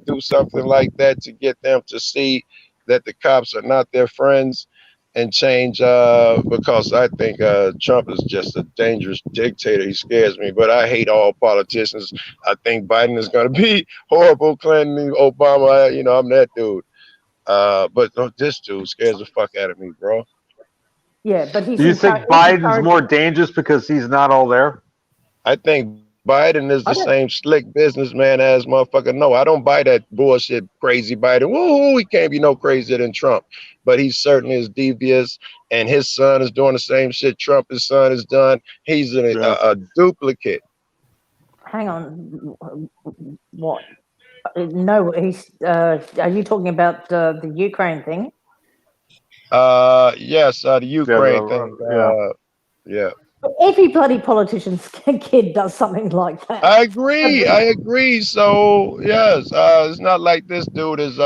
do something like that to get them to see that the cops are not their friends and change, because I think Trump is just a dangerous dictator. He scares me, but I hate all politicians. I think Biden is going to be horrible. Clinton, Obama, you know, I'm that dude. But this dude scares the fuck out of me, bro. Yeah, but Do you think Biden's more dangerous because he's not all there? I think Biden is the I don't- same slick businessman as motherfucker. No, I don't buy that bullshit crazy Biden. Woo, he can't be no crazier than Trump. But he certainly is devious, and his son is doing the same shit Trump's son has done. He's a duplicate. Hang on. What? No, he's. Are you talking about the Ukraine thing? Yes, the Ukraine thing. Yeah. Every bloody politician's kid does something like that. I agree. So yes, it's not like this dude is.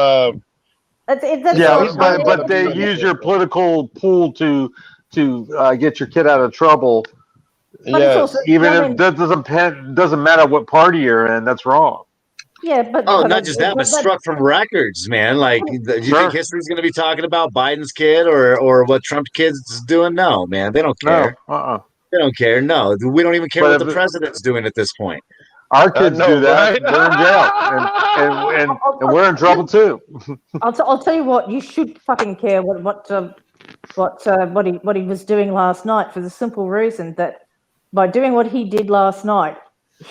That's but they use your political pool to get your kid out of trouble. Yes, even if that doesn't matter what party you're in, that's wrong. Yeah, but not just that, but struck from records, man. Like, do you think history's going to be talking about Biden's kid or what Trump's kid's doing? No, man, they don't care. No, They don't care. No, we don't even care what the president's doing at this point. Our kids do that. Right? They're in jail, and we're in trouble too. I'll tell you what. You should fucking care what he was doing last night, for the simple reason that by doing what he did last night,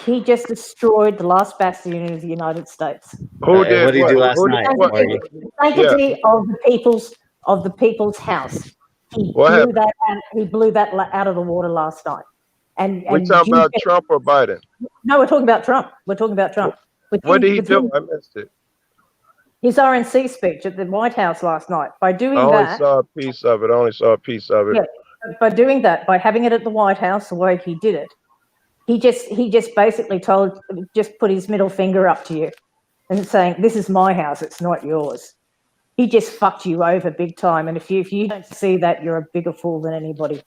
he just destroyed the last bastion of the United States. Who did? What did he do last night? The sanctity of the people's house. He blew that out of the water last night. And we're talking about Trump or Biden? No, we're talking about Trump. What did he do? I missed it. His RNC speech at the White House last night. By doing that, I only saw a piece of it. Yeah, by doing that, by having it at the White House the way he did it, he just basically put his middle finger up to you and saying, "This is my house. It's not yours." He just fucked you over big time. And if you don't see that, you're a bigger fool than anybody.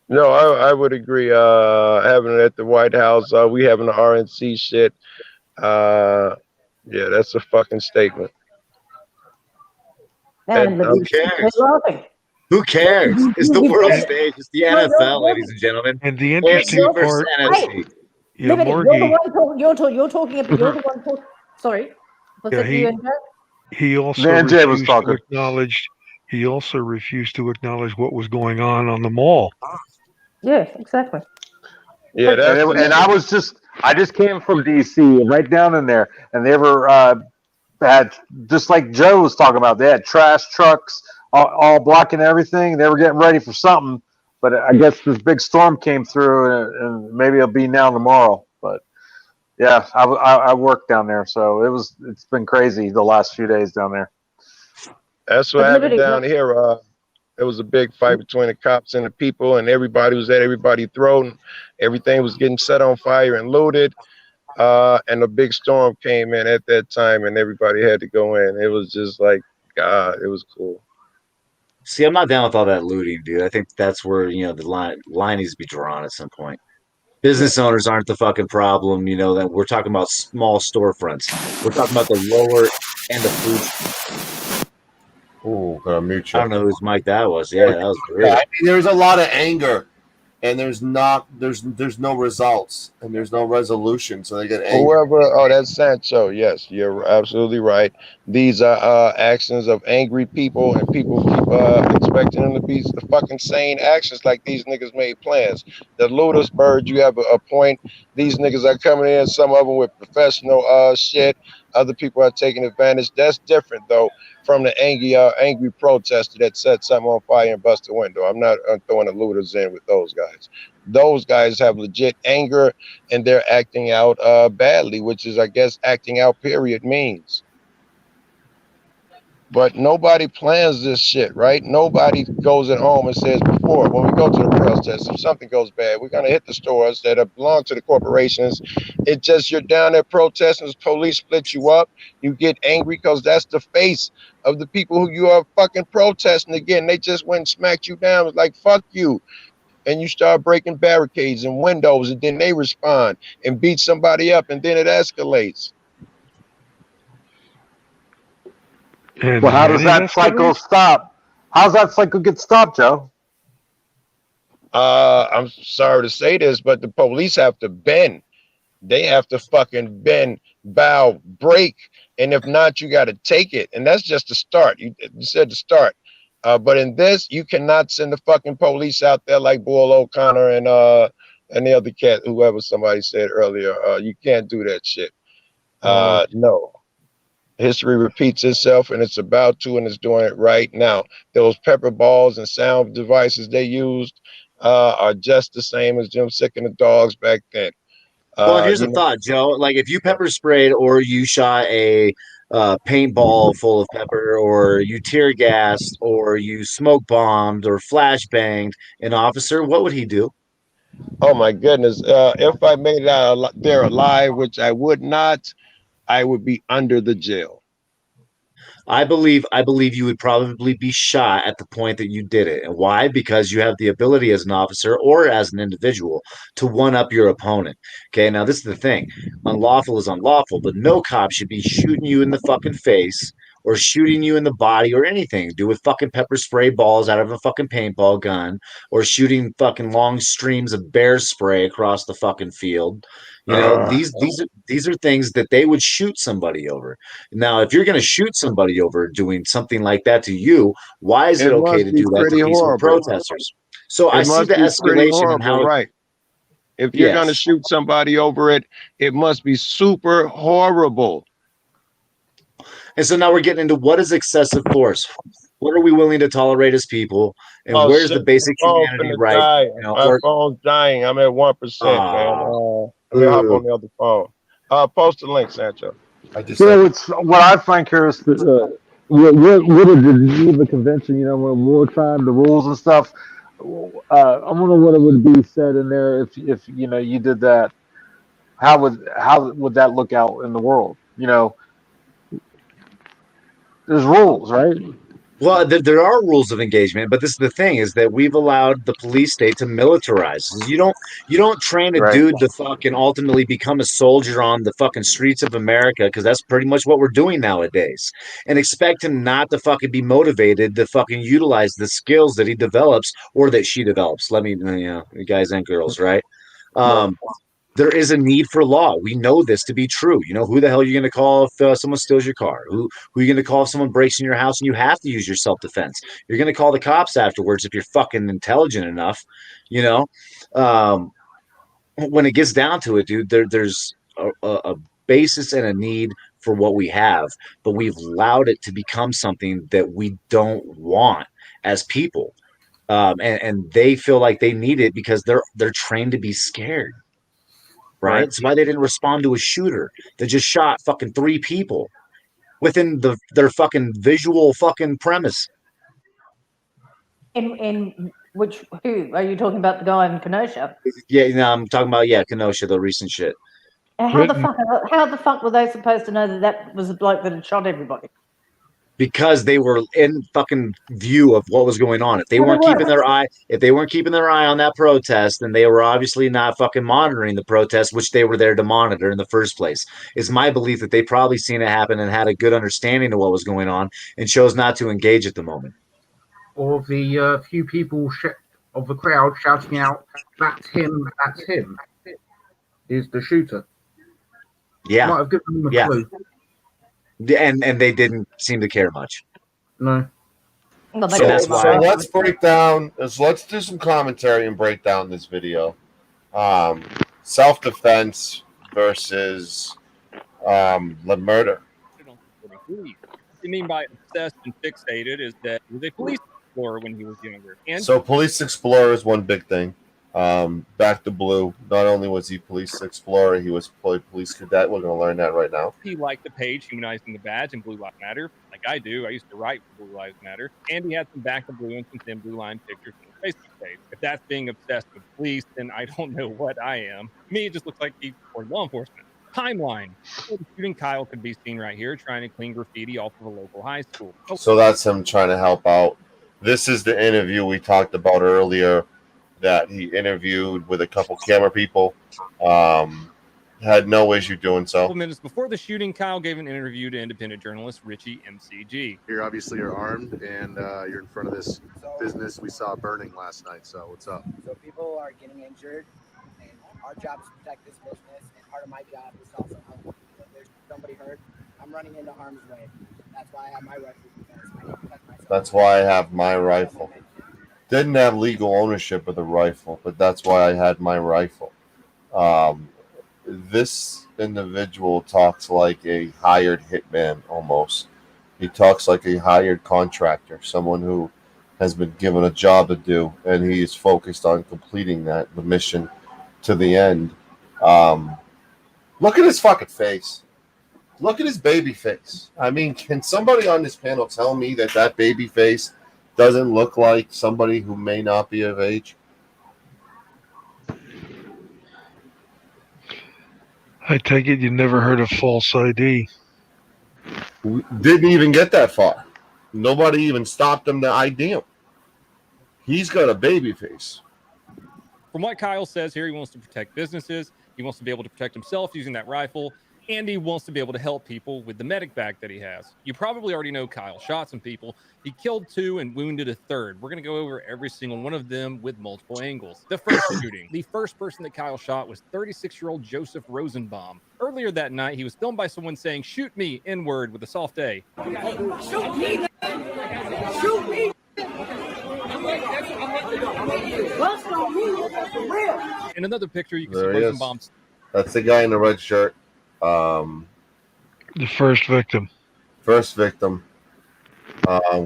No, I would agree. Having it at the White House, we having the RNC shit. Yeah, that's a fucking statement. Who cares? Who cares? It's the world stage. It's the NFL, ladies and gentlemen. And the interesting part, you're the one talking. Sorry. He also refused to acknowledge what was going on the mall. Yeah, exactly. Yeah, and I just came from DC, right down in there, and they were had, just like Joe was talking about, they had trash trucks all blocking everything. They were getting ready for something, but I guess this big storm came through, and maybe it'll be now tomorrow. But yeah, I work down there, so it's been crazy the last few days down there. That's what happened down here. There was a big fight between the cops and the people, and everybody was at everybody's throat. And everything was getting set on fire and looted. And a big storm came in at that time, and everybody had to go in. It was just like, God, it was cool. See, I'm not down with all that looting, dude. I think that's where, the line needs to be drawn at some point. Business owners aren't the fucking problem, that we're talking about small storefronts. We're talking about the lower end of food. Oh, gotta mute you. I don't know whose mic that was. Yeah, that was great. Yeah, there's a lot of anger, and there's no results, and there's no resolution, so they get angry. That's Sancho. Yes, you're absolutely right. These are actions of angry people, and people keep expecting them to be the fucking sane actions like these niggas made plans. The looters, bird, you have a point. These niggas are coming in, some of them with professional shit. Other people are taking advantage. That's different, though, from the angry protester that set something on fire and bust a window. I'm not throwing the looters in with those guys. Those guys have legit anger, and they're acting out badly, which is, I guess, acting out, period, means. But nobody plans this shit, right? Nobody goes at home and says before, when we go to the protest, if something goes bad, we're going to hit the stores that belong to the corporations. It just, you're down there protesting, police split you up. You get angry because that's the face of the people who you are fucking protesting again. They just went and smacked you down. It's like, fuck you. and you start breaking barricades and windows, and then they respond and beat somebody up, and then it escalates. And Well, how does then it that cycle escalates. stop? How's that cycle get stopped, Joe? I'm sorry to say this, but the police have to bend. They have to fucking bend, bow, break, and if not, you got to take it. And that's just the start. You said the start. But in this, you cannot send the fucking police out there like Bull O'Connor and the other cat, whoever somebody said earlier. You can't do that shit. No. History repeats itself, and it's about to, and it's doing it right now. Those pepper balls and sound devices they used are just the same as them sicking the dogs back then. Well, and here's You the know, thought, Joe. Like, if you pepper sprayed or you shot a paintball full of pepper, or you tear gassed, or you smoke bombed, or flash banged an officer, what would he do? oh my goodness. If I made it out there alive, which I would not, I would be under the jail. I believe you would probably be shot at the point that you did it. And why? Because you have the ability as an officer or as an individual to one up your opponent. Okay, now this is the thing. Unlawful is unlawful, but no cop should be shooting you in the fucking face or shooting you in the body or anything. Do with fucking pepper spray balls out of a fucking paintball gun or shooting fucking long streams of bear spray across the fucking field. You know, these are things that they would shoot somebody over. Now, if you're going to shoot somebody over doing something like that to you, why is it It okay must to be do that to pretty peaceful horrible. protesters? So I It see must the be pretty escalation and horrible, how, right? If you're going to yes. shoot somebody over it, it must be super horrible. And so now we're getting into what is excessive force? What are we willing to tolerate as people? And Oh where's the shit, my basic phone's humanity finna right? die. You know, My or phone's dying. I'm at 1%, man. ah, Let me hop on the other phone. Post the link, Sancho. I just Yeah, said it's what I find curious. What did the convention? You know, when wartime, the rules and stuff. I wonder what it would be said in there if you know you did that. How would that look out in the world? You know, there's rules, right? well, there are rules of engagement, but this is the thing: is that we've allowed the police state to militarize. You don't train a Right. dude to fucking ultimately become a soldier on the fucking streets of America, because that's pretty much what we're doing nowadays, and expect him not to fucking be motivated to fucking utilize the skills that he develops or that she develops. Let me, guys and girls, right? Right. Um, there is a need for law. We know this to be true. You know, who the hell are you going to call if someone steals your car? Who are you going to call if someone breaks in your house and you have to use your self defense? You're going to call the cops afterwards if you're fucking intelligent enough. You know, um, when it gets down to it, dude, there's a basis and a need for what we have, but we've allowed it to become something that we don't want as people. And they feel like they need it because they're trained to be scared, right? Right. It's why they didn't respond to a shooter that just shot fucking 3 people within their fucking visual fucking premise. In which who are you talking about? The guy in Kenosha? Yeah, I'm talking about Kenosha, the recent shit. Written. How the fuck were they supposed to know that that was the bloke that had shot everybody? Because they were in fucking view of what was going on. If they Well, they weren't keeping weren't. their eye on that protest, then they were obviously not fucking monitoring the protest, which they were there to monitor in the first place. It's my belief that they probably seen it happen and had a good understanding of what was going on and chose not to engage at the moment. Or the few people of the crowd shouting out, that's him, is the shooter. Yeah, Might have given them a yeah, clue. and they didn't seem to care much. No. Well, they So got that's the why. let's break down. Let's do some commentary and break down this video. Self-defense versus the murder. What you mean by obsessed and fixated is that he was a police explorer when he was younger. And So police explorer is one big thing. Back to Blue. Not only was he police explorer, he was police cadet. We're going to learn that right now. he liked the page humanizing the badge and Blue Lives Matter, like I do. I used to write for Blue Lives Matter. And he had some Back to Blue and some Thin Blue Line pictures on his Facebook page. If that's being obsessed with police, then I don't know what I am. To me, it just looks like he's for law enforcement. Timeline. So the shooting Kyle could be seen right here trying to clean graffiti off of a local high school. So that's him trying to help out. This is the interview we talked about earlier that he interviewed with a couple camera people. Had no issue doing so. A couple minutes before the shooting, Kyle gave an interview to independent journalist Richie MCG. Here, obviously, you're armed and you're in front of this business we saw burning last night. So, what's up? So, people are getting injured, and our job is to protect this business. And part of my job is also help. If there's somebody hurt, I'm running into harm's way. That's why I have my rifle, because I need to protect myself. That's why I have my rifle. Didn't have legal ownership of the rifle, but that's why I had my rifle. This individual talks like a hired hitman almost. He talks like a hired contractor, someone who has been given a job to do, and he is focused on completing the mission to the end. Look at his fucking face. Look at his baby face. I mean, can somebody on this panel tell me that baby face doesn't look like somebody who may not be of age? I take it you never heard of false ID. We didn't even get that far. Nobody even stopped him to ID him. He's got a baby face. From what Kyle says here, he wants to protect businesses. He wants to be able to protect himself using that rifle. And he wants to be able to help people with the medic bag that he has. You probably already know Kyle shot some people. He killed 2 and wounded a 3rd. We're going to go over every single one of them with multiple angles. The first shooting. The first person that Kyle shot was 36-year-old Joseph Rosenbaum. Earlier that night, he was filmed by someone saying, "Shoot me, N-word," with a soft A. Shoot me! Shoot me! In another picture, you can There see he is. Rosenbaum's. That's the guy in the red shirt. The first victim. First victim.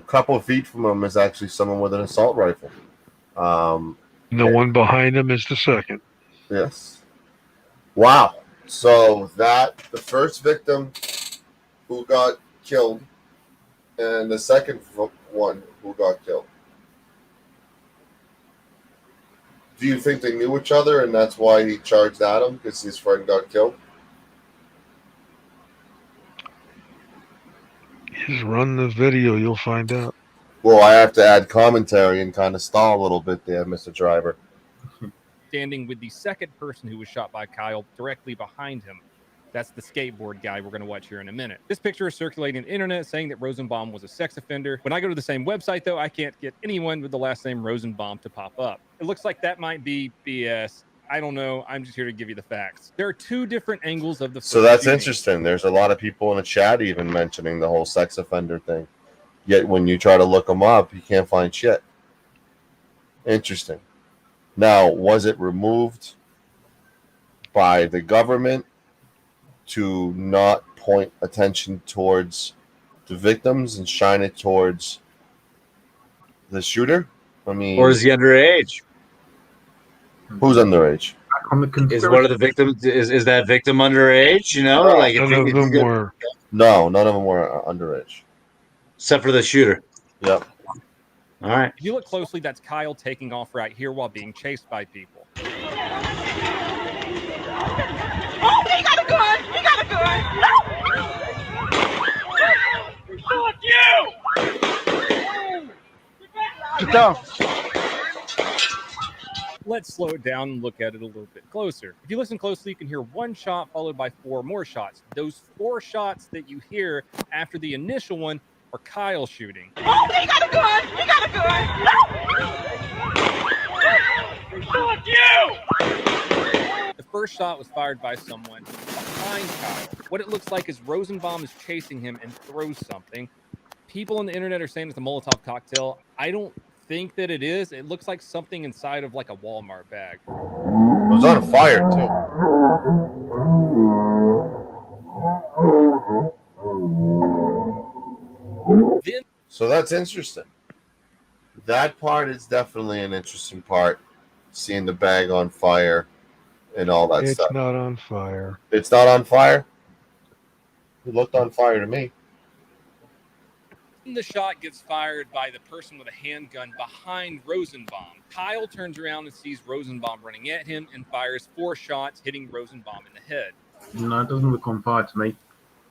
Couple of feet from him is actually someone with an assault rifle. The one behind him is the second. Yes. Wow. So the first victim who got killed, and the second one who got killed. Do you think they knew each other, and that's why he charged at him because his friend got killed? Just run the video, you'll find out. Well, I have to add commentary and kind of stall a little bit there, Mr. Driver. Standing with the second person who was shot by Kyle directly behind him. That's the skateboard guy we're going to watch here in a minute. This picture is circulating on the internet saying that Rosenbaum was a sex offender. When I go to the same website, though, I can't get anyone with the last name Rosenbaum to pop up. It looks like that might be BS. I don't know. I'm just here to give you the facts. There are 2 different angles of the So that's shooting. interesting. There's a lot of people in the chat even mentioning the whole sex offender thing. Yet when you try to look them up, you can't find shit. Interesting. Now, was it removed by the government to not point attention towards the victims and shine it towards the shooter? I mean, Or is he underage? Who's underage? Is one of the victims? Is that victim underage? You know, like None of them were. No, none of them were underage, except for the shooter. Yep. All right. If you look closely, that's Kyle taking off right here while being chased by people. Oh, he got a gun! He got a gun! Fuck you! Sit down. Let's slow it down and look at it a little bit closer. If you listen closely, you can hear 1 shot followed by 4 more shots. Those 4 shots that you hear after the initial one are Kyle shooting. Oh, he got a gun! He got a gun! Fuck you! The first shot was fired by someone behind Kyle. What it looks like is Rosenbaum is chasing him and throws something. People on the internet are saying it's a Molotov cocktail. I don't think that it is. It looks like something inside of like a Walmart bag. It was on fire too. So that's interesting. That part is definitely an interesting part. Seeing the bag on fire and all that stuff. It's not on fire. It's not on fire? It looked on fire to me. The shot gets fired by the person with a handgun behind Rosenbaum. Kyle turns around and sees Rosenbaum running at him and fires 4 shots, hitting Rosenbaum in the head. No, it doesn't look on fire to me.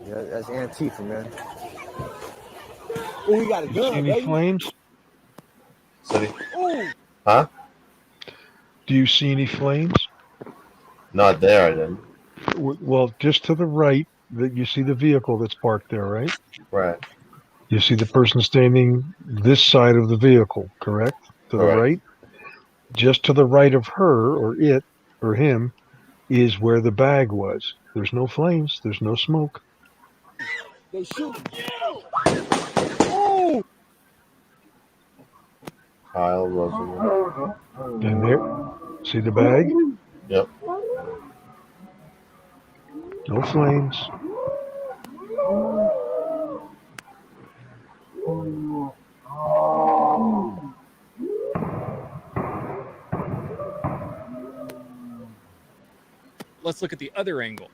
Yeah, that's Antifa, man. Oh, we got a gun, Any baby. flames? City. Ooh. Huh? Do you see any flames? Not there, I didn't. Well, just to the right, that you see the vehicle that's parked there, right? Right. You see the person standing this side of the vehicle, correct? To the Correct. right? Just to the right of her or it or him is where the bag was. There's no flames. There's no smoke. They shoot. Kyle Rosenberg. And there, see the bag? Yep. No flames. Let's look at the other angle.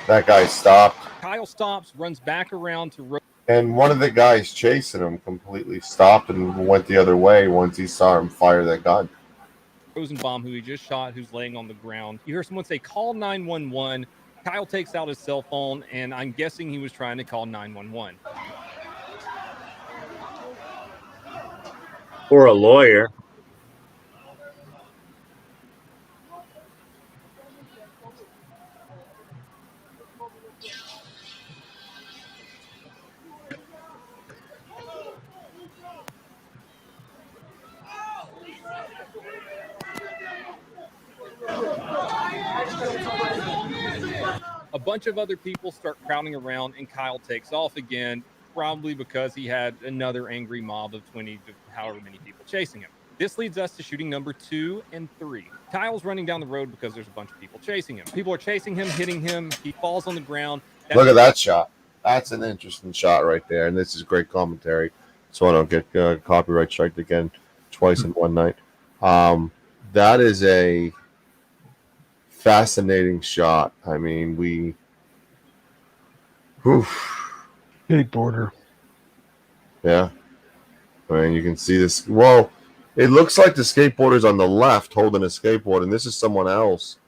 That guy stopped. Kyle stops, runs back around to And one of the guys chasing him completely stopped and went the other way once he saw him fire that gun. Rosenbaum, who he just shot, who's laying on the ground. You hear someone say, call 911. Kyle takes out his cell phone, and I'm guessing he was trying to call 911. Or a lawyer. A bunch of other people start crowding around, and Kyle takes off again, probably because he had another angry mob of 20 to however many people chasing him. This leads us to shooting number 2 and 3. Kyle's running down the road because there's a bunch of people chasing him. People are chasing him, hitting him. He falls on the ground. Look at that shot. That's an interesting shot right there. And this is great commentary. So I don't get copyright striked again twice in one night. That is a fascinating shot. I mean, Skateboarder. Yeah. I mean, you can see this. Well, it looks like the skateboarder's on the left holding a skateboard, and this is someone else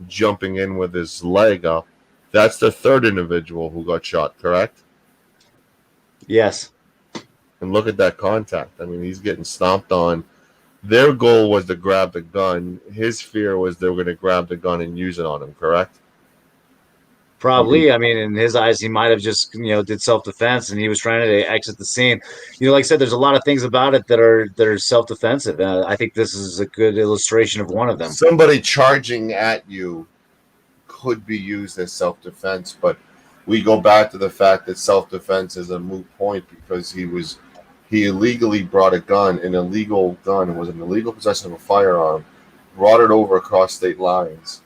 jumping in with his leg up. That's the third individual who got shot, correct? Yes. And look at that contact. I mean, he's getting stomped on. Their goal was to grab the gun. His fear was they were going to grab the gun and use it on him, correct? Probably. I mean, in his eyes, he might have just, did self-defense, and he was trying to exit the scene. Like I said, there's a lot of things about it that are self-defensive. I think this is a good illustration of one of them. Somebody charging at you could be used as self-defense, but we go back to the fact that self-defense is a moot point because he illegally brought a gun, an illegal gun, was an illegal possession of a firearm, brought it over across state lines.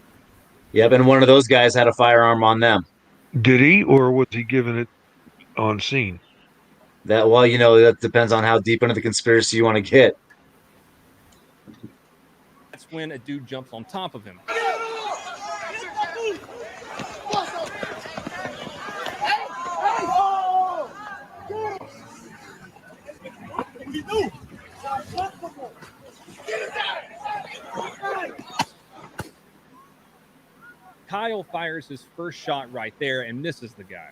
Yep, and one of those guys had a firearm on them. Did he, or was he given it on scene? That depends on how deep into the conspiracy you want to get. That's when a dude jumps on top of him. Kyle fires his first shot right there and misses the guy.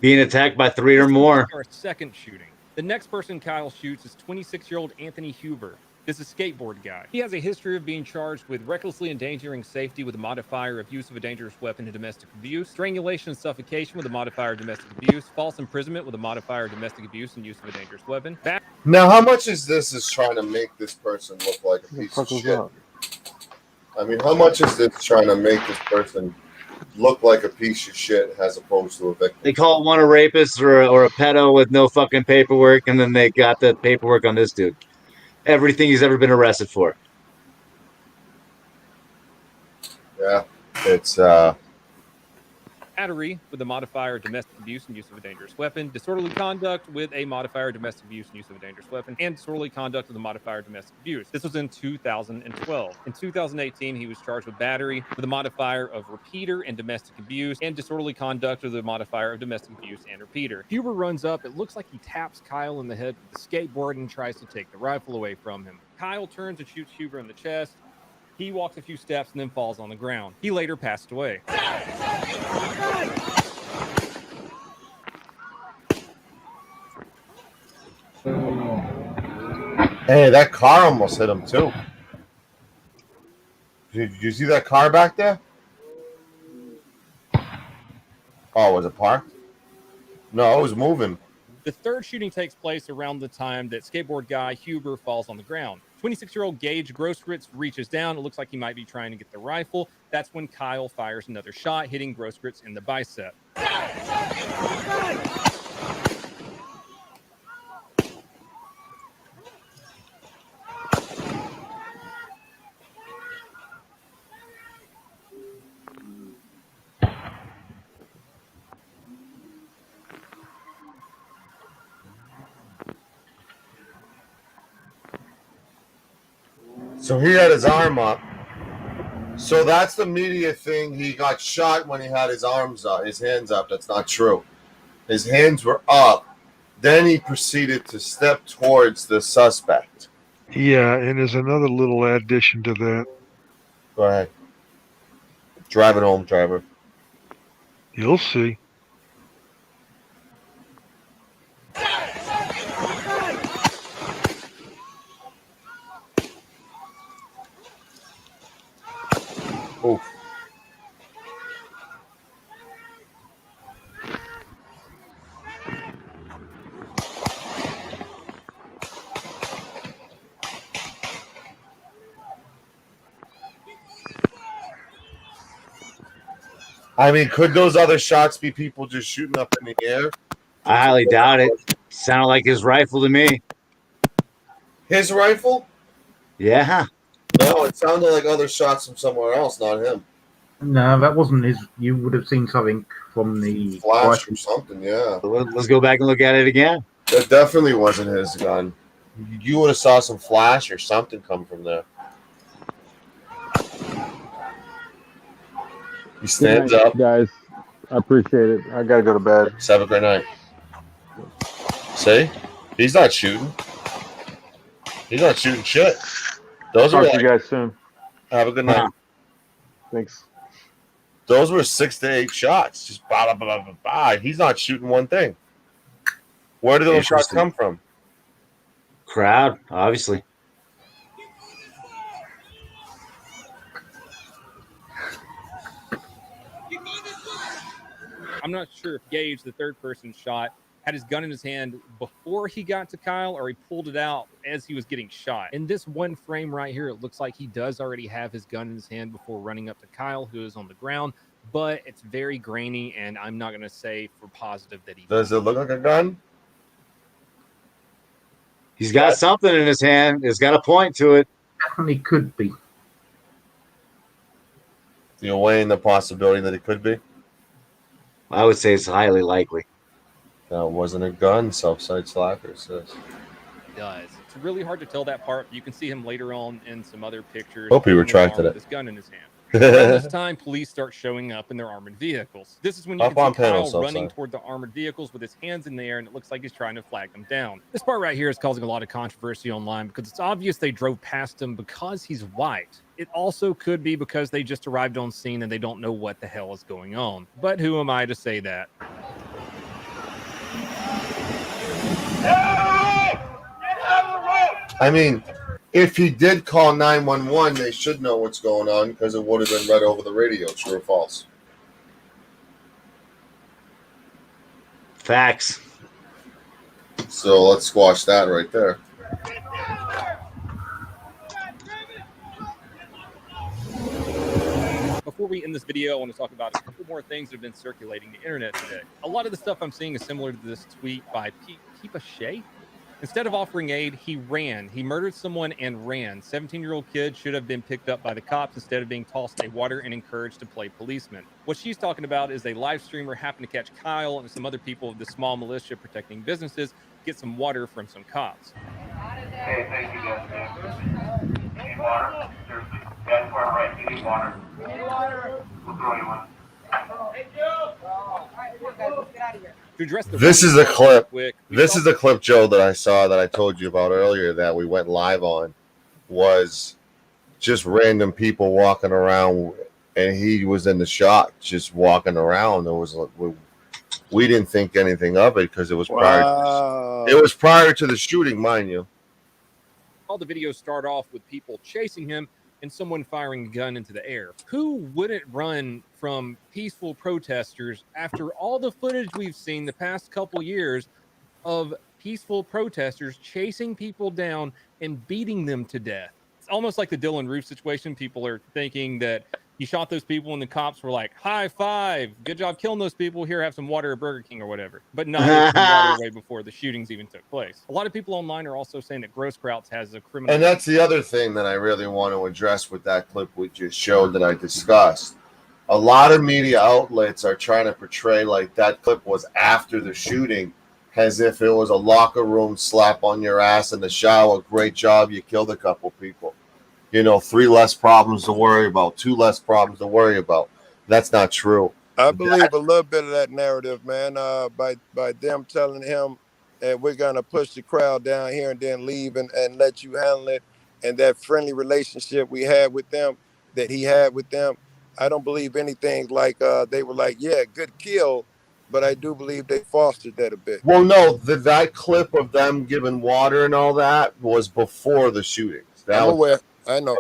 Being attacked by 3 or more. Our second shooting. The next person Kyle shoots is 26-year-old Anthony Huber. This is a skateboard guy. He has a history of being charged with recklessly endangering safety with a modifier of use of a dangerous weapon in domestic abuse, strangulation and suffocation with a modifier of domestic abuse, false imprisonment with a modifier of domestic abuse and use of a dangerous weapon. Now, how much is trying to make this person look like a piece of shit? I mean, how much is this trying to make this person look like a piece of shit as opposed to a victim? They call one a rapist or a pedo with no fucking paperwork, and then they got the paperwork on this dude. Everything he's ever been arrested for. Yeah, it's battery with a modifier of domestic abuse and use of a dangerous weapon, disorderly conduct with a modifier of domestic abuse and use of a dangerous weapon, and disorderly conduct with a modifier of domestic abuse. This was in 2012. In 2018, he was charged with battery with a modifier of repeater and domestic abuse, and disorderly conduct with a modifier of domestic abuse and repeater. Huber runs up. It looks like he taps Kyle in the head with the skateboard and tries to take the rifle away from him. Kyle turns and shoots Huber in the chest. He walks a few steps and then falls on the ground. He later passed away. Hey, that car almost hit him too. Did you see that car back there? Oh, was it parked? No, it was moving. The third shooting takes place around the time that skateboard guy Huber falls on the ground. 26-year-old Gage Grosskreutz reaches down. It looks like he might be trying to get the rifle. That's when Kyle fires another shot, hitting Grosskreutz in the bicep. So he had his arm up. So that's the media thing. He got shot when he had his arms up, his hands up. That's not true. His hands were up. Then he proceeded to step towards the suspect. Yeah, and there's another little addition to that. Go ahead. Drive it home, driver. You'll see. Oof. I mean, could those other shots be people just shooting up in the air? I highly doubt it. Sounded like his rifle to me. His rifle? Yeah. No, it sounded like other shots from somewhere else, not him. No, that wasn't his. You would have seen something from the Flash or something, yeah. Let's go back and look at it again. That definitely wasn't his gun. You would have saw some flash or something come from there. He stands up. Guys. I appreciate it. I gotta go to bed. Have a great night. See? He's not shooting. He's not shooting shit. Those Talk are to like, you guys soon. have a good night. Thanks. Those were 6 to 8 shots. Just blah, blah, blah, blah, blah. He's not shooting one thing. Where did those shots come from? Crowd, obviously. I'm not sure if Gage, the third person shot, had his gun in his hand before he got to Kyle or he pulled it out as he was getting shot. In this one frame right here, it looks like he does already have his gun in his hand before running up to Kyle, who is on the ground, but it's very grainy, and I'm not going to say for positive that he does. It look like a gun? He's got something in his hand. It's got a point to it. Definitely could be. You're weighing the possibility that it could be? I would say it's highly likely. That wasn't a gun, Southside Slacker says. does. It's really hard to tell that part. You can see him later on in some other pictures. Hope he retracted with it. This gun in his hand. Around this time, police start showing up in their armored vehicles. This is when you Up can on see Kyle panels, running outside. toward the armored vehicles with his hands in the air, and it looks like he's trying to flag them down. This part right here is causing a lot of controversy online because it's obvious they drove past him because he's white. It also could be because they just arrived on scene and they don't know what the hell is going on. But who am I to say that? I mean, if he did call 911, they should know what's going on because it would have been read over the radio. True or false? Facts. So let's squash that right there. Before we end this video, I want to talk about a couple more things that have been circulating the internet today. A lot of the stuff I'm seeing is similar to this tweet by Peepa Shea. Instead of offering aid, he ran. He murdered someone and ran. 17-year-old kid should have been picked up by the cops instead of being tossed in water and encouraged to play policeman. What she's talking about is a live streamer happened to catch Kyle and some other people of the small militia protecting businesses get some water from some cops. Hey, thank you, guys. Need water? Seriously. That's where I'm right. You need water. We'll throw you one. To address the This is a running clip. quick, This is the clip, Joe, that I saw that I told you about earlier that we went live on. Was just random people walking around, and he was in the shot just walking around. It was we didn't think anything of it because it was prior. It was prior to the shooting, mind you. all the videos start off with people chasing him and someone firing a gun into the air. Who wouldn't run from peaceful protesters after all the footage we've seen the past couple years of peaceful protesters chasing people down and beating them to death? It's almost like the Dylan Roof situation. People are thinking that he shot those people and the cops were like, high five, good job killing those people. Here, have some water at Burger King or whatever. But no, there's some water way before the shootings even took place. A lot of people online are also saying that Grosskreutz has a criminal. And that's the other thing that I really want to address with that clip we just showed that I discussed. A lot of media outlets are trying to portray like that clip was after the shooting, as if it was a locker room slap on your ass in the shower. Great job, you killed a couple people. 3 less problems to worry about, 2 less problems to worry about. That's not true. I believe a little bit of that narrative, man, by them telling him that we're going to push the crowd down here and then leave and let you handle it. And that friendly relationship we had with them, that he had with them, I don't believe anything like they were like, yeah, good kill. But I do believe they fostered that a bit. Well, no, that clip of them giving water and all that was before the shootings. I'm aware. I know.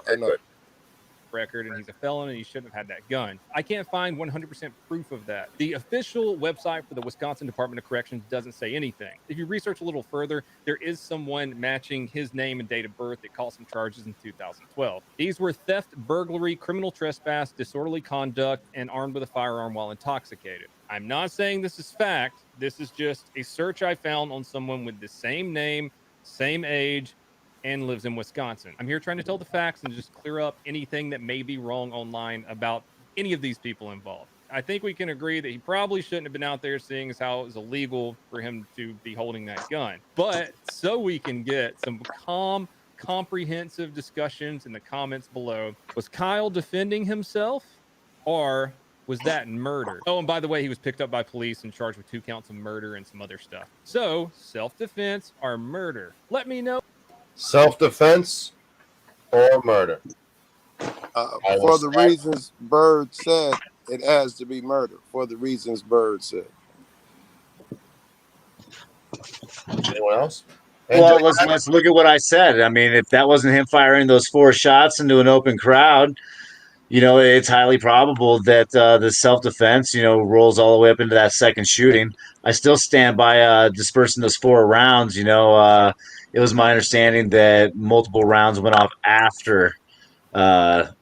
Record, and he's a felon and he shouldn't have had that gun. I can't find 100% proof of that. The official website for the Wisconsin Department of Corrections doesn't say anything. If you research a little further, there is someone matching his name and date of birth that caught some charges in 2012. These were theft, burglary, criminal trespass, disorderly conduct, and armed with a firearm while intoxicated. I'm not saying this is fact. This is just a search I found on someone with the same name, same age, and lives in Wisconsin. I'm here trying to tell the facts and just clear up anything that may be wrong online about any of these people involved. I think we can agree that he probably shouldn't have been out there, seeing as how it was illegal for him to be holding that gun. But so we can get some calm, comprehensive discussions in the comments below. Was Kyle defending himself, or was that murder? Oh, and by the way, he was picked up by police and charged with 2 counts of murder and some other stuff. So, self-defense or murder? Let me know. Self-defense or murder? For the reasons Bird said, it has to be murder. For the reasons Bird said. Anyone else? Well, let's look at what I said. I mean, if that wasn't him firing those 4 shots into an open crowd, it's highly probable that the self-defense, rolls all the way up into that second shooting. I still stand by dispersing those 4 rounds. It was my understanding that multiple rounds went off after, the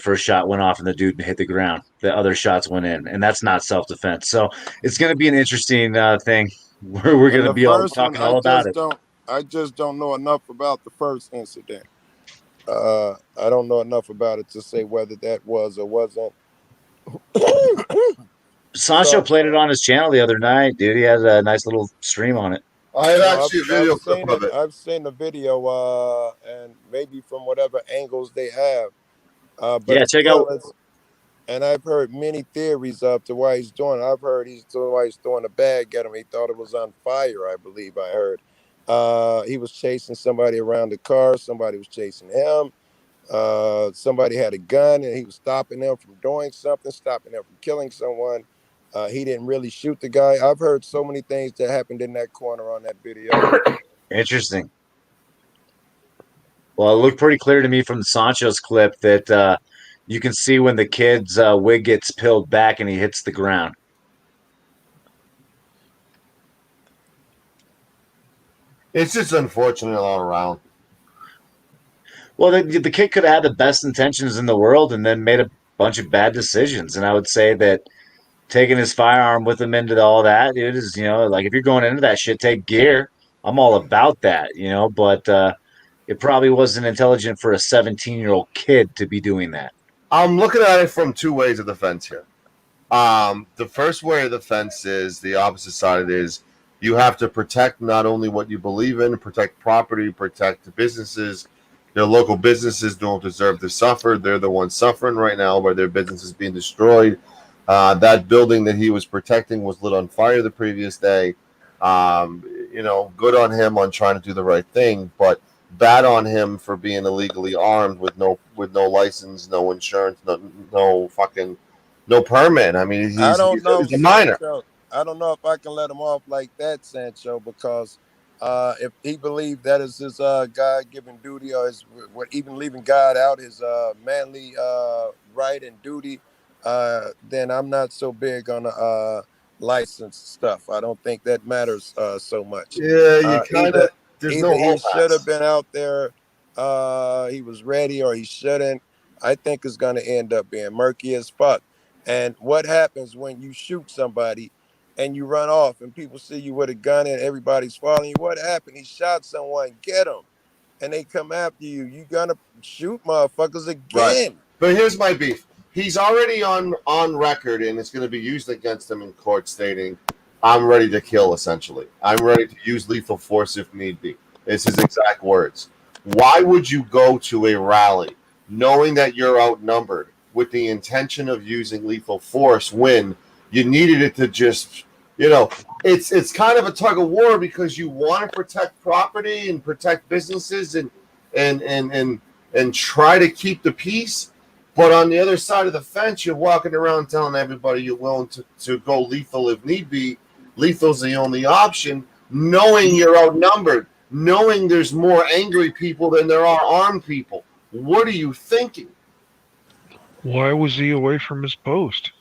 first shot went off and the dude hit the ground. The other shots went in, and that's not self-defense. So it's going to be an interesting thing. We're going to be all talking all about it. I just don't know enough about the first incident. I don't know enough about it to say whether that was or wasn't. Sancho played it on his channel the other night, dude. He had a nice little stream on it. I have actually a video clip of it. I've seen the video, and maybe from whatever angles they have. But yeah, check out. And I've heard many theories up to why he's doing it. I've heard why he's throwing a bag at him. He thought it was on fire, I believe I heard. He was chasing somebody around the car. Somebody was chasing him. Somebody had a gun, and he was stopping them from doing something, stopping them from killing someone. He didn't really shoot the guy. I've heard so many things that happened in that corner on that video. Interesting. Well, it looked pretty clear to me from the Sancho's clip that you can see when the kid's wig gets peeled back and he hits the ground. It's just unfortunate all around. Well, the kid could have had the best intentions in the world and then made a bunch of bad decisions. And I would say that taking his firearm with him into all that, dude, is, like if you're going into that shit, take gear. I'm all about that, but it probably wasn't intelligent for a 17-year-old kid to be doing that. I'm looking at it from two ways of the fence here. The first way of the fence is the opposite side. It is you have to protect not only what you believe in, protect property, protect the businesses. Their local businesses don't deserve to suffer. They're the ones suffering right now where their business is being destroyed. That building that he was protecting was lit on fire the previous day. Good on him on trying to do the right thing, but bad on him for being illegally armed with no license, no insurance, no fucking no permit. I mean, I don't know, he's a minor. Sancho. I don't know if I can let him off like that, Sancho, because if he believed that is his God-given duty, or his even leaving God out his manly right and duty, then I'm not so big on license stuff. I don't think that matters so much. Yeah, you kind Either of. There's no either he whole should have pass. been out there, he was ready, or he shouldn't. I think it's going to end up being murky as fuck. And what happens when you shoot somebody and you run off and people see you with a gun and everybody's following you? What happened? He shot someone, get him. And they come after you. You gonna shoot motherfuckers Right. again. But here's my beef. He's already on record, and it's going to be used against him in court, stating, "I'm ready to kill." Essentially, I'm ready to use lethal force if need be. It's his exact words. Why would you go to a rally knowing that you're outnumbered with the intention of using lethal force when you needed it to just, it's kind of a tug of war because you want to protect property and protect businesses and try to keep the peace. But on the other side of the fence, you're walking around telling everybody you're willing to go lethal if need be. Lethal's the only option, knowing you're outnumbered, knowing there's more angry people than there are armed people. What are you thinking? Why was he away from his post?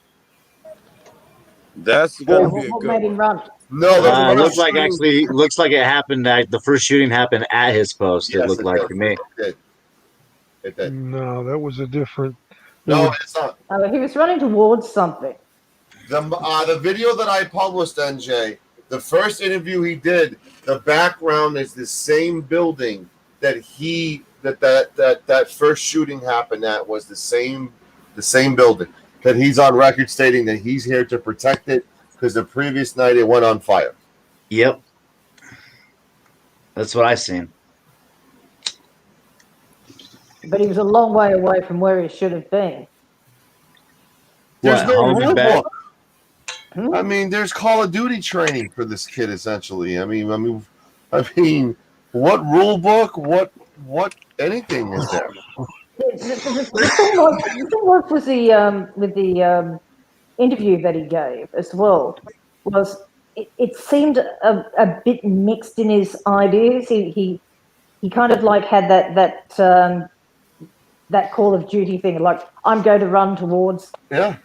That's Yeah, gonna be a what good made him one. run? No, the It first looks like it happened the first shooting happened at his post. It Yes, looked it like did. to me. It did. No, that was a different. No, it's not. He was running towards something. The video that I published, NJ, the first interview he did, the background is the same building that that first shooting happened at was the same building. That he's on record stating that he's here to protect it because the previous night it went on fire. Yep. That's what I seen. But he was a long way away from where he should have been. There's What, no home and rule back? book. I mean, there's Call of Duty training for this kid. Essentially, I mean, what rule book? What anything is there? The thing was with the interview that he gave as well was it seemed a bit mixed in his ideas. He kind of like had that Call of Duty thing, like I'm going to run towards. Yeah.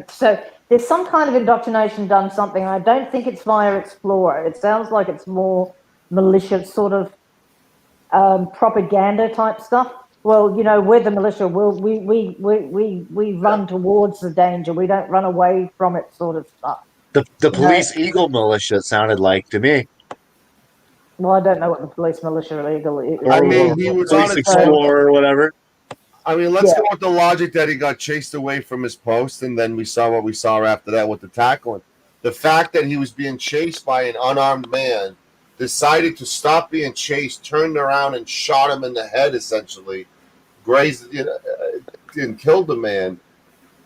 So there's some kind of indoctrination done something. I don't think it's via Explorer. It sounds like it's more malicious sort of propaganda type stuff. Well, we're the militia. We run towards the danger. We don't run away from it, sort of stuff. The police Eagle militia sounded like to me. Well, I don't know what the police militia legal is. I mean, he was on Police a Explorer or whatever. I mean, let's go with the logic that he got chased away from his post, and then we saw what we saw after that with the tackling. The fact that he was being chased by an unarmed man, decided to stop being chased, turned around and shot him in the head, essentially, grazed, and killed the man.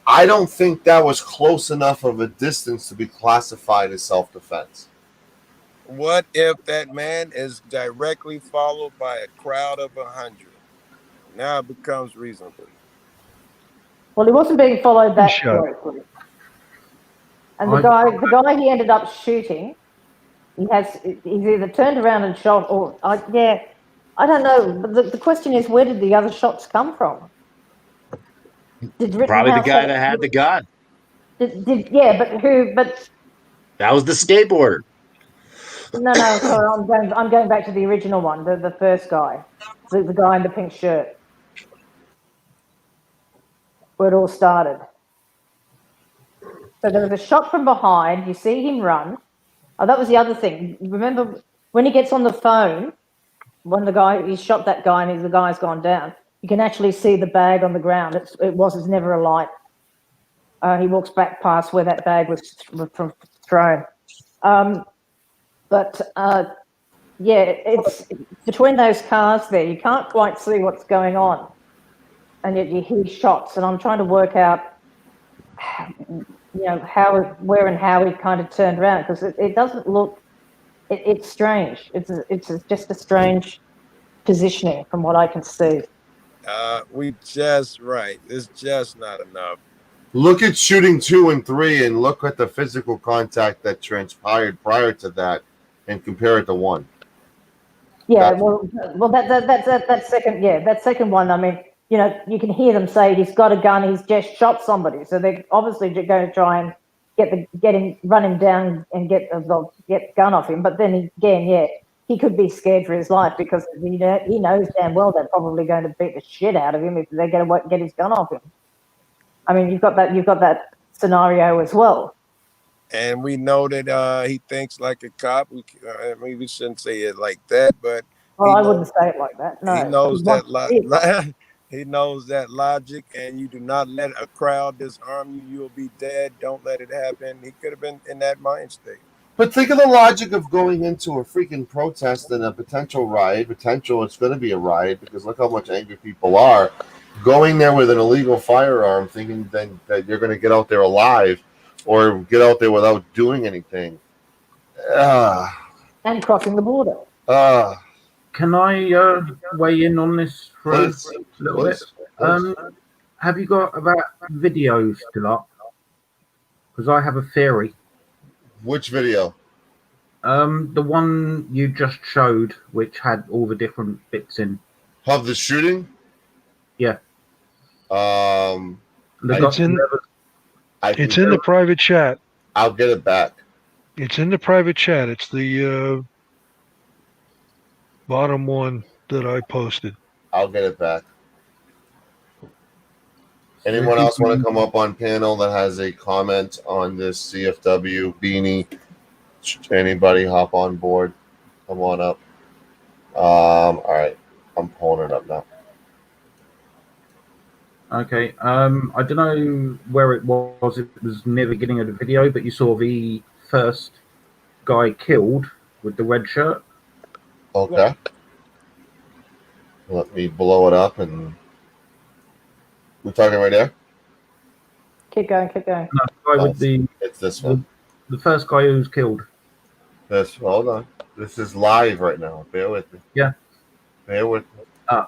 I don't think that was close enough of a distance to be classified as self-defense. What if that man is directly followed by a crowd of 100? Now it becomes reasonable. Well, he wasn't being followed that closely. And the guy he ended up shooting, he's either turned around and shot or I don't know. But the question is, where did the other shots come from? Probably the guy that had the gun. But who? But that was the skateboarder. No, sorry, I'm going back to the original one, the first guy, the guy in the pink shirt, where it all started. So there was a shot from behind. You see him run. Oh, that was the other thing. Remember when he gets on the phone, when he shot that guy and the guy's gone down, you can actually see the bag on the ground. It's never a light. He walks back past where that bag was thrown. It's between those cars there. You can't quite see what's going on, and yet you hear shots. And I'm trying to work out, where and how he kind of turned around, because it doesn't look. It's strange. It's just a strange positioning from what I can see. We just right. It's just not enough. Look at shooting 2 and 3, and look at the physical contact that transpired prior to that, and compare it to 1. Yeah, that second one. I mean, you can hear them say he's got a gun. He's just shot somebody, so they're obviously going to try and run him down and get the gun off him. But then again, he could be scared for his life, because he knows damn well they're probably going to beat the shit out of him if they're going to get his gun off him. I mean, you've got that scenario as well. And we know that he thinks like a cop. We shouldn't say it like that, but I wouldn't say it like that. No, he knows that. He knows that logic, and you do not let a crowd disarm you. You'll be dead. Don't let it happen. He could have been in that mind state. But think of the logic of going into a freaking protest and a potential riot. It's going to be a riot, because look how much angry people are. Going there with an illegal firearm, thinking then that you're going to get out there alive, or get out there without doing anything. And crossing the border. Can I weigh in on this for a little bit? Have you got that video still up? Because I have a theory. Which video? The one you just showed, which had all the different bits in. Of the shooting? Yeah. It's in the private chat. I'll get it back. It's in the private chat. It's the bottom one that I posted. I'll get it back. Anyone else want to come up on panel that has a comment on this CFW beanie? Anybody hop on board? Come on up. All right. I'm pulling it up now. Okay. I don't know where it was. It was near the beginning of the video, but you saw the first guy killed with the red shirt. Okay. Yeah. Let me blow it up, and we're talking right there. Keep going. No, it's this one. The first guy who was killed. Hold on. This is live right now. Bear with me. Yeah. Bear with me. I'm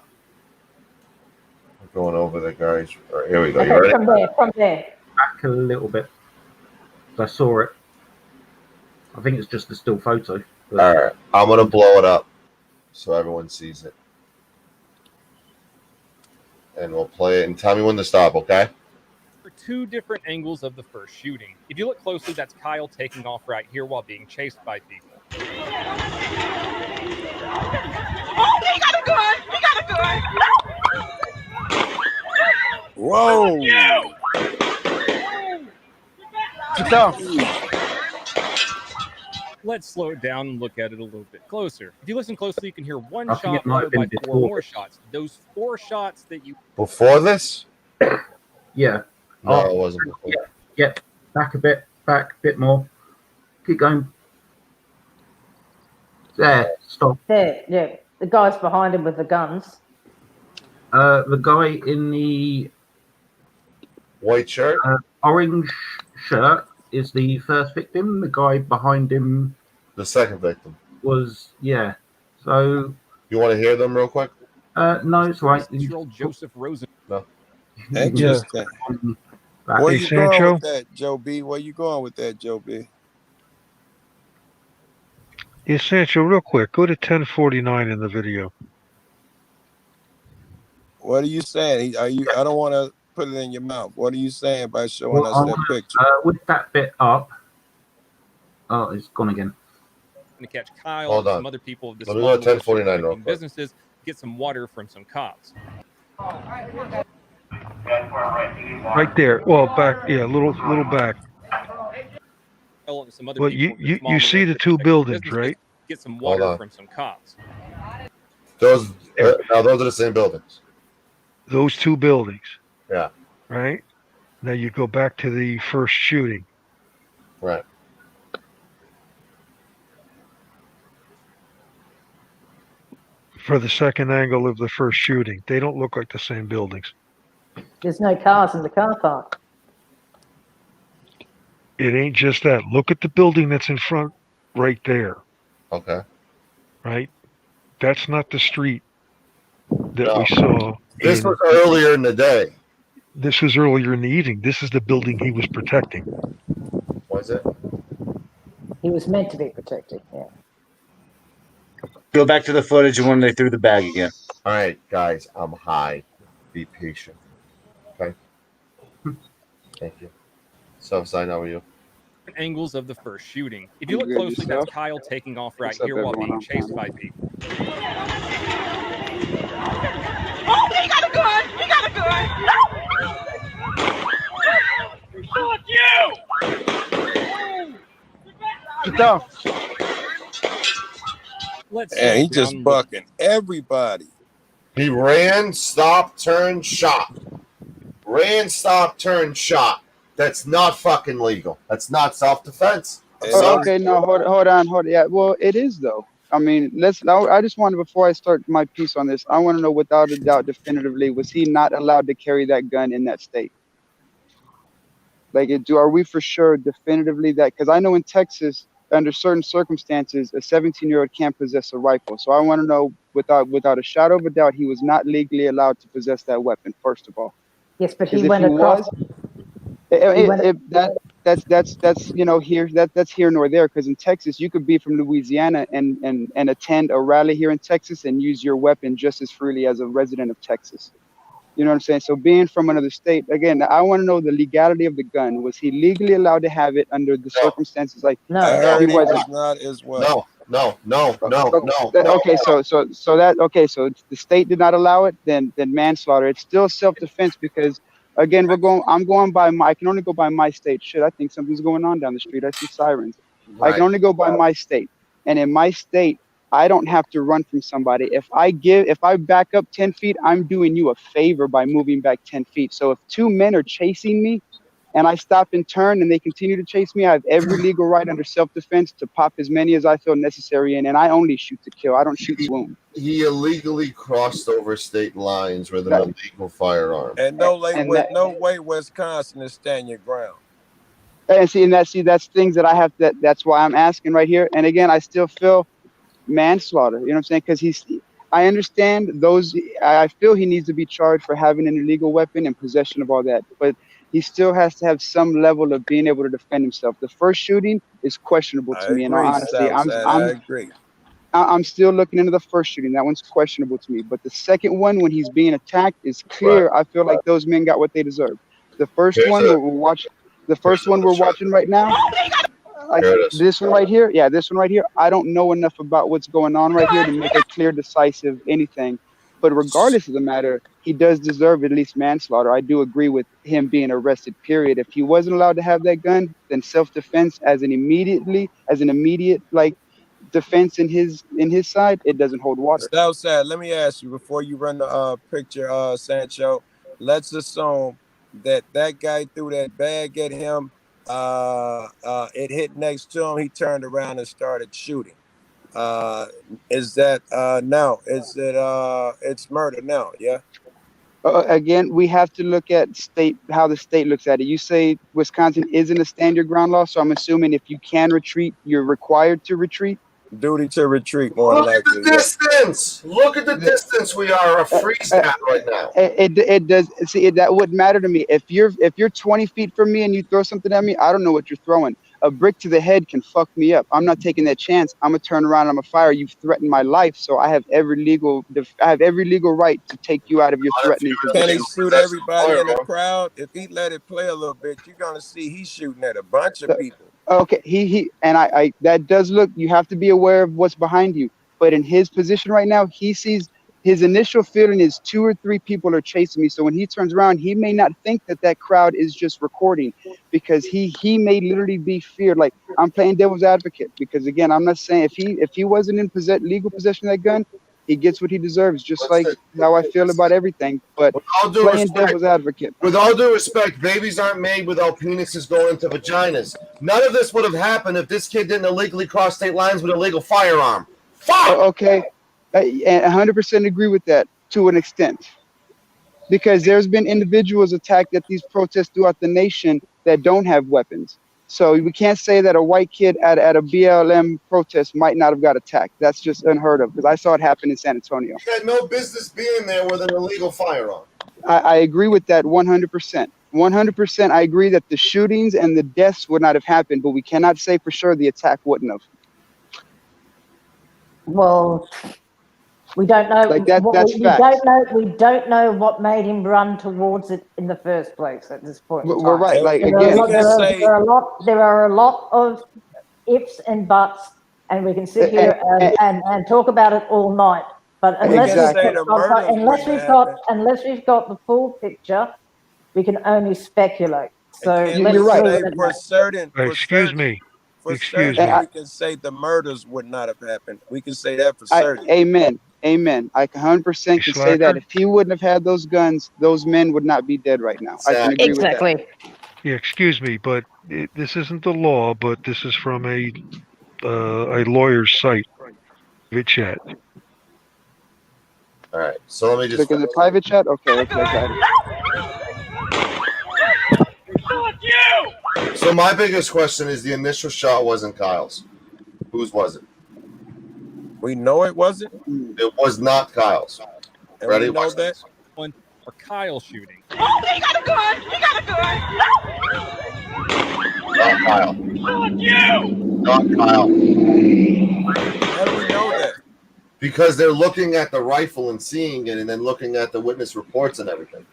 going over the guys. Right, here we go. Okay, you ready? From there. Back a little bit. I saw it. I think it's just a still photo. All right. I'm going to blow it up so everyone sees it. And we'll play it, and tell me when to stop, okay? There are 2 different angles of the first shooting. If you look closely, that's Kyle taking off right here while being chased by people. Oh, he got a gun! Whoa! Sit down. Let's slow it down and look at it a little bit closer. If you listen closely, you can hear one I think shot it might have followed by been 4 before. more shots. Those 4 shots that you... Before this? Yeah. No, it wasn't before. Yeah. Back a bit more. Keep going. There. Stop. There. Yeah. The guys behind him with the guns. The guy in the white shirt, orange shirt, is the first victim. The guy behind him, the second victim, was So you want to hear them real quick? No, it's right. Joseph Rosen. No. Interesting. Where you Sancho? going with that, Joe B? Where you going with that, Joe B? Yeah, Sancho, real quick, go to 1049 in the video. What are you saying? I don't want to put it in your mouth. What are you saying by showing us that picture? With that bit up. Oh, it's gone again. To catch Kyle Hold and on. some other people of the Let me go to 1049 real quick. businesses, get some water from some cops. Right there. Well, back. Yeah, a little back. Kyle and some other Well, people. you see the two buildings, right? Get some Hold water on. from some cops. Those now those are the same buildings. Those two buildings, Yeah. right? Now you go back to the first shooting. Right. For the second angle of the first shooting, they don't look like the same buildings. There's no cars in the car park. It ain't just that. Look at the building that's in front right there, Okay. right? That's not the street that No. we saw. This was earlier in the day. This was earlier in the evening. This is the building he was protecting. Was it? He was meant to be protected, yeah. Go back to the footage of when they threw the bag again. All right, guys, I'm high. Be patient. Okay. Thank you. Southside, how are you? Angles of the first shooting. If you look Good, closely, yourself? that's Kyle taking off right What's up, here while everyone? being I'm chased fine. by people. Oh, he got a gun! He got a gun! Fuck you! Sit down. Let's And he slow just down. bucking everybody. He ran, stopped, turned, shot. Ran, stopped, turned, shot. That's not fucking legal. That's not self-defense. Okay, no, hold on. Yeah, well, it is though. I mean, I just wanted, before I start my piece on this, I want to know without a doubt, definitively, was he not allowed to carry that gun in that state? Like, are we for sure definitively that? Because I know in Texas, under certain circumstances, a 17-year-old can't possess a rifle. So I want to know without a shadow of a doubt, he was not legally allowed to possess that weapon. First of all, Yes, but he if went he across. was, that's here that's here nor there, because in Texas you could be from Louisiana and attend a rally here in Texas and use your weapon just as freely as a resident of Texas. You know what I'm saying? So being from another state, again, I want to know the legality of the gun. Was he legally allowed to have it under the circumstances? Like, I heard he wasn't. was not as well. No. Okay, so the state did not allow it. Then manslaughter. It's still self-defense because again, I'm going by I can only go by my state. Shit, I think something's going on down the street. I see sirens. I Right. can only go by my state, and in my state, I don't have to run from somebody. If I back up 10 feet, I'm doing you a favor by moving back 10 feet. So if two men are chasing me and I stop and turn and they continue to chase me, I have every legal right under self-defense to pop as many as I feel necessary in. And I only shoot to kill. I don't shoot to wound. He illegally crossed over state lines with an illegal firearm. And no way Wisconsin is stand your ground. And that's things that I have that's why I'm asking right here. And again, I still feel manslaughter, you know what I'm saying? Because I understand those, I feel he needs to be charged for having an illegal weapon and possession of all that, but he still has to have some level of being able to defend himself. The first shooting is questionable to me, in all honesty. I agree. I'm still looking into the first shooting. That one's questionable to me, but the second one, when he's being attacked, is clear. Right. I feel like those men got what they deserve. The first one we're watching right now. This one right here, I don't know enough about what's going on right here to make a clear, decisive anything. But regardless of the matter, he does deserve at least manslaughter. I do agree with him being arrested, period. If he wasn't allowed to have that gun, then self-defense as an immediate like defense in his side, it doesn't hold water. Southside, let me ask you before you run the picture, Sancho. Let's assume that guy threw that bag at him. It hit next to him. He turned around and started shooting. Is that no? Is it it's murder now? Yeah. Again, we have to look at how the state looks at it. You say Wisconsin isn't a stand your ground law, so I'm assuming if you can retreat, you're required to retreat. Duty to retreat, more Look likely. at the distance. Look at the distance we are a freeze at right now. It does. See, that wouldn't matter to me. If you're 20 feet from me and you throw something at me, I don't know what you're throwing. A brick to the head can fuck me up. I'm not taking that chance. I'm gonna turn around. I'm gonna fire. You've threatened my life, so I have every legal right to take you out of your threatening position. Can he shoot everybody in the crowd? If he let it play a little bit, you're gonna see he's shooting at a bunch of people. Okay, I that does look. You have to be aware of what's behind you. But in his position right now, he sees his initial feeling is 2 or 3 people are chasing me. So when he turns around, he may not think that that crowd is just recording, because he may literally be feared. Like, I'm playing devil's advocate, because again, I'm not saying if he wasn't in legal possession of that gun, he gets what he deserves, just like how I feel about everything. But playing devil's advocate. With all due respect, babies aren't made without penises going into vaginas. None of this would have happened if this kid didn't illegally cross state lines with an illegal firearm. Fuck! Okay, I 100% agree with that to an extent, because there's been individuals attacked at these protests throughout the nation that don't have weapons. So we can't say that a white kid at a BLM protest might not have got attacked. That's just unheard of, because I saw it happen in San Antonio. He had no business being there with an illegal firearm. I agree with that 100%. 100%. I agree that the shootings and the deaths would not have happened, but we cannot say for sure the attack wouldn't have. Well, we don't know. Like that, that's we fact. don't know. We don't know what made him run towards it in the first place at this point. In time. We're right. Like there again, there are a lot of ifs and buts, and we can sit here and talk about it all night. But unless we've got the full picture, we can only speculate. So you're right. For certain, Excuse me. We can say the murders would not have happened. We can say that for certain. Amen. I 100% can say that if he wouldn't have had those guns, those men would not be dead right now. I can agree with that. Yeah, excuse me, but this isn't the law, but this is from a lawyer's site. Chat. All right, so let me just look in the private chat. Okay, got it. So my biggest question is, the initial shot wasn't Kyle's. Whose was it? We know it wasn't. It was not Kyle's. And Ready? we know that. One for Kyle shooting. Oh, he got a gun! He got a gun! Not Kyle. Fuck you! Not Kyle. How do we know that? Because they're looking at the rifle and seeing it, and then looking at the witness reports and everything.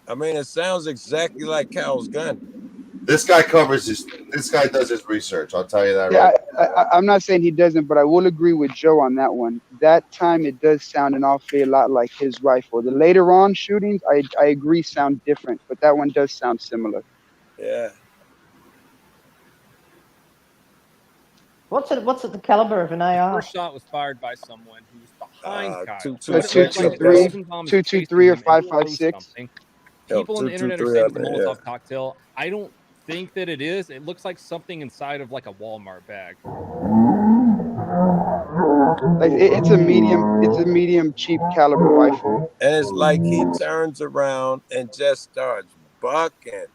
I mean, it sounds exactly like Kyle's gun. This guy this guy does his research. I'll tell you that. Yeah, right. I'm not saying he doesn't, but I will agree with Joe on that one. That time it does sound an awfully lot like his rifle. The later on shootings, I agree, sound different, but that one does sound similar. Yeah. What's it the caliber of an AR? The first shot was fired by someone who was behind Kyle. 223 or 556. People on the internet are saying it's a Molotov cocktail. I don't think that it is. It looks like something inside of like a Walmart bag. Like it's a medium cheap caliber rifle. And it's like he turns around and just starts bucking.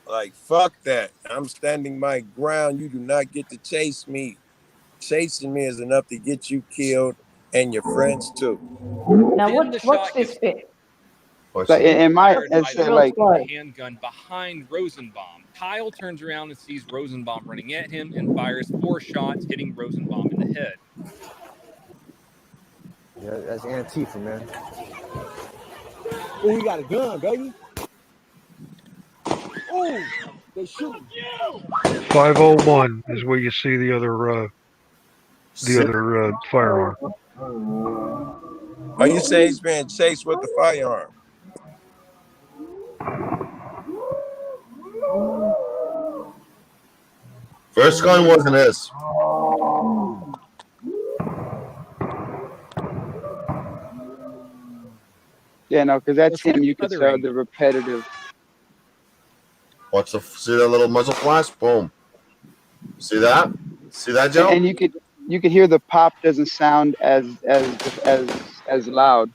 Like, fuck that. I'm standing my ground. You do not get to chase me. Chasing me is enough to get you killed and your friends too. Now what's this bit? Like, in my handgun behind Rosenbaum. Kyle turns around and sees Rosenbaum running at him and fires 4 shots, hitting Rosenbaum in the head. Yeah, that's Antifa, man. Oh, he got a gun, baby. Oh, they shooting. 501 is where you see the other firearm. Are you saying he's being chased with the firearm? First gun wasn't his. Yeah, no, because that's him. You could tell the repetitive. See that little muzzle flash? Boom. See that? See that, Joe? And you could hear the pop doesn't sound as loud.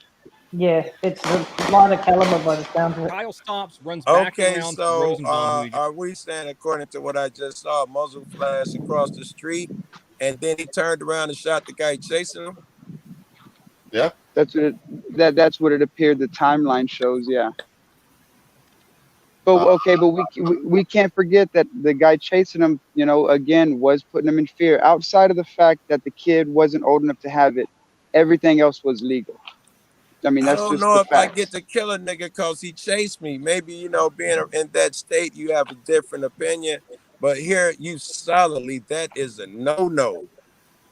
Yeah, it's a lighter caliber by the sound of it. Kyle stops, runs back around to so Rosenbaum. are we saying, according to what I just saw, muzzle flash across the street, and then he turned around and shot the guy chasing him? Yeah, that's what it appeared. The timeline shows, yeah. But okay, but we can't forget that the guy chasing him, again, was putting him in fear. Outside of the fact that the kid wasn't old enough to have it, everything else was legal. I mean, that's just the I don't know if I facts. get to kill a nigga because he chased me. Maybe, being in that state, you have a different opinion. But here, you solidly, that is a no-no.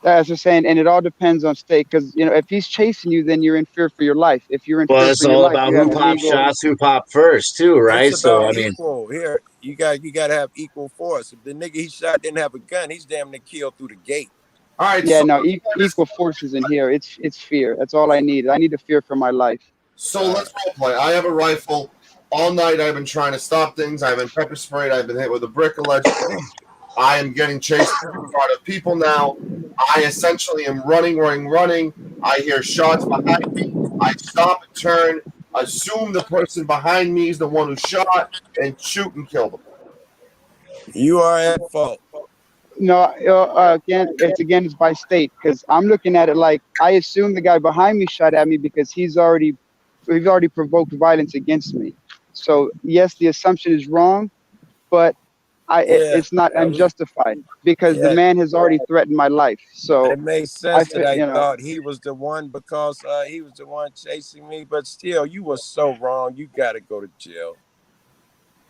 As I'm saying, and it all depends on state, because if he's chasing you, then you're in fear for your life. If you're in Well, fear it's for your all life, about you who have pops legal. shots, who popped first, too, right? It's So, about I mean, equal. Here, you got to have equal force. If the nigga he shot didn't have a gun, he's damn near killed through the gate. All right, Yeah, so no, equal forces in here. It's fear. That's all I need. I need to fear for my life. let's role play. I have a rifle. All night I've been trying to stop things. I've been pepper sprayed. I've been hit with a brick allegedly. I am getting chased in front of people now. I essentially am running. I hear shots behind me. I stop and turn, assume the person behind me is the one who shot, and shoot and kill them. You are at fault. No, it's by state, because I'm looking at it like I assume the guy behind me shot at me because he's already provoked violence against me. So yes, the assumption is wrong, but Yeah, it's not that was unjustified because the yeah. man has already threatened my life. So It makes I sense that feel, I thought he was the one because he was the one chasing me. But still, you were so wrong. You got to go to jail.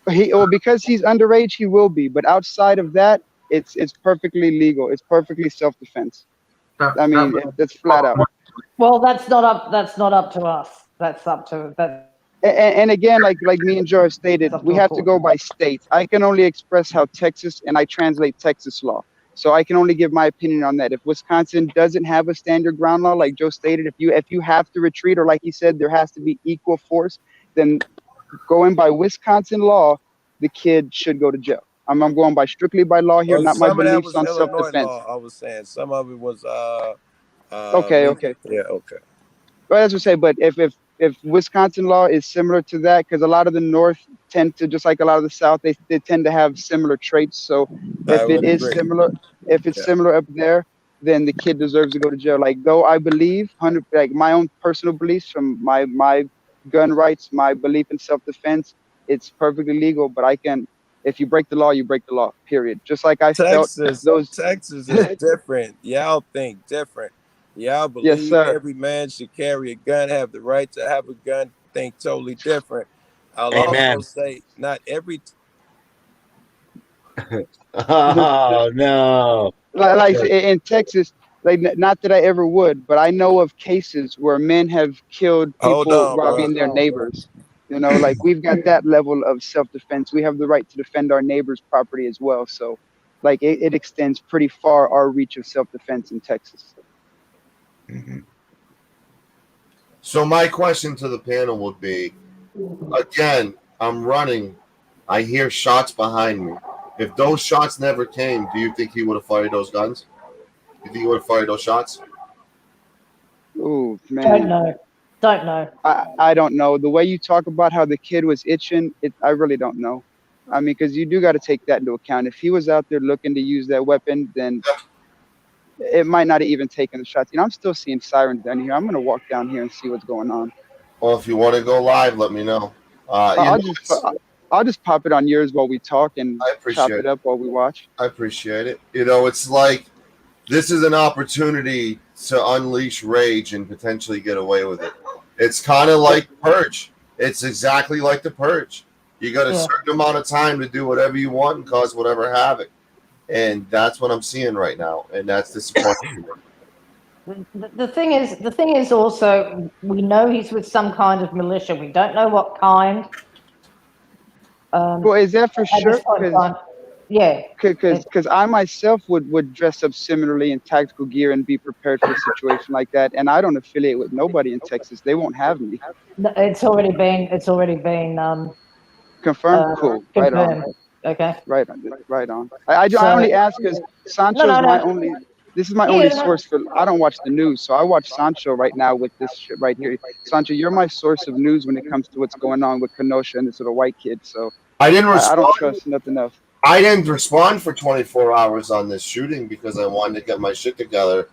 because he's underage, he will be. But outside of that, it's perfectly legal. It's perfectly self-defense. I mean, that's flat out. Well, that's not up. That's not up to us. That's up to that. And again, like me and Joe have stated, we have to go by states. I can only express how Texas, and I translate Texas law. So I can only give my opinion on that. If Wisconsin doesn't have a standard ground law, like Joe stated, if you have to retreat, or like he said, there has to be equal force, then going by Wisconsin law, the kid should go to jail. I'm going by strictly by law here, Well, not my some of that beliefs was on Illinois self-defense. law. I was saying some of it was Okay. yeah, okay. Well, as I say, but if Wisconsin law is similar to that, because a lot of the North tend to, just like a lot of the South, they tend to have similar traits. So I if it would is agree. similar, if it's Yeah. similar up there, then the kid deserves to go to jail. Like, though I believe like my own personal beliefs from my gun rights, my belief in self-defense, it's perfectly legal. But if you break the law, you break the law. Period. Just like I felt Texas those. is different. Y'all think different. Y'all Yes, believe sir. every man should carry a gun, have the right to have a gun. Think totally different. I'll amen. also say not every Oh, no. Like in Texas, like not that I ever would, but I know of cases where men have killed hold people on, bro. robbing their neighbors. Like we've got that level of self-defense. We have the right to defend our neighbor's property as well. So, like it extends pretty far, our reach of self-defense in Texas. So my question to the panel would be, again, I'm running. I hear shots behind me. If those shots never came, do you think he would have fired those guns? Do you think he would have fired those shots? Oh Don't man, know. Don't know. I don't know. The way you talk about how the kid was itching, I really don't know. I mean, because you do got to take that into account. If he was out there looking to use that weapon, then it might not have even taken the shots. I'm still seeing sirens down here. I'm gonna walk down here and see what's going on. Well, if you want to go live, let me know. I'll just pop it on yours while we talk and I chop appreciate it up while we watch. I appreciate it. It's like this is an opportunity to unleash rage and potentially get away with it. It's kind of like the Purge. It's exactly like the Purge. You got a certain amount of time to do whatever you want and cause whatever havoc. And that's what I'm seeing right now. And that's disappointing. The thing is also, we know he's with some kind of militia. We don't know what kind. Well, is that for sure? Yeah. Because I myself would dress up similarly in tactical gear and be prepared for a situation like that. And I don't affiliate with nobody in Texas. They won't have me. It's already been confirmed. Cool. Right on. Okay. Right on. I only ask because Sancho's my only. This is my only source for. I don't watch the news, so I watch Sancho right now with this shit right here. Sancho, you're my source of news when it comes to what's going on with Kenosha and this little white kid. So I didn't respond. I don't trust nothing else. I didn't respond for 24 hours on this shooting because I wanted to get my shit together.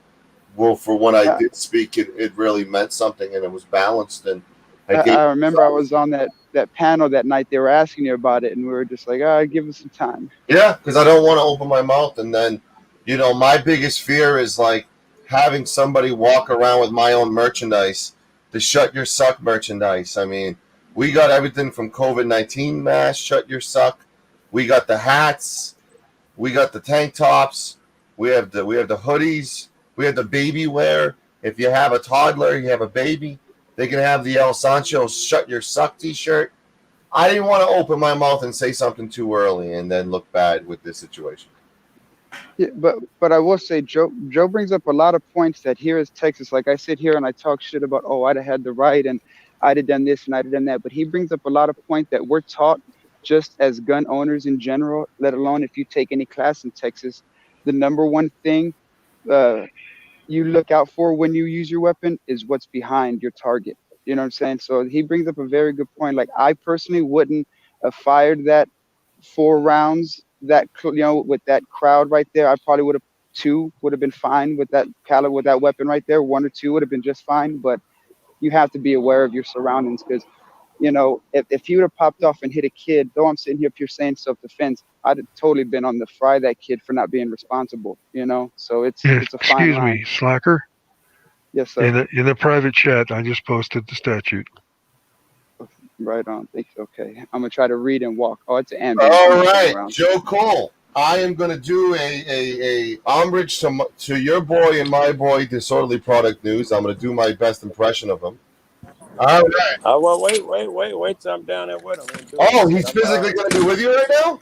Well, for when I did speak, it really meant something and it was balanced. And I remember I was on that panel that night. They were asking you about it, and we were just like, give us some time. Yeah, because I don't want to open my mouth. And then, my biggest fear is like having somebody walk around with my own merchandise, the Shut Your Suck merchandise. I mean, we got everything from COVID-19 mask, Shut Your Suck. We got the hats. We got the tank tops. We have the hoodies. We have the baby wear. If you have a toddler, you have a baby, they can have the El Sancho Shut Your Suck t-shirt. I didn't want to open my mouth and say something too early and then look bad with this situation. Yeah, but I will say Joe brings up a lot of points that here is Texas. Like I sit here and I talk shit about, oh, I'd have had the right and I'd have done this and I'd have done that. But he brings up a lot of points that we're taught just as gun owners in general, let alone if you take any class in Texas. The number one thing you look out for when you use your weapon is what's behind your target. You know what I'm saying? So he brings up a very good point. Like I personally wouldn't have fired that 4 rounds with that crowd right there. I probably would have 2 would have been fine with that caliber, with that weapon right there. 1 or 2 would have been just fine. But you have to be aware of your surroundings because, if you would have popped off and hit a kid, though I'm sitting here if you're saying self-defense, I'd have totally been on the fry that kid for not being responsible. So it's Yes, it's a fine excuse line. me, Slacker. Yes, sir. In the private chat, I just posted the statute. Right on. Okay. I'm gonna try to read and walk. Oh, it's an ambulance. All right, Joe Cole. I am going to do a homage to your boy and my boy, Disorderly Product News. I'm going to do my best impression of him. All right. Well, wait till I'm down there with him. Oh, he's physically going to be with you right now?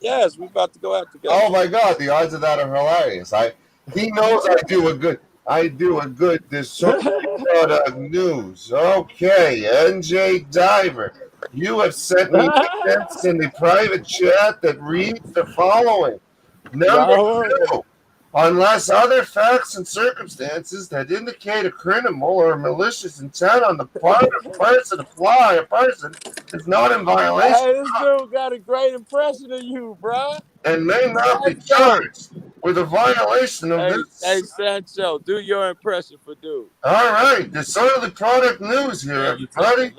Yes, we about to go out together. Oh my God, the odds of that are hilarious. He knows I do a good Disorderly Product News. Okay, NJ Diver. You have sent me comments in the private chat that reads the following. Number 2, unless other facts and circumstances that indicate a criminal or malicious intent on the part of a person is not in violation. Hey, this dude got a great impression of you, bro. And may not be charged with a violation of this. Hey, Sancho, do your impression for dude. All right, Disorderly Product News here, everybody.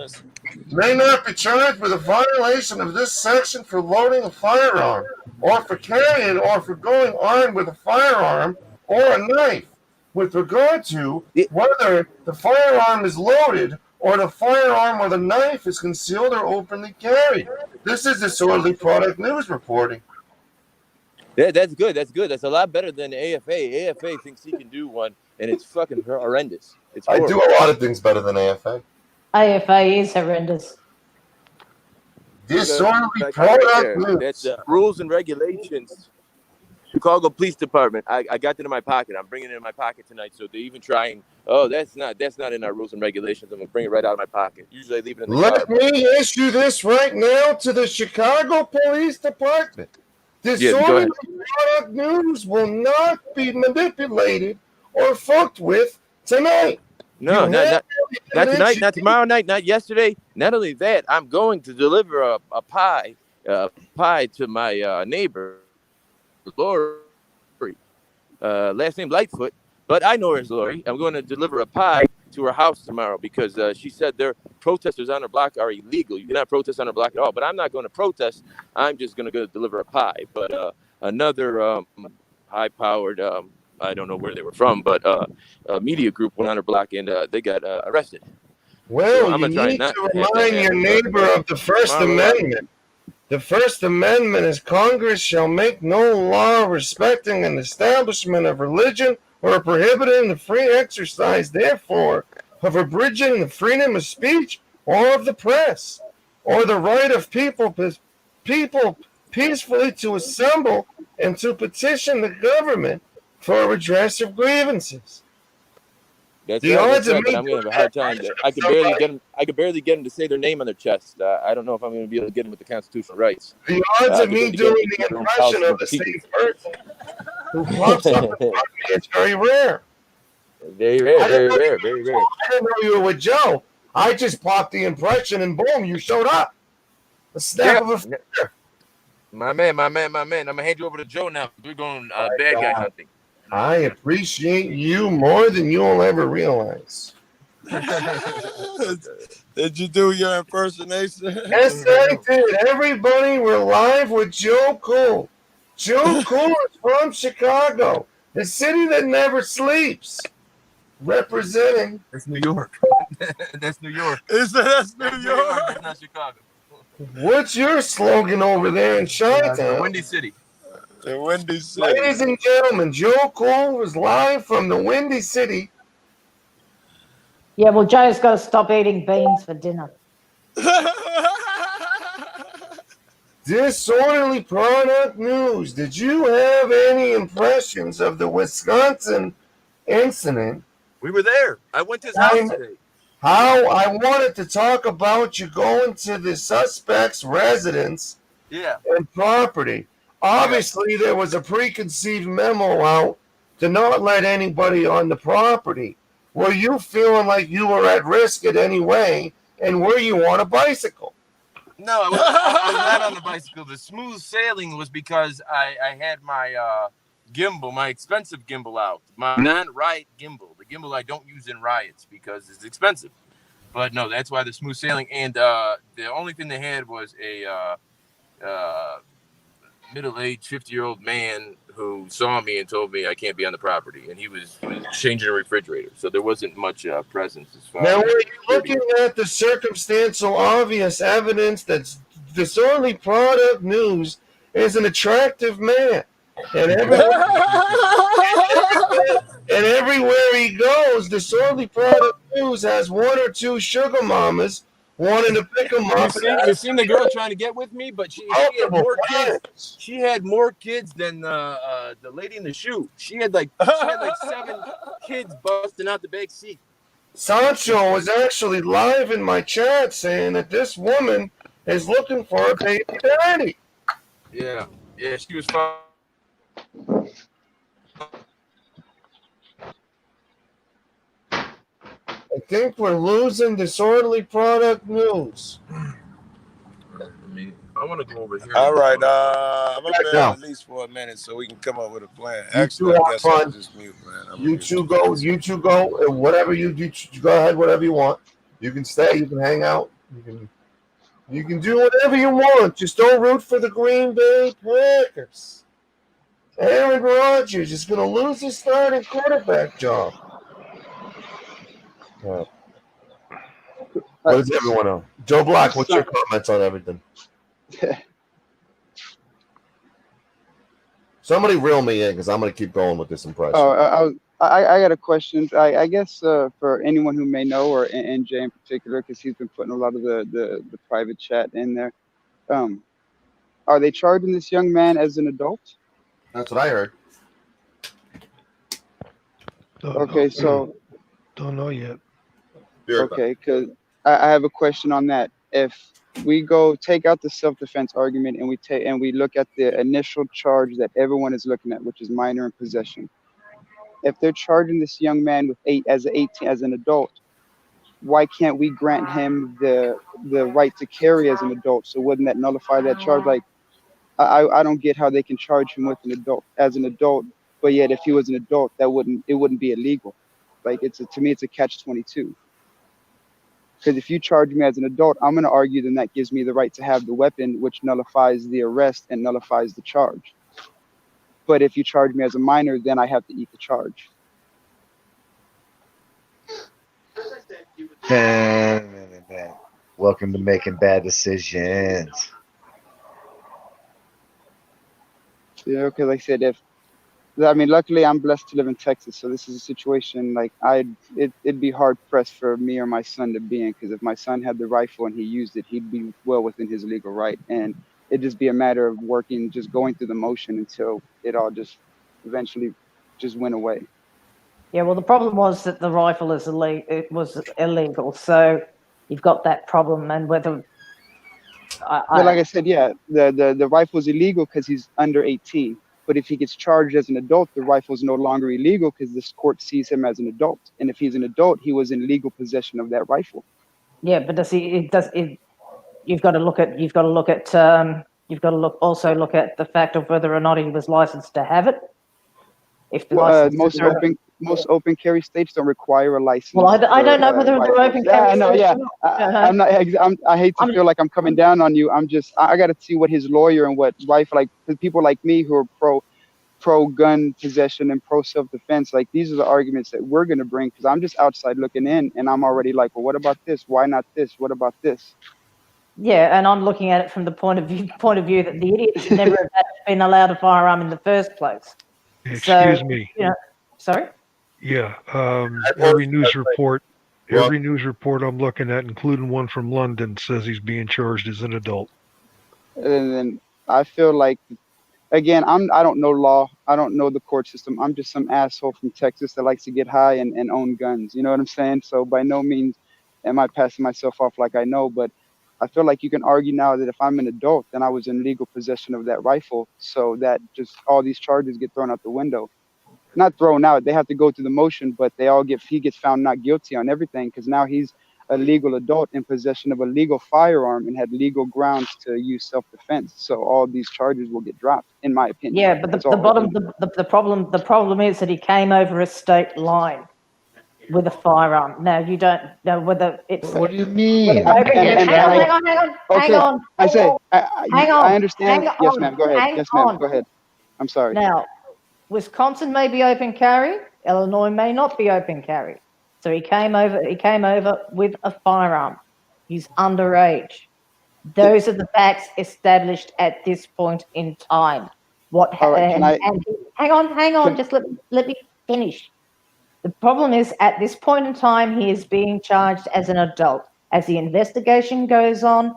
May not be charged with a violation of this section for loading a firearm, or for carrying, or for going armed with a firearm or a knife. With regard to whether the firearm is loaded or the firearm or the knife is concealed or openly carried. This is Disorderly Product News reporting. Yeah, that's good. That's a lot better than the AFA. AFA thinks he can do one, and it's fucking horrendous. It's horrible. I do a lot of things better than AFA. AFA is horrendous. Disorderly Product News. That's rules and regulations. Chicago Police Department. I got that in my pocket. I'm bringing it in my pocket tonight. So they're even trying. Oh, that's not in our rules and regulations. I'm gonna bring it right out of my pocket. Usually I leave it in the car. Let me issue this right now to the Chicago Police Department. Disorderly Product News will not be manipulated or fucked with tonight. No, not tonight, not tomorrow night, not yesterday. Not only that, I'm going to deliver a pie to my neighbor, Lori. Last name Lightfoot, but I know her as Lori. I'm going to deliver a pie to her house tomorrow because she said their protesters on her block are illegal. You cannot protest on her block at all. But I'm not going to protest. I'm just going to go deliver a pie. But another high-powered, I don't know where they were from, but a media group went on her block and they got arrested. Well, so I'm you need to remind your neighbor of the First Amendment. The First Amendment is Congress shall make no law respecting an establishment of religion or prohibiting the free exercise, therefore, of abridging the freedom of speech or of the press, or the right of people peacefully to assemble and to petition the government for redress of grievances. That's right, but I'm going to have a hard time. I could barely get them to say their name on their chest. I don't know if I'm going to be able to get them with the constitutional rights. The odds of me doing the impression of the same person who pops up in front of me is very rare. Very rare. I didn't know you were with Joe. I just popped the impression and boom, you showed up. A snap of a finger. My man. I'm going to hand you over to Joe now. We're going bad guy hunting. I appreciate you more than you'll ever realize. Did you do your impersonation? Yes, I did. Everybody, we're live with Joe Cole. Joe Cole is from Chicago, the city that never sleeps. Representing. That's New York. That's New York. That's New York. That's not Chicago. What's your slogan over there in Chi-Town? Windy City. The Windy City. Ladies and gentlemen, Joe Cole was live from the Windy City. Yeah, well, Joe's got to stop eating beans for dinner. Disorderly product news. Did you have any impressions of the Wisconsin incident? We were there. I went to his house today. How I wanted to talk about you going to the suspect's residence Yeah. and property. Obviously, there was a preconceived memo out to not let anybody on the property. Were you feeling like you were at risk in any way, and were you on a bicycle? No, I was not on the bicycle. The smooth sailing was because I had my gimbal, my expensive gimbal out. My non-riot gimbal. The gimbal I don't use in riots because it's expensive. But no, that's why the smooth sailing. And the only thing they had was a middle-aged 50-year-old man who saw me and told me I can't be on the property, and he was changing a refrigerator, so there wasn't much presence as far Now, as were you looking at the circumstantial obvious evidence that disorderly product news is an attractive man, and everywhere he goes, disorderly product news has one or two sugar mamas wanting to pick him up. You seen the girl trying to get with me, but she had more kids. She had more kids than the lady in the shoe. She had like 7 kids busting out the back seat. Sancho was actually live in my chat saying that this woman is looking for a baby daddy. Yeah, she was fine. I think we're losing disorderly product news. I want to go over here. All right, I'm gonna be on at least for a minute so we can come up with a plan. Actually, I guess I'll just mute, man. You two go, whatever you do, go ahead, whatever you want. You can stay, you can hang out, you can do whatever you want. Just don't root for the Green Bay Packers. Aaron Rodgers is going to lose his starting quarterback job. What does everyone know? Joe Black, what's your comments on everything? Somebody reel me in because I'm going to keep going with this impression. I got a question. I guess for anyone who may know, or NJ in particular, because he's been putting a lot of the private chat in there. Are they charging this young man as an adult? That's what I heard. Okay, so don't know yet. Okay, because I have a question on that. If we go take out the self-defense argument and we look at the initial charge that everyone is looking at, which is minor in possession. If they're charging this young man with 18 as an adult, why can't we grant him the right to carry as an adult? So wouldn't that nullify that charge? Like, I don't get how they can charge him with as an adult, but yet if he was an adult, it wouldn't be illegal. Like to me it's a catch-22. Because if you charge me as an adult, I'm going to argue then that gives me the right to have the weapon, which nullifies the arrest and nullifies the charge. But if you charge me as a minor, then I have to eat the charge. Welcome to Making Bad Decisions. Yeah, okay, like I said, luckily I'm blessed to live in Texas, so this is a situation like it'd be hard pressed for me or my son to be in, because if my son had the rifle and he used it, he'd be well within his legal right, and it'd just be a matter of going through the motion until it all just eventually just went away. Yeah, well, the problem was that the rifle was illegal, so you've got that problem, and whether. But like I said, yeah, the rifle is illegal because he's under 18. But if he gets charged as an adult, the rifle is no longer illegal because this court sees him as an adult. And if he's an adult, he was in legal possession of that rifle. Yeah, but you've got to look at the fact of whether or not he was licensed to have it. If the most open carry states don't require a license. Well, I don't know whether they're open carry. I know. Yeah, I hate to feel like I'm coming down on you. I got to see what his lawyer and what rifle, like people like me who are pro gun possession and pro self-defense, like these are the arguments that we're going to bring, because I'm just outside looking in and I'm already like, well, what about this? Why not this? What about this? Yeah, and I'm looking at it from the point of view that the idiots should never have been allowed a firearm in the first place. Excuse me. Sorry? Yeah. Every news report Well- I'm looking at, including one from London, says he's being charged as an adult. And then I feel like, again, I don't know law. I don't know the court system. I'm just some asshole from Texas that likes to get high and own guns. You know what I'm saying? So by no means am I passing myself off like I know, but I feel like you can argue now that if I'm an adult, then I was in legal possession of that rifle. So that just all these charges get thrown out the window. Not thrown out. They have to go through the motion, but he gets found not guilty on everything because now he's a legal adult in possession of a legal firearm and had legal grounds to use self-defense. So all these charges will get dropped, in my opinion. Yeah, but the problem is that he came over a state line with a firearm. Now you don't know whether it's. What do you mean? Hang on. I understand. Hang Yes, on, ma'am. Go ahead. hang Yes, ma'am. on. Go ahead. I'm sorry. Now, Wisconsin may be open carry. Illinois may not be open carry. So he came over with a firearm. He's underage. Those are the facts established at this point in time. What happened? Hang on. Just let me finish. The problem is, at this point in time, he is being charged as an adult. As the investigation goes on,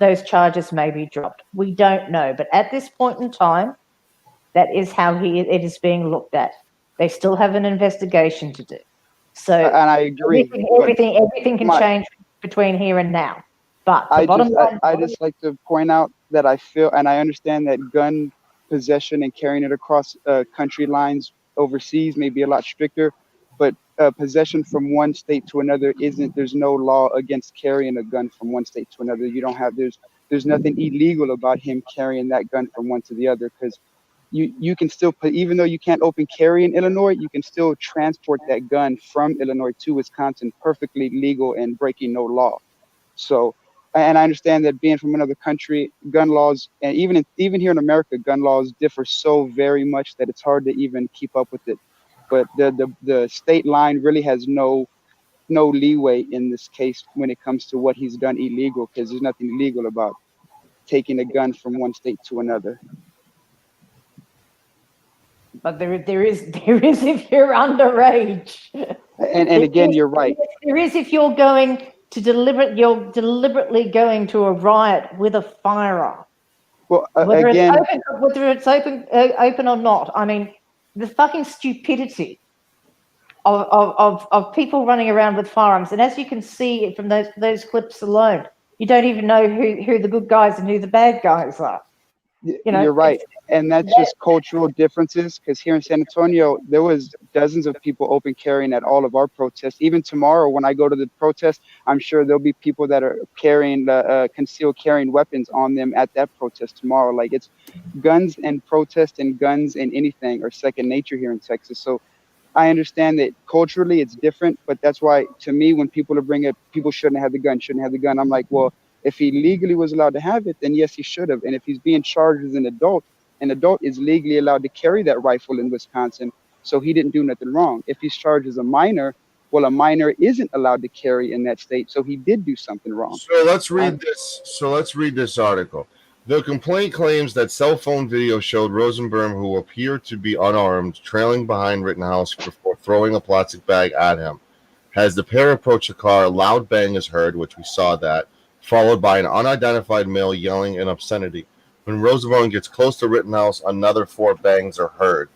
those charges may be dropped. We don't know, but at this point in time, that is how it is being looked at. They still have an investigation to do. So, and I agree. Everything can change between here and now. But I just like to point out that I feel, and I understand that gun possession and carrying it across country lines overseas may be a lot stricter, but possession from one state to another isn't. There's no law against carrying a gun from one state to another. You don't have. There's nothing illegal about him carrying that gun from one to the other because you can still put, even though you can't open carry in Illinois, you can still transport that gun from Illinois to Wisconsin perfectly legal and breaking no law. So, and I understand that being from another country, gun laws, and even here in America, gun laws differ so very much that it's hard to even keep up with it. But the state line really has no leeway in this case when it comes to what he's done illegal, because there's nothing illegal about taking a gun from one state to another. But there is if you're underage. And again, you're right. There is if you're going to deliberately going to a riot with a firearm. Well, whether again, it's open or not. I mean, the fucking stupidity of people running around with firearms, and as you can see from those clips alone, you don't even know who the good guys and who the bad guys are. You know, you're right, and that's just cultural differences. Because here in San Antonio, there was dozens of people open carrying at all of our protests. Even tomorrow, when I go to the protest, I'm sure there'll be people that are carrying concealed carrying weapons on them at that protest tomorrow. Like, it's guns and protest and guns and anything are second nature here in Texas. So I understand that culturally it's different, but that's why, to me, when people are bringing up people shouldn't have the gun, I'm like, well, if he legally was allowed to have it, then yes, he should have. And if he's being charged as an adult is legally allowed to carry that rifle in Wisconsin, so he didn't do nothing wrong. If he's charged as a minor, well, a minor isn't allowed to carry in that state, so he did do something wrong. So let's read this article. The complaint claims that cell phone video showed Rosenberg, who appeared to be unarmed, trailing behind Rittenhouse before throwing a plastic bag at him. As the pair approach the car, a loud bang is heard, which we saw that, followed by an unidentified male yelling in obscenity. When Rosenbaum gets close to Rittenhouse, another 4 bangs are heard.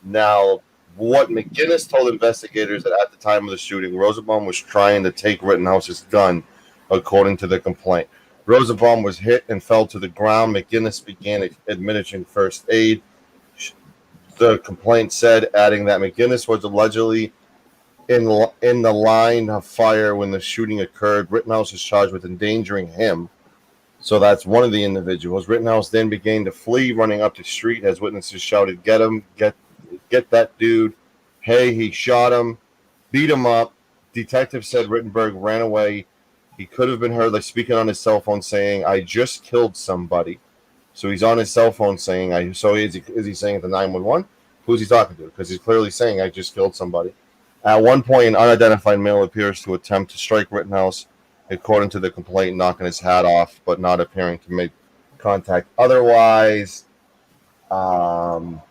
Now, what McGinnis told investigators that at the time of the shooting, Rosenbaum was trying to take Rittenhouse's gun, according to the complaint. Rosenbaum was hit and fell to the ground. McGinnis began administering first aid. The complaint said, adding that McGinnis was allegedly in the line of fire when the shooting occurred. Rittenhouse is charged with endangering him. So that's one of the individuals. Rittenhouse then began to flee, running up the street as witnesses shouted, "Get him, get that dude. Hey, he shot him, beat him up." Detective said Rittenberg ran away. He could have been heard like speaking on his cell phone saying, "I just killed somebody." So he's on his cell phone saying, so is he saying it to 911? Who's he talking to? Because he's clearly saying, "I just killed somebody." At one point, an unidentified male appears to attempt to strike Rittenhouse, according to the complaint, knocking his hat off, but not appearing to make contact otherwise. And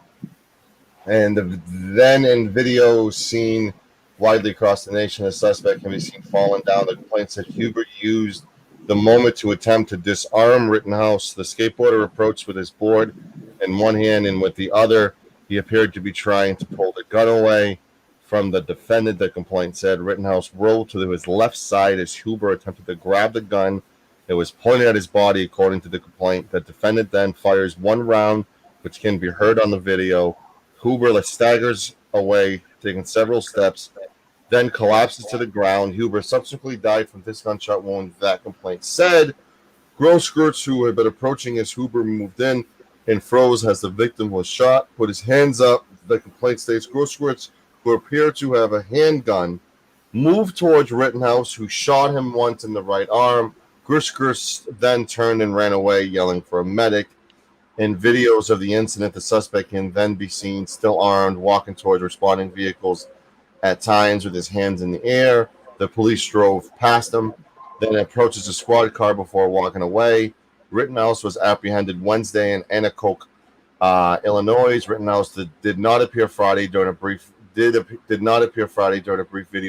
then in video seen widely across the nation, the suspect can be seen falling down. The complaint said Huber used the moment to attempt to disarm Rittenhouse. The skateboarder approached with his board in one hand, and with the other, he appeared to be trying to pull the gun away from the defendant. The complaint said Rittenhouse rolled to his left side as Huber attempted to grab the gun. It was pointed at his body, according to the complaint. The defendant then fires one round, which can be heard on the video. Huber staggers away, taking several steps, then collapses to the ground. Huber subsequently died from this gunshot wound, that complaint said. Grosskreutz, who had been approaching as Huber moved in and froze as the victim was shot, put his hands up. The complaint states Grosskreutz, who appeared to have a handgun, moved towards Rittenhouse, who shot him once in the right arm. Grosskreutz then turned and ran away, yelling for a medic. In videos of the incident, the suspect can then be seen still armed, walking towards responding vehicles, at times with his hands in the air. The police drove past him, then approaches a squad car before walking away. Rittenhouse was apprehended Wednesday in Anacoke, Illinois. Rittenhouse did not appear Friday during a brief video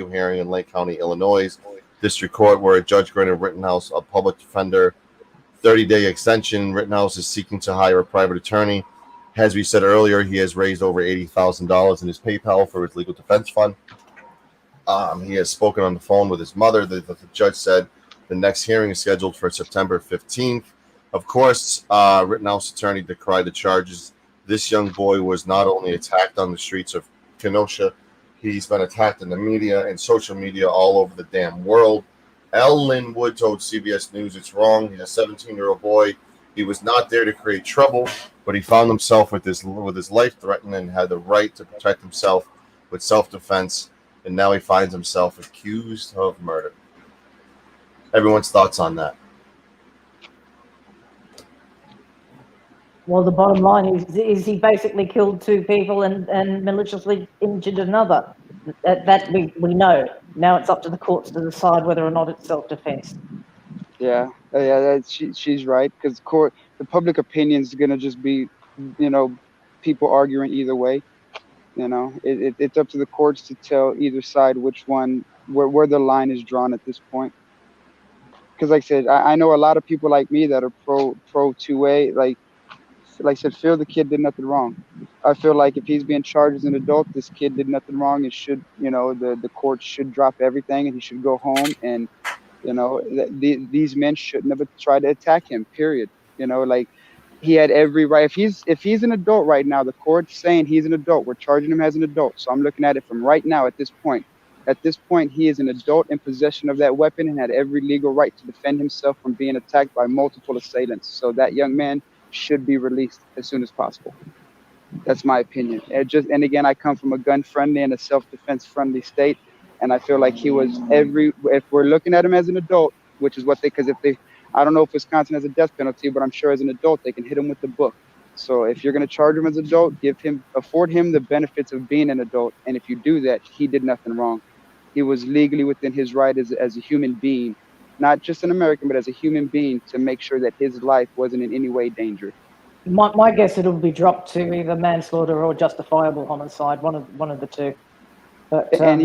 hearing in Lake County, Illinois District Court, where a judge granted Rittenhouse a public defender 30-day extension. Rittenhouse is seeking to hire a private attorney. As we said earlier, he has raised over $80,000 in his PayPal for his legal defense fund. He has spoken on the phone with his mother. The judge said the next hearing is scheduled for September 15th. Of course, Rittenhouse attorney decried the charges. This young boy was not only attacked on the streets of Kenosha, he's been attacked in the media and social media all over the damn world. L. Lynn Wood told CBS News it's wrong. He's a 17-year-old boy. He was not there to create trouble, but he found himself with his life threatened and had the right to protect himself with self-defense, and now he finds himself accused of murder. Everyone's thoughts on that? Well, the bottom line is he basically killed two people and maliciously injured another. That we know. Now it's up to the courts to decide whether or not it's self-defense. Yeah, she's right, because the public opinion is gonna just be, people arguing either way. It's up to the courts to tell either side which one, where the line is drawn at this point. Because, like I said, I know a lot of people like me that are pro 2A. Like I said, feel the kid did nothing wrong. I feel like if he's being charged as an adult, this kid did nothing wrong. It should, the court should drop everything and he should go home. And these men shouldn't have tried to attack him, period. Like, he had every right. If he's an adult right now, the court's saying he's an adult. We're charging him as an adult. So I'm looking at it from right now at this point. At this point, he is an adult in possession of that weapon and had every legal right to defend himself from being attacked by multiple assailants. So that young man should be released as soon as possible. That's my opinion. And again, I come from a gun-friendly and a self-defense friendly state, and I feel like he was if we're looking at him as an adult, which is I don't know if Wisconsin has a death penalty, but I'm sure as an adult they can hit him with the book. So if you're going to charge him as an adult, afford him the benefits of being an adult, and if you do that, he did nothing wrong. He was legally within his right as a human being, not just an American, but as a human being, to make sure that his life wasn't in any way dangerous. My guess it'll be dropped to either manslaughter or justifiable homicide, one of the two. But, and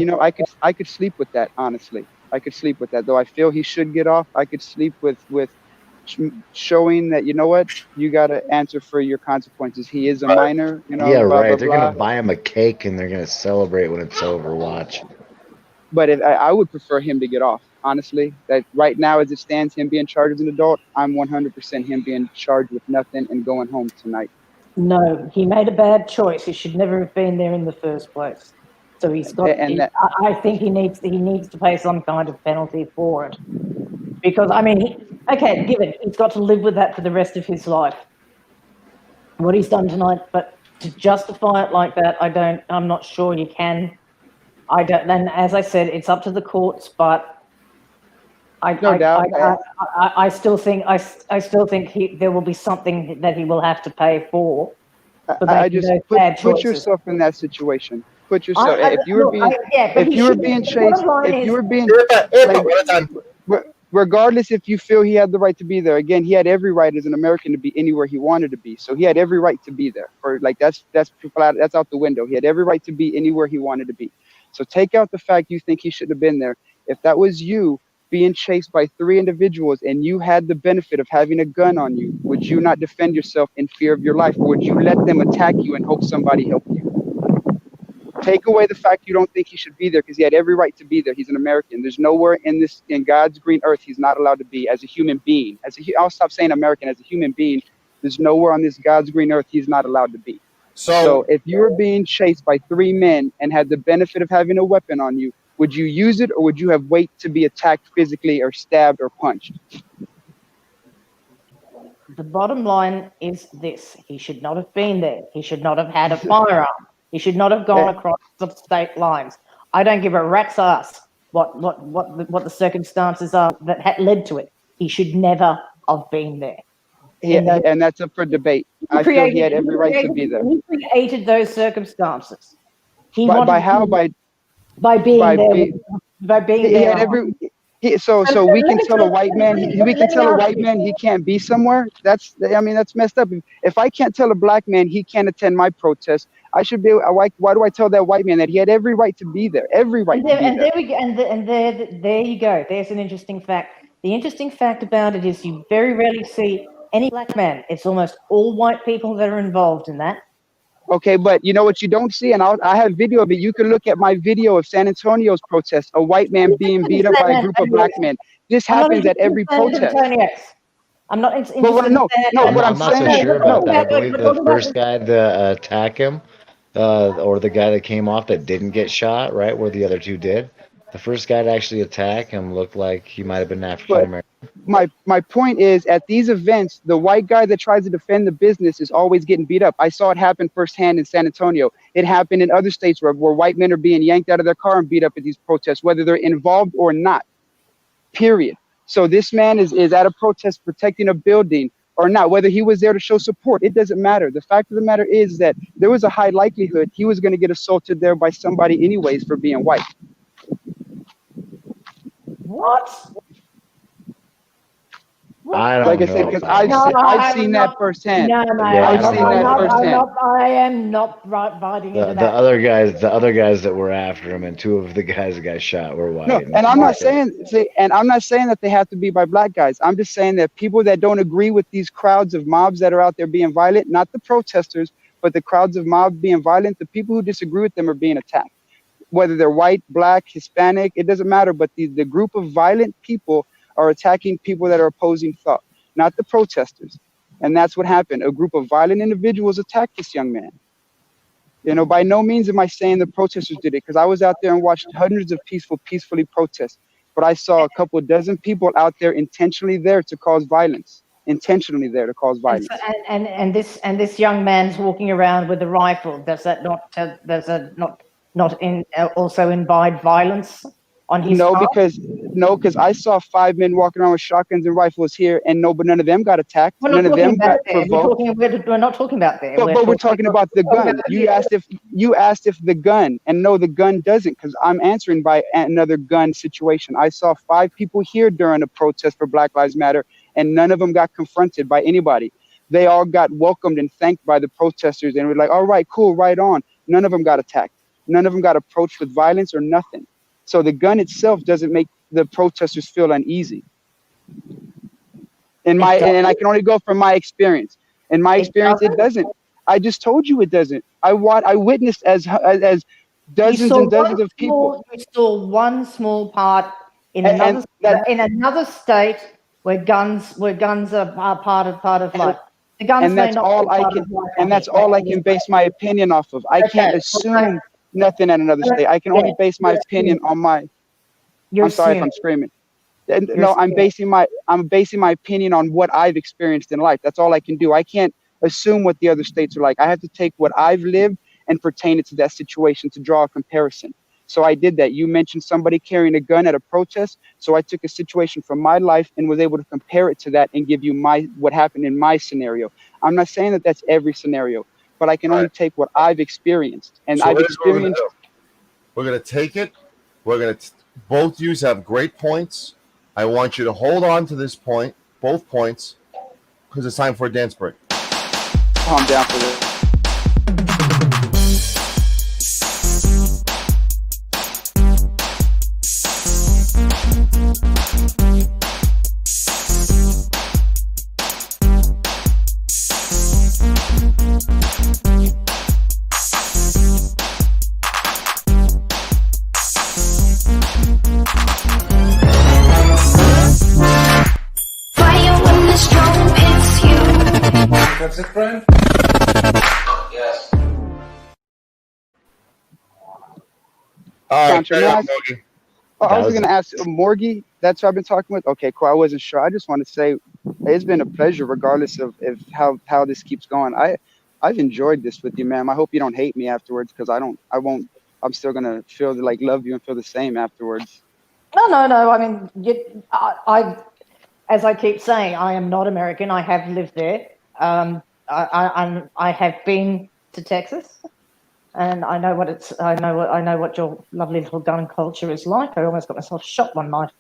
I could sleep with that, honestly. I could sleep with that, though I feel he should get off. I could sleep with showing that, you got to answer for your consequences. He is a minor, Yeah, blah, right. blah, They're blah. gonna buy him a cake and they're gonna celebrate when it's over. Watch. But I would prefer him to get off, honestly. That right now, as it stands, him being charged as an adult, I'm 100% him being charged with nothing and going home tonight. No, he made a bad choice. He should never have been there in the first place. So he's got. I think he needs to pay some kind of penalty for it, because he's got to live with that for the rest of his life. What he's done tonight, but to justify it like that, I'm not sure you can. I don't. And as I said, it's up to the courts, but I still think there will be something that he will have to pay for. I just put yourself in that situation. Put yourself. If you were being chased, regardless if you feel he had the right to be there. Again, he had every right as an American to be anywhere he wanted to be. So he had every right to be there. Or like that's out the window. He had every right to be anywhere he wanted to be. So take out the fact you think he should have been there. If that was you being chased by 3 individuals and you had the benefit of having a gun on you, would you not defend yourself in fear of your life? Or would you let them attack you and hope somebody helped you? Take away the fact you don't think he should be there because he had every right to be there. He's an American. There's nowhere in God's green earth he's not allowed to be as a human being. I'll stop saying American. As a human being, there's nowhere on this God's green earth he's not allowed to be. So if you were being chased by 3 men and had the benefit of having a weapon on you, would you use it or would you have wait to be attacked physically or stabbed or punched? The bottom line is this: he should not have been there. He should not have had a firearm. He should not have gone across the state lines. I don't give a rat's ass what the circumstances are that led to it. He should never have been there. Yeah, and that's up for debate. I feel he had every right to be there. He created those circumstances. By being there. So we can tell a white man he can't be somewhere. That's messed up. If I can't tell a black man he can't attend my protest, I should be. Why do I tell that white man that he had every right to be there? Every right to be there. There we go. There you go. There's an interesting fact. The interesting fact about it is you very rarely see any black man. It's almost all white people that are involved in that. Okay, but you know what you don't see, and I have video of it. You can look at my video of San Antonio's protest, a white man being beat up by a group of black men. This happens at every protest. I'm not interested What I'm not so saying. sure about that. I believe the first guy to attack him, or the guy that came off that didn't get shot, right, where the other 2 did. The first guy to actually attack him looked like he might have been African American. My point is, at these events, the white guy that tries to defend the business is always getting beat up. I saw it happen firsthand in San Antonio. It happened in other states where white men are being yanked out of their car and beat up at these protests, whether they're involved or not. Period. So this man is at a protest protecting a building or not, whether he was there to show support, it doesn't matter. The fact of the matter is that there was a high likelihood he was going to get assaulted there by somebody anyways for being white. What? I don't like I know. said, because I've seen that firsthand. I am not biting into The that. other guys that were after him, and 2 of the guys that got shot were white. No, and I'm not saying that they have to be by black guys. I'm just saying that people that don't agree with these crowds of mobs that are out there being violent, not the protesters, but the crowds of mobs being violent, the people who disagree with them are being attacked. Whether they're white, black, Hispanic, it doesn't matter. But the group of violent people are attacking people that are opposing thought, not the protesters. And that's what happened. A group of violent individuals attacked this young man. By no means am I saying the protesters did it, because I was out there and watched hundreds of peacefully protest. But I saw a couple dozen people out there intentionally there to cause violence. Intentionally there to cause violence. And this young man's walking around with a rifle. Does that not also invite violence on his part? Because I saw 5 men walking around with shotguns and rifles here, and none of them got attacked. None of them got provoked. We're not talking about there. But we're talking about the gun. You asked if the gun, and no, the gun doesn't, because I'm answering by another gun situation. I saw 5 people here during a protest for Black Lives Matter, and none of them got confronted by anybody. They all got welcomed and thanked by the protesters, and were like, all right, cool, right on. None of them got attacked. None of them got approached with violence or nothing. So the gun itself doesn't make the protesters feel uneasy. And I can only go from my experience. In my experience, it doesn't. I just told you it doesn't. I witnessed as dozens and dozens of people. You saw one small part in another state where guns are part of life. The guns and that's all I can. And that's all I can base my opinion off of. I can't assume nothing at another state. I can only base my opinion on my. I'm sorry if I'm screaming. No, I'm basing my opinion on what I've experienced in life. That's all I can do. I can't assume what the other states are like. I have to take what I've lived and pertain it to that situation to draw a comparison. So I did that. You mentioned somebody carrying a gun at a protest. So I took a situation from my life and was able to compare it to that and give you what happened in my scenario. I'm not saying that that's every scenario, but I can only take what I've experienced. And I've experienced. We're going to take it. We're going to both yous have great points. I want you to hold on to this point, both points, because it's time for a dance break. Calm down for this. That's it, friend? Yes. All right, Sancho, may I ask- Morgan. I was going to ask Morgie. That's who I've been talking with. Okay, cool. I wasn't sure. I just want to say it's been a pleasure, regardless of if how this keeps going. I've enjoyed this with you, ma'am. I hope you don't hate me afterwards, because I don't. I won't. I'm still gonna feel like love you and feel the same afterwards. No. I mean, as I keep saying, I am not American. I have lived there. I have been to Texas, and I know what it's. I know what your lovely little gun culture is like. I almost got myself shot one night.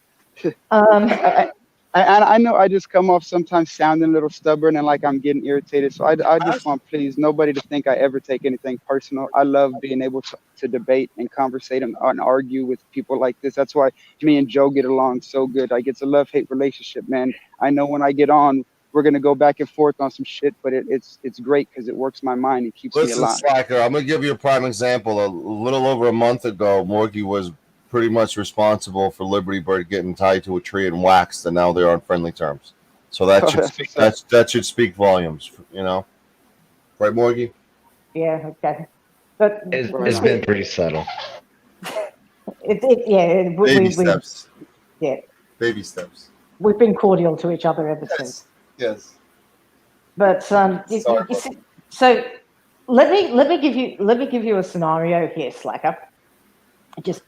I know I just come off sometimes sounding a little stubborn and like I'm getting irritated. So I just want, please, nobody to think I ever take anything personal. I love being able to debate and conversate and argue with people like this. That's why me and Joe get along so good. Like, it's a love-hate relationship, man. I know when I get on, we're gonna go back and forth on some shit, but it's great because it works my mind and keeps me Listen, alive. Slacker, I'm going to give you a prime example. A little over a month ago, Morgie was pretty much responsible for Liberty Bird getting tied to a tree and waxed, and now they're on friendly terms. So that that should speak volumes, you know? Right, Morgie? Yeah, okay. But It's been pretty subtle. Baby steps. Yeah. Baby steps. We've been cordial to each other ever since. Yes. But you see, so let me give you a scenario here, Slacker. Just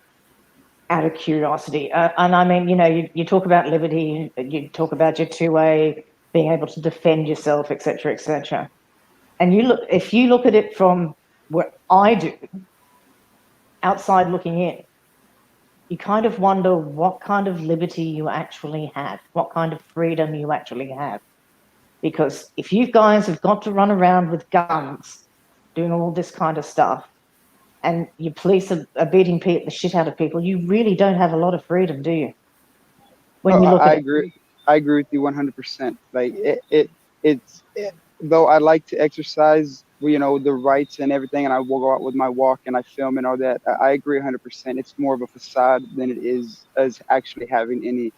out of curiosity, and I mean, you talk about liberty, you talk about your 2A, being able to defend yourself, etc., etc. And if you look at it from what I do, outside looking in, you kind of wonder what kind of liberty you actually have, what kind of freedom you actually have. Because if you guys have got to run around with guns, doing all this kind of stuff, and your police are beating the shit out of people, you really don't have a lot of freedom, do you? When you look I at agree. I agree with you 100%. Like though I like to exercise, the rights and everything, and I will go out with my walk and I film and all that. I agree 100%. It's more of a facade than it is as actually having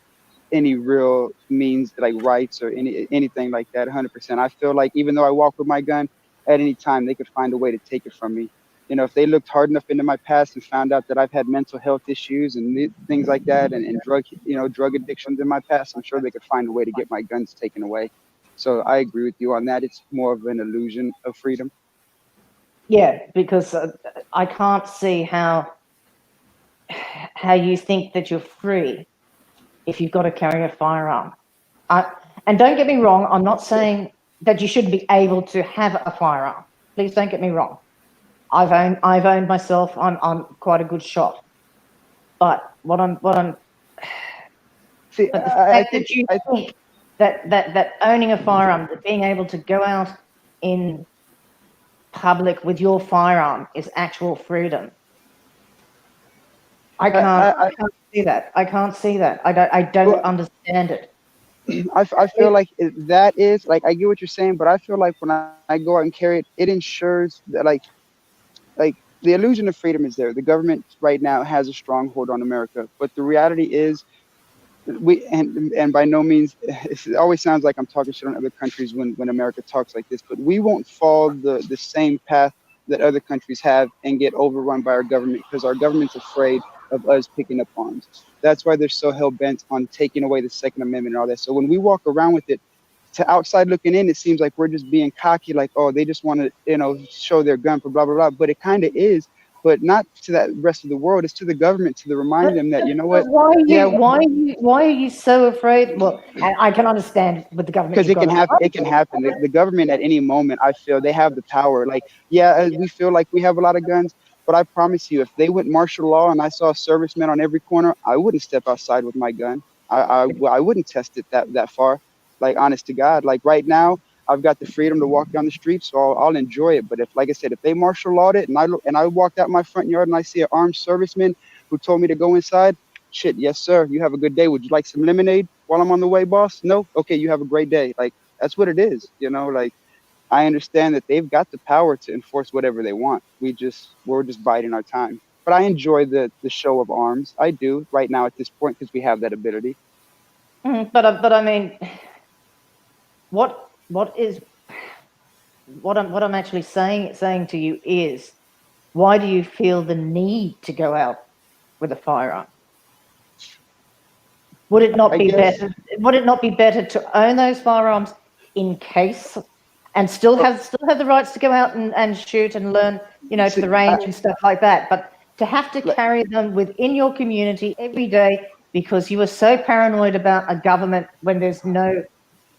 any real means like rights or anything like that. 100%. I feel like even though I walk with my gun, at any time they could find a way to take it from me. If they looked hard enough into my past and found out that I've had mental health issues and things like that, and drug addictions in my past, I'm sure they could find a way to get my guns taken away. So I agree with you on that. It's more of an illusion of freedom. Yeah, because I can't see how you think that you're free if you've got to carry a firearm. And don't get me wrong, I'm not saying that you shouldn't be able to have a firearm. Please don't get me wrong. I've owned myself. I'm quite a good shot. But what I'm see, but the fact that you think that owning a firearm, that being able to go out in public with your firearm is actual freedom. I can't see that. I can't see that. I don't understand it. I feel like that is like, I get what you're saying, but I feel like when I go out and carry it, it ensures that like the illusion of freedom is there. The government right now has a stronghold on America, but the reality is and by no means, it always sounds like I'm talking shit on other countries when America talks like this, but we won't follow the same path that other countries have and get overrun by our government, because our government's afraid of us picking up arms. That's why they're so hell-bent on taking away the Second Amendment and all that. So when we walk around with it, to outside looking in, it seems like we're just being cocky, like, oh, they just want to, show their gun for blah, blah, blah. But it kind of is, but not to that rest of the world. It's to the government to remind them that, you know what? Why are you so afraid? Well, I can understand with the government. Because it can happen. It can happen. The government at any moment, I feel they have the power. Like, we feel like we have a lot of guns, but I promise you, if they went martial law and I saw a serviceman on every corner, I wouldn't step outside with my gun. I wouldn't test it that far. Like, honest to God, like right now, I've got the freedom to walk down the street, so I'll enjoy it. But if, like I said, if they martial lawed it and I walked out my front yard and I see an armed serviceman who told me to go inside, shit, yes sir, you have a good day. Would you like some lemonade while I'm on the way, boss? No, okay, you have a great day. Like, that's what it is, you know. Like, I understand that they've got the power to enforce whatever they want. We're just biding our time. But I enjoy the show of arms. I do right now at this point because we have that ability. But I mean, what I'm actually saying to you is, why do you feel the need to go out with a firearm? Would it not be better? Would it not be better to own those firearms in case, and still have the rights to go out and shoot and learn, to the range and stuff like that? But to have to carry them within your community every day because you are so paranoid about a government when there's no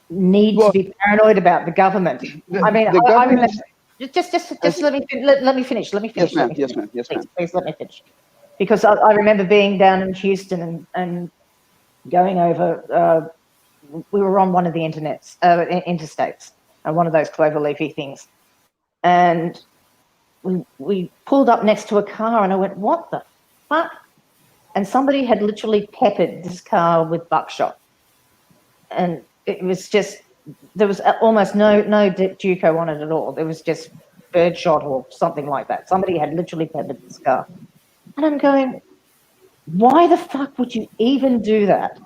need to be paranoid about the government. I mean, I remember. Just let me finish. Yes, ma'am. Please let me finish. Because I remember being down in Houston and going over. We were on one of the interstates, one of those cloverleafy things, and we pulled up next to a car, and I went, "What the fuck?" And somebody had literally peppered this car with buckshot, and it was just, there was almost no Duco on it at all. There was just birdshot or something like that. Somebody had literally peppered this car. And I'm going, why the fuck would you even do that?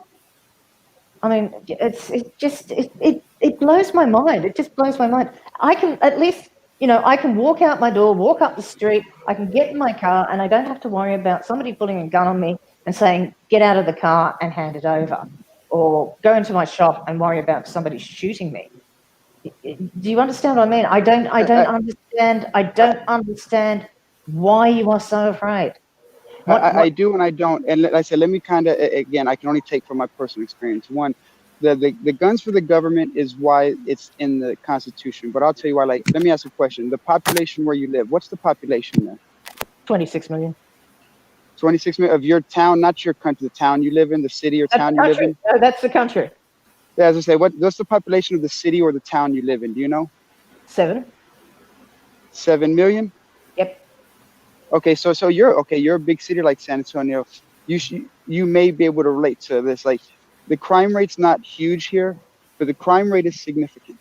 I mean, it blows my mind. It just blows my mind. I can at least, I can walk out my door, walk up the street, I can get in my car, and I don't have to worry about somebody pulling a gun on me and saying, get out of the car and hand it over. Or go into my shop and worry about somebody shooting me. Do you understand what I mean? I don't understand why you are so afraid. I do and I don't. And like I said, let me kind of, again, I can only take from my personal experience. One, the guns for the government is why it's in the Constitution. But I'll tell you why. Like, let me ask a question. The population where you live, what's the population there? 26 million. 26 million of your town, not your country, the town you live in, the city or town you live in? No, that's the country. Yeah, as I say, what's the population of the city or the town you live in? Do you know? 7. 7 million? Yep. Okay, so you're a big city like San Antonio. You may be able to relate to this. Like, the crime rate's not huge here, but the crime rate is significant.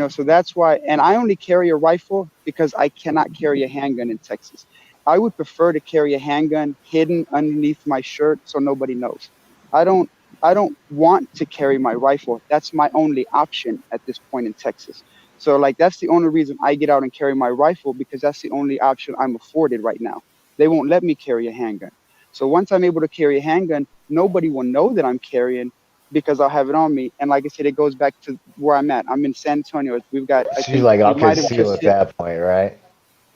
So that's why. And I only carry a rifle because I cannot carry a handgun in Texas. I would prefer to carry a handgun hidden underneath my shirt so nobody knows. I don't want to carry my rifle. That's my only option at this point in Texas. So, like, that's the only reason I get out and carry my rifle, because that's the only option I'm afforded right now. They won't let me carry a handgun. So once I'm able to carry a handgun, nobody will know that I'm carrying because I'll have it on me. And like I said, it goes back to where I'm at. I'm in San Antonio. We've got, I think, I'll conceal at that point, right?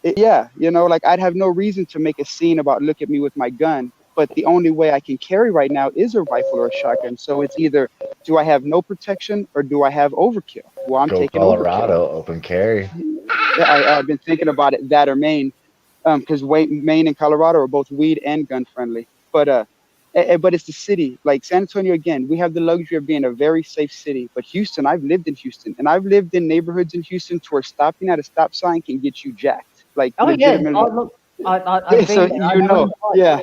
Yeah, like, I'd have no reason to make a scene about look at me with my gun. But the only way I can carry right now is a rifle or a shotgun. So it's either, do I have no protection or do I have overkill? Well, I'm taking Colorado, overkill. open carry. Yeah, I've been thinking about it, that or Maine, because Maine and Colorado are both weed and gun friendly. But it's the city, like San Antonio. Again, we have the luxury of being a very safe city. But Houston, I've lived in Houston, and I've lived in neighborhoods in Houston to where stopping at a stop sign can get you jacked. Like, legitimately. Yeah. Look, I've so been yeah.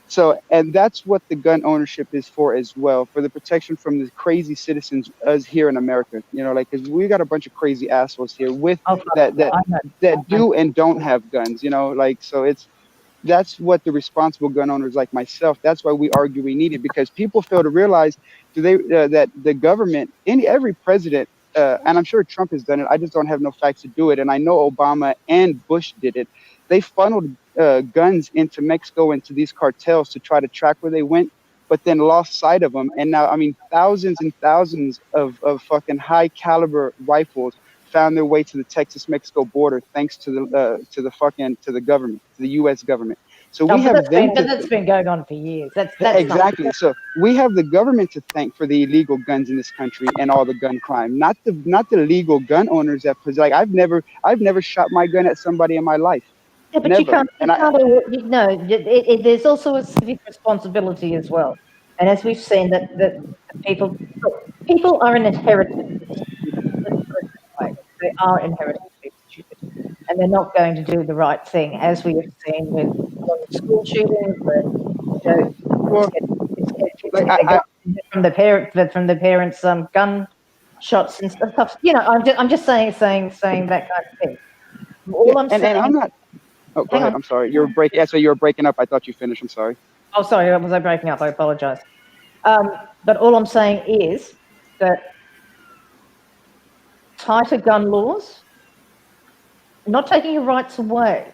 So, and that's what the gun ownership is for as well, for the protection from the crazy citizens us here in America. Like, because we got a bunch of crazy assholes here with that do and don't have guns. Like, so that's what the responsible gun owners like myself, that's why we argue we need it, because people fail to realize that the government, every president, and I'm sure Trump has done it, I just don't have no facts to do it, and I know Obama and Bush did it. They funneled guns into Mexico, into these cartels to try to track where they went, but then lost sight of them. And now, I mean, thousands and thousands of fucking high caliber rifles found their way to the Texas-Mexico border thanks to the government, to the U.S. government. So we have them. That's been going on for years. That's exactly. So we have the government to thank for the illegal guns in this country and all the gun crime, not the legal gun owners that possess. Like, I've never shot my gun at somebody in my life. Yeah, but never. you can't. There's also a civic responsibility as well. And as we've seen, that people are inherently stupid. Let's put it that way. They are inherently stupid, and they're not going to do the right thing, as we have seen with a lot of school shootings, where Well, kids like get their guns from the parents' gun shots and stuff. You know, I'm just saying that kind of thing. All I'm and saying. I'm not. Oh, go Hang ahead. on. I'm sorry. You were breaking. Yeah, so you were breaking up. I thought you finished. I'm sorry. Oh, sorry. Was I breaking up? I apologize. But all I'm saying is that tighter gun laws, not taking your rights away,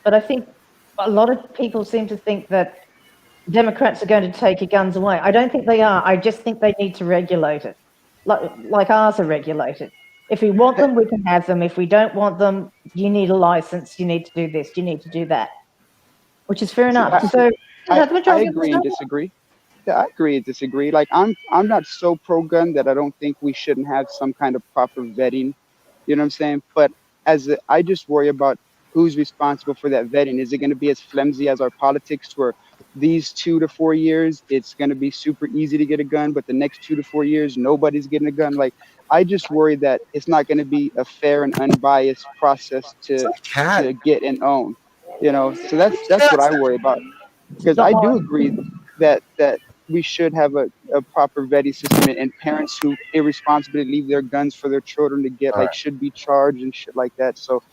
but I think a lot of people seem to think that Democrats are going to take your guns away. I don't think they are. I just think they need to regulate it, like ours are regulated. If we want them, we can have them. If we don't want them, you need a license. You need to do this. You need to do that, which is fair See, enough. So the I majority of us agree and don't. disagree. Yeah, I agree and disagree. Like I'm not so pro gun that I don't think we shouldn't have some kind of proper vetting. You know what I'm saying? But I just worry about who's responsible for that vetting. Is it going to be as flimsy as our politics, where these 2 to 4 years it's going to be super easy to get a gun, but the next 2 to 4 years nobody's getting a gun? Like, I just worry that it's not going to be a fair and unbiased process to get and own. You know, so that's what I worry about, because I do agree that we should have a proper vetting system, and parents who irresponsibly leave their guns for their children to get All right. should be charged and shit like that. So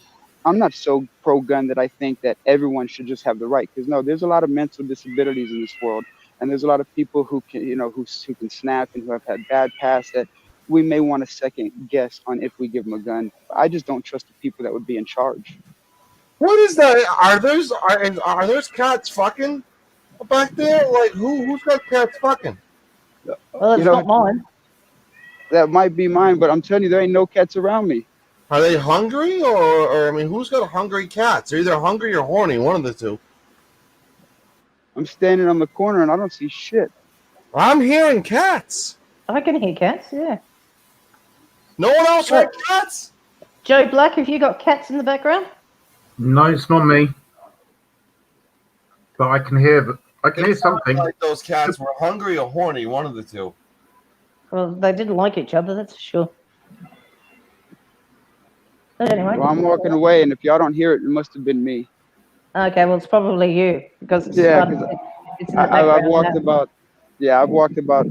I'm not so pro gun that I think that everyone should just have the right, because no, there's a lot of mental disabilities in this world, and there's a lot of people who can, who can snap and who have had bad past that we may want to second guess on if we give them a gun. I just don't trust the people that would be in charge. What is that? Are those cats fucking back there? Like who's got cats fucking? Well, it's not mine. That might be mine, but I'm telling you, there ain't no cats around me. Are they hungry or I mean, who's got hungry cats? They're either hungry or horny, one of the two. I'm standing on the corner and I don't see shit. I'm hearing cats. I can hear cats, yeah. No one else heard cats? Joe Black, have you got cats in the background? No, it's not me. But I can hear something. Like those cats were hungry or horny, one of the two. Well, they didn't like each other, that's for sure. But anyway. Well, I'm walking away, and if y'all don't hear it, it must have been me. Okay, well, it's probably you, because it's, Yeah, it's in the I've background. I've walked about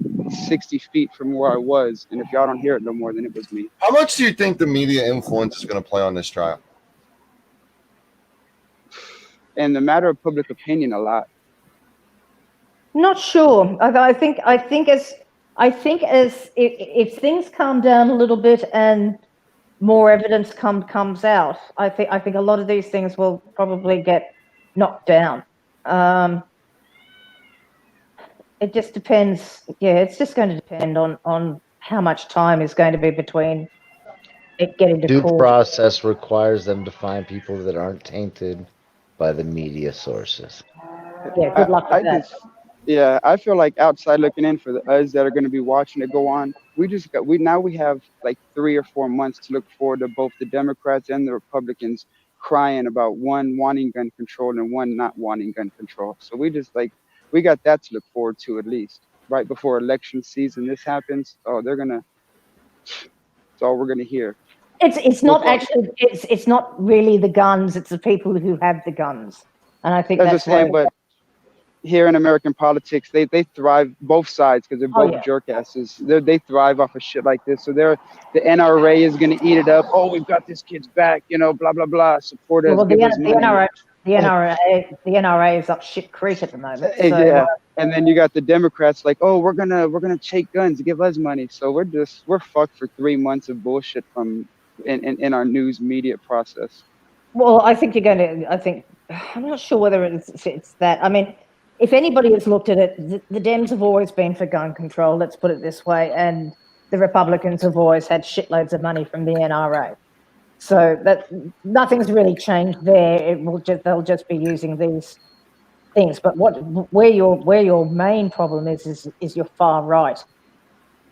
60 feet from where I was, and if y'all don't hear it no more, then it was me. How much do you think the media influence is going to play on this trial? And the matter of public opinion, a lot. Not sure. I think as if things calm down a little bit and more evidence comes out, I think a lot of these things will probably get knocked down. It just depends. Yeah, it's just going to depend on how much time is going to be between it getting to Due court. process requires them to find people that aren't tainted by the media sources. Yeah, good luck with that. Yeah, I feel like outside looking in, for us that are going to be watching it go on, we have like 3 or 4 months to look forward to both the Democrats and the Republicans crying about one wanting gun control and one not wanting gun control. So we got that to look forward to, at least right before election season. This happens. Oh, that's all we're gonna hear. It's not actually it's not really the guns, it's the people who have the guns. And I think that's why. But here in American politics, they thrive, both sides, because they're both jerkasses. They thrive off of shit like this. So the NRA is going to eat it up. Oh, we've got this kid's back, blah blah blah. Support us, give us money. The NRA is up shit creek at the moment. So, yeah, and then you got the Democrats like, oh, we're gonna take guns, give us money. So we're fucked for 3 months of bullshit from in our news media process. Well, I think I'm not sure whether it's that. I mean, if anybody has looked at it, the Dems have always been for gun control, let's put it this way, and the Republicans have always had shitloads of money from the NRA. So that nothing's really changed there. They'll just be using these things. But where your main problem is your far right.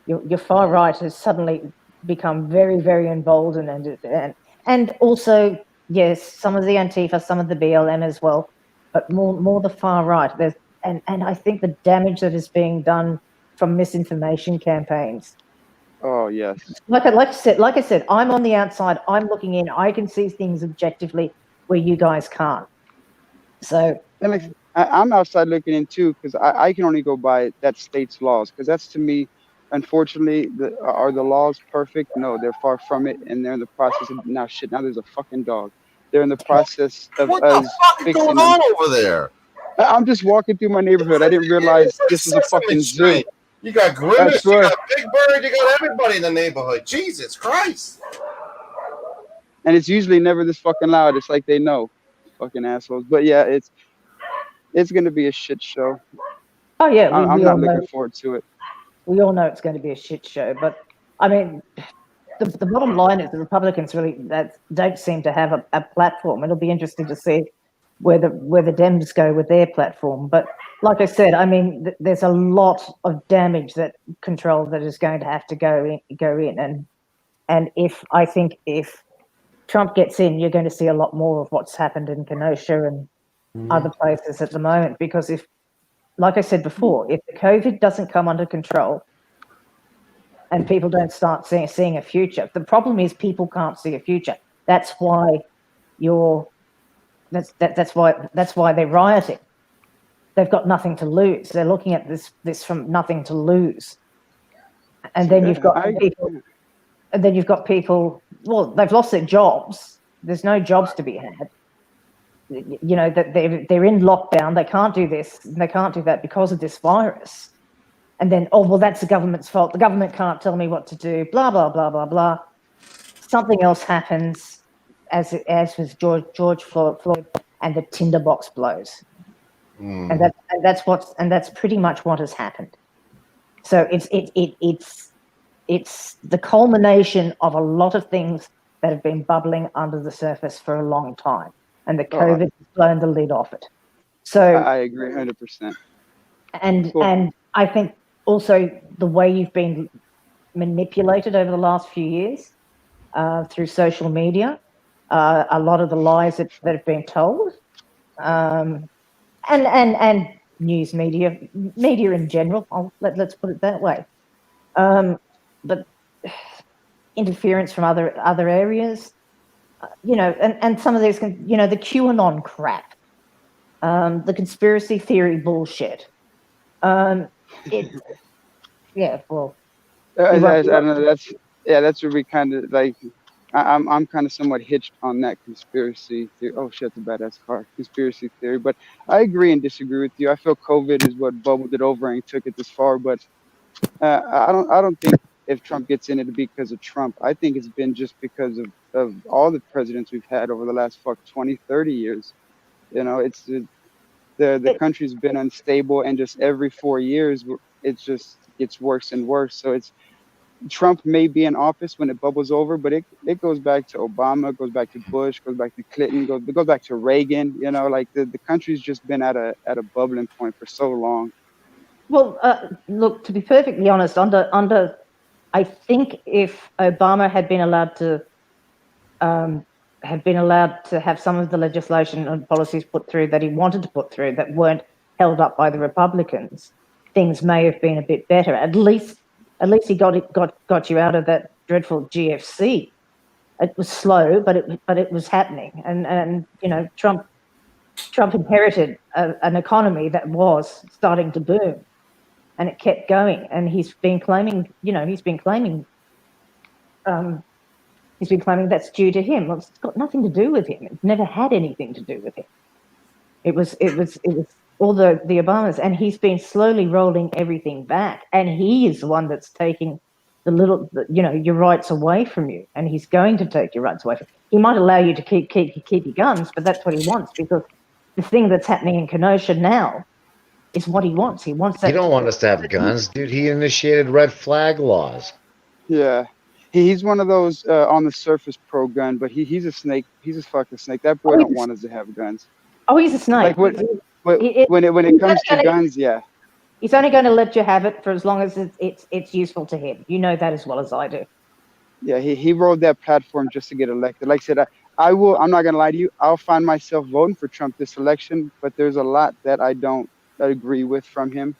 Your far right has suddenly become very, very emboldened, and also, yes, some of the Antifa, some of the BLM as well, but more the far right. and I think the damage that is being done from misinformation campaigns. Oh yes. Like I said, I'm on the outside. I'm looking in. I can see things objectively where you guys can't. So That makes, I'm outside looking in too because I can only go by that state's laws because that's to me, unfortunately, are the laws perfect? No, they're far from it, and they're in the process of now. Shit, now there's a fucking dog. They're in the process of What the us fuck is fixing going them. on over there? I'm just walking through my neighborhood. I didn't realize this was a Sesame fucking zoo. Street. You got I Grimace, you swear. got Big Bird, you got everybody in the neighborhood. Jesus Christ. And it's usually never this fucking loud. It's like they know, fucking assholes. But yeah, it's gonna be a shit show. oh yeah, I'm we not all looking know. forward to it. We all know it's going to be a shit show. But I mean, the bottom line is the Republicans really don't seem to have a platform. It'll be interesting to see where the Dems go with their platform. But like I said, I mean, there's a lot of damage that is going to have to go in, and if Trump gets in, you're going to see a lot more of what's happened in Kenosha and other places at the moment. Because if, like I said before, if the COVID doesn't come under control and people don't start seeing a future, the problem is people can't see a future. That's why that's why they're rioting. They've got nothing to lose. They're looking at this from nothing to lose. And then you've got people. And then you've got people. Well, they've lost their jobs. There's no jobs to be had. You know that they're in lockdown. They can't do this. And they can't do that because of this virus. And then, oh well, that's the government's fault. The government can't tell me what to do. Blah blah blah blah blah. Something else happens, as with George Floyd, and the tinderbox blows. And that's pretty much what has happened. So it's the culmination of a lot of things that have been bubbling under the surface for a long time, and the COVID has blown the lid off it. So I agree 100%. And I think also the way you've been manipulated over the last few years through social media, a lot of the lies that have been told. And news media in general. Let's put it that way. But interference from other areas, and some of these, the QAnon crap, the conspiracy theory bullshit. Yeah, well, I don't know. That's where we kind of like. I'm kind of somewhat hitched on that conspiracy theory. Oh shit, the badass car conspiracy theory. But I agree and disagree with you. I feel COVID is what bubbled it over and took it this far. But I don't think if Trump gets in, it'll be because of Trump. I think it's been just because of all the presidents we've had over the last 20, 30 years. It's the country's been unstable, and just every 4 years, it just gets worse and worse. So Trump may be in office when it bubbles over, but it goes back to Obama, goes back to Bush, goes back to Clinton, it goes back to Reagan. Like the country's just been at a bubbling point for so long. Well, look, to be perfectly honest, I think if Obama had been allowed to have some of the legislation and policies put through that he wanted to put through that weren't held up by the Republicans, things may have been a bit better. At least he got you out of that dreadful GFC. It was slow, but it was happening. And Trump inherited an economy that was starting to boom, and it kept going. And he's been claiming that's due to him. Well, it's got nothing to do with him. It's never had anything to do with him. It was all the Obamas, and he's been slowly rolling everything back. And he is the one that's taking your rights away from you, and he's going to take your rights away from you. He might allow you to keep your guns, but that's what he wants, because the thing that's happening in Kenosha now is what he wants. He wants that. He don't want us to have guns, dude. He initiated red flag laws. Yeah. He's one of those on the surface pro gun, but he's a snake. He's a fucking snake. That boy don't want us to have guns. Oh, he's a snake. Like when it comes to guns, yeah. He's only going to let you have it for as long as it's useful to him. You know that as well as I do. Yeah, he rode that platform just to get elected. Like I said, I'm not going to lie to you. I'll find myself voting for Trump this election, but there's a lot that I don't agree with from him.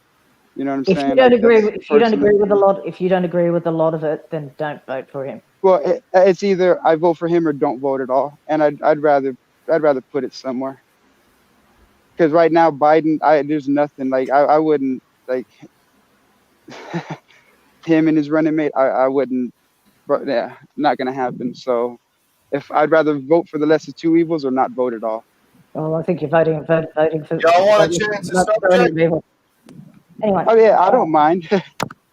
You know what I'm If saying? you don't Like agree, that's if you don't personal. agree with a lot, if you don't agree with a lot of it, then don't vote for him. Well, it's either I vote for him or don't vote at all, and I'd rather put it somewhere. Because right now Biden, there's nothing like I wouldn't like him and his running mate. I wouldn't, but yeah, not gonna happen. So if I'd rather vote for the lesser two evils or not vote at all. Well, I think you're voting for Y'all want to change the subject? people. Anyway. Oh yeah, I don't mind.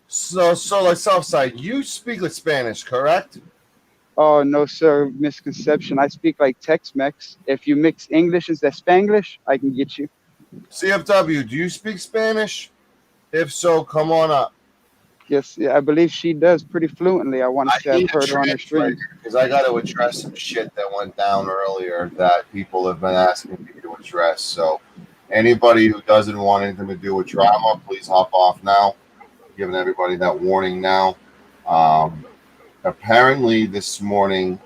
So like Southside, you speak with Spanish, correct? Oh no, sir, misconception. I speak like Tex-Mex. If you mix English and Spanglish, I can get you. CFW, do you speak Spanish? If so, come on up. Yes, yeah, I believe she does pretty fluently. I want to say I've need a heard her on her streams. because I got to address some shit that went down earlier that people have been asking me to address. So anybody who doesn't want anything to do with drama, please hop off now. Giving everybody that warning now. Apparently this morning,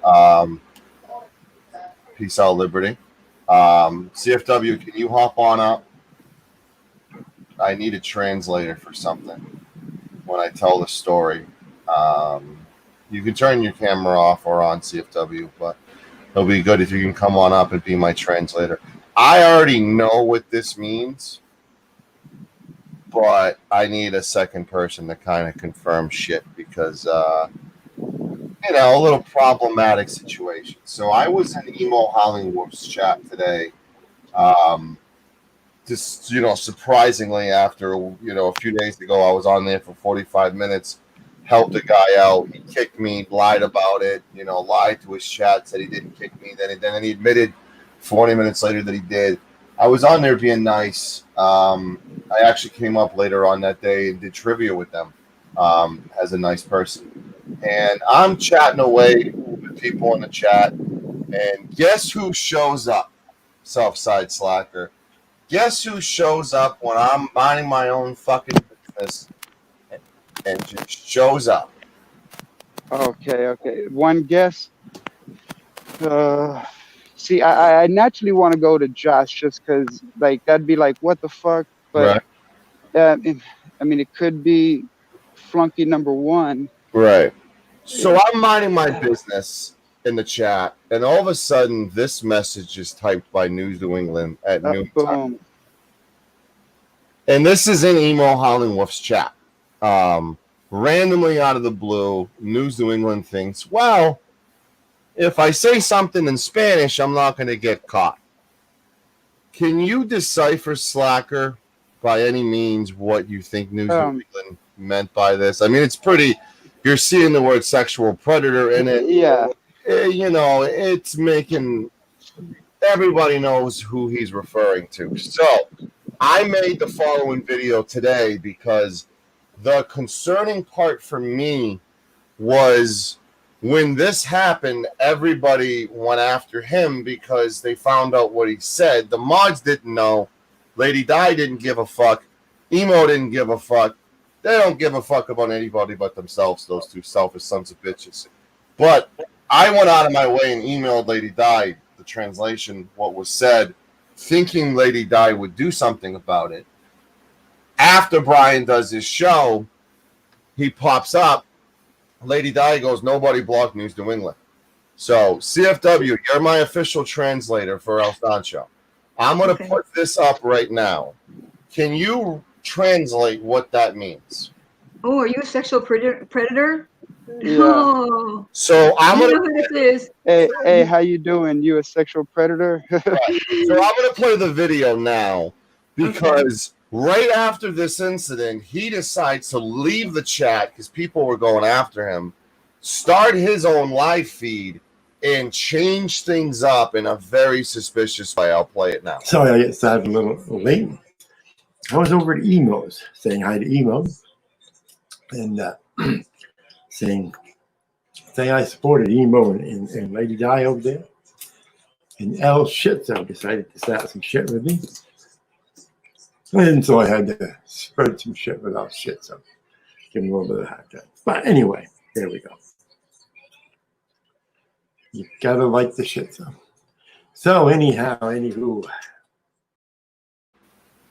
peace out, Liberty. CFW, can you hop on up? I need a translator for something when I tell the story. You can turn your camera off or on, CFW, but it'll be good if you can come on up and be my translator. I already know what this means, but I need a second person to kind of confirm shit because, a little problematic situation. So I was in Emo Hollingworth's chat today. Just, surprisingly, after, a few days ago, I was on there for 45 minutes, helped a guy out. He kicked me, lied about it, lied to his chat, said he didn't kick me. Then he admitted 40 minutes later that he did. I was on there being nice. I actually came up later on that day and did trivia with them as a nice person. And I'm chatting away with people in the chat. And guess who shows up? Southside Slacker. Guess who shows up when I'm minding my own fucking business and just shows up? Okay. One guess. See, I naturally want to go to Josh just because, like, that'd be like, what the fuck? But, right. I mean, it could be flunky number one. Right. So I'm minding my business in the chat, and all of a sudden, this message is typed by News New England at noon time. Boom. And this is in Emo Hollingworth's chat. Randomly out of the blue, News New England thinks, well, if I say something in Spanish, I'm not going to get caught. Can you decipher, Slacker, by any means, what you think News New England meant by this? I mean, it's pretty... You're seeing the word sexual predator in it. Yeah. It's making... Everybody knows who he's referring to. So, I made the following video today because the concerning part for me was when this happened, everybody went after him because they found out what he said. The mods didn't know. Lady Di didn't give a fuck. Emo didn't give a fuck. They don't give a fuck about anybody but themselves, those two selfish sons of bitches. But I went out of my way and emailed Lady Di the translation, what was said, thinking Lady Di would do something about it. After Brian does his show, he pops up. Lady Di goes, nobody blocked News New England. So, CFW, you're my official translator for El Sancho. I'm going to put this up right now. Can you translate what that means? Oh, are you a sexual predator? Yeah. Oh. So I'm I know gonna. who this is. Hey, how you doing? You a sexual predator? Right. So I'm gonna play the video now because right after this incident, he decides to leave the chat because people were going after him, start his own live feed, and change things up in a very suspicious way. I'll play it now. Sorry, I get started a little late. I was over at Emo's, saying hi to Emo, and saying I supported Emo and Lady Di over there. And El Shitzo decided to start some shit with me. And so I had to spread some shit with El Shitzo. Give him a little bit of a hard time. But anyway, there we go. You gotta like the Shitzo. So anyhow, anywho.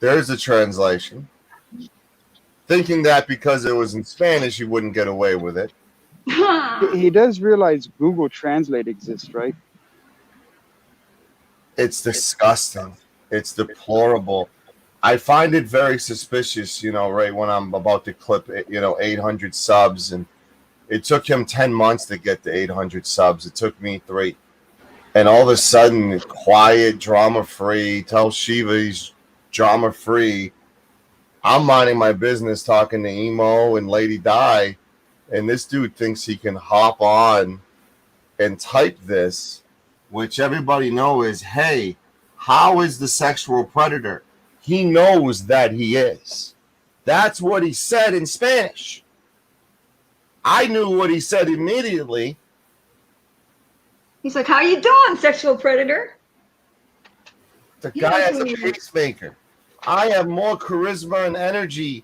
There's a translation. Thinking that because it was in Spanish, you wouldn't get away with it. He does realize Google Translate exists, right? It's disgusting. It's deplorable. I find it very suspicious, right when I'm about to clip, 800 subs. And it took him 10 months to get to 800 subs. It took me 3. And all of a sudden, quiet, drama-free, tell Shiva he's drama-free. I'm minding my business talking to Emo and Lady Di, and this dude thinks he can hop on and type this, which everybody knows is, hey, how is the sexual predator? He knows that he is. That's what he said in Spanish. I knew what he said immediately. He's like, how you doing, sexual predator? The guy has a pacemaker. I have more charisma and energy.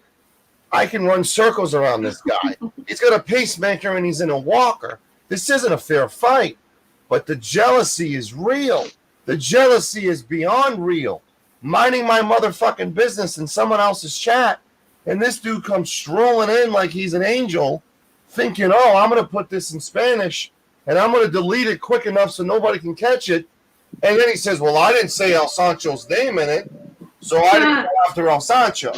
I can run circles around this guy. He's got a pacemaker and he's in a walker. This isn't a fair fight, but the jealousy is real. The jealousy is beyond real. Minding my motherfucking business in someone else's chat, and this dude comes strolling in like he's an angel, thinking, oh, I'm going to put this in Spanish, and I'm going to delete it quick enough so nobody can catch it. And then he says, well, I didn't say El Sancho's name in it, so I didn't go after El Sancho.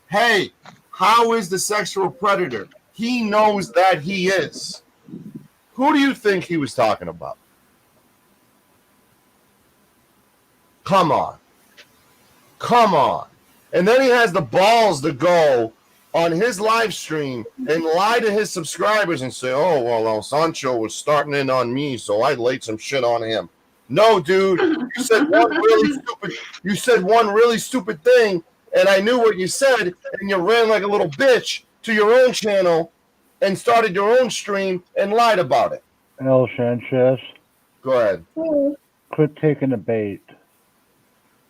Hey, how is the sexual predator? He knows that he is. Who do you think he was talking about? Come on. Come on. And then he has the balls to go on his live stream and lie to his subscribers and say, oh, well, El Sancho was starting in on me, so I laid some shit on him. No, dude, you said one really stupid thing, and I knew what you said, and you ran like a little bitch to your own channel and started your own stream and lied about it. El Sanchez. Go ahead. Quit taking the bait.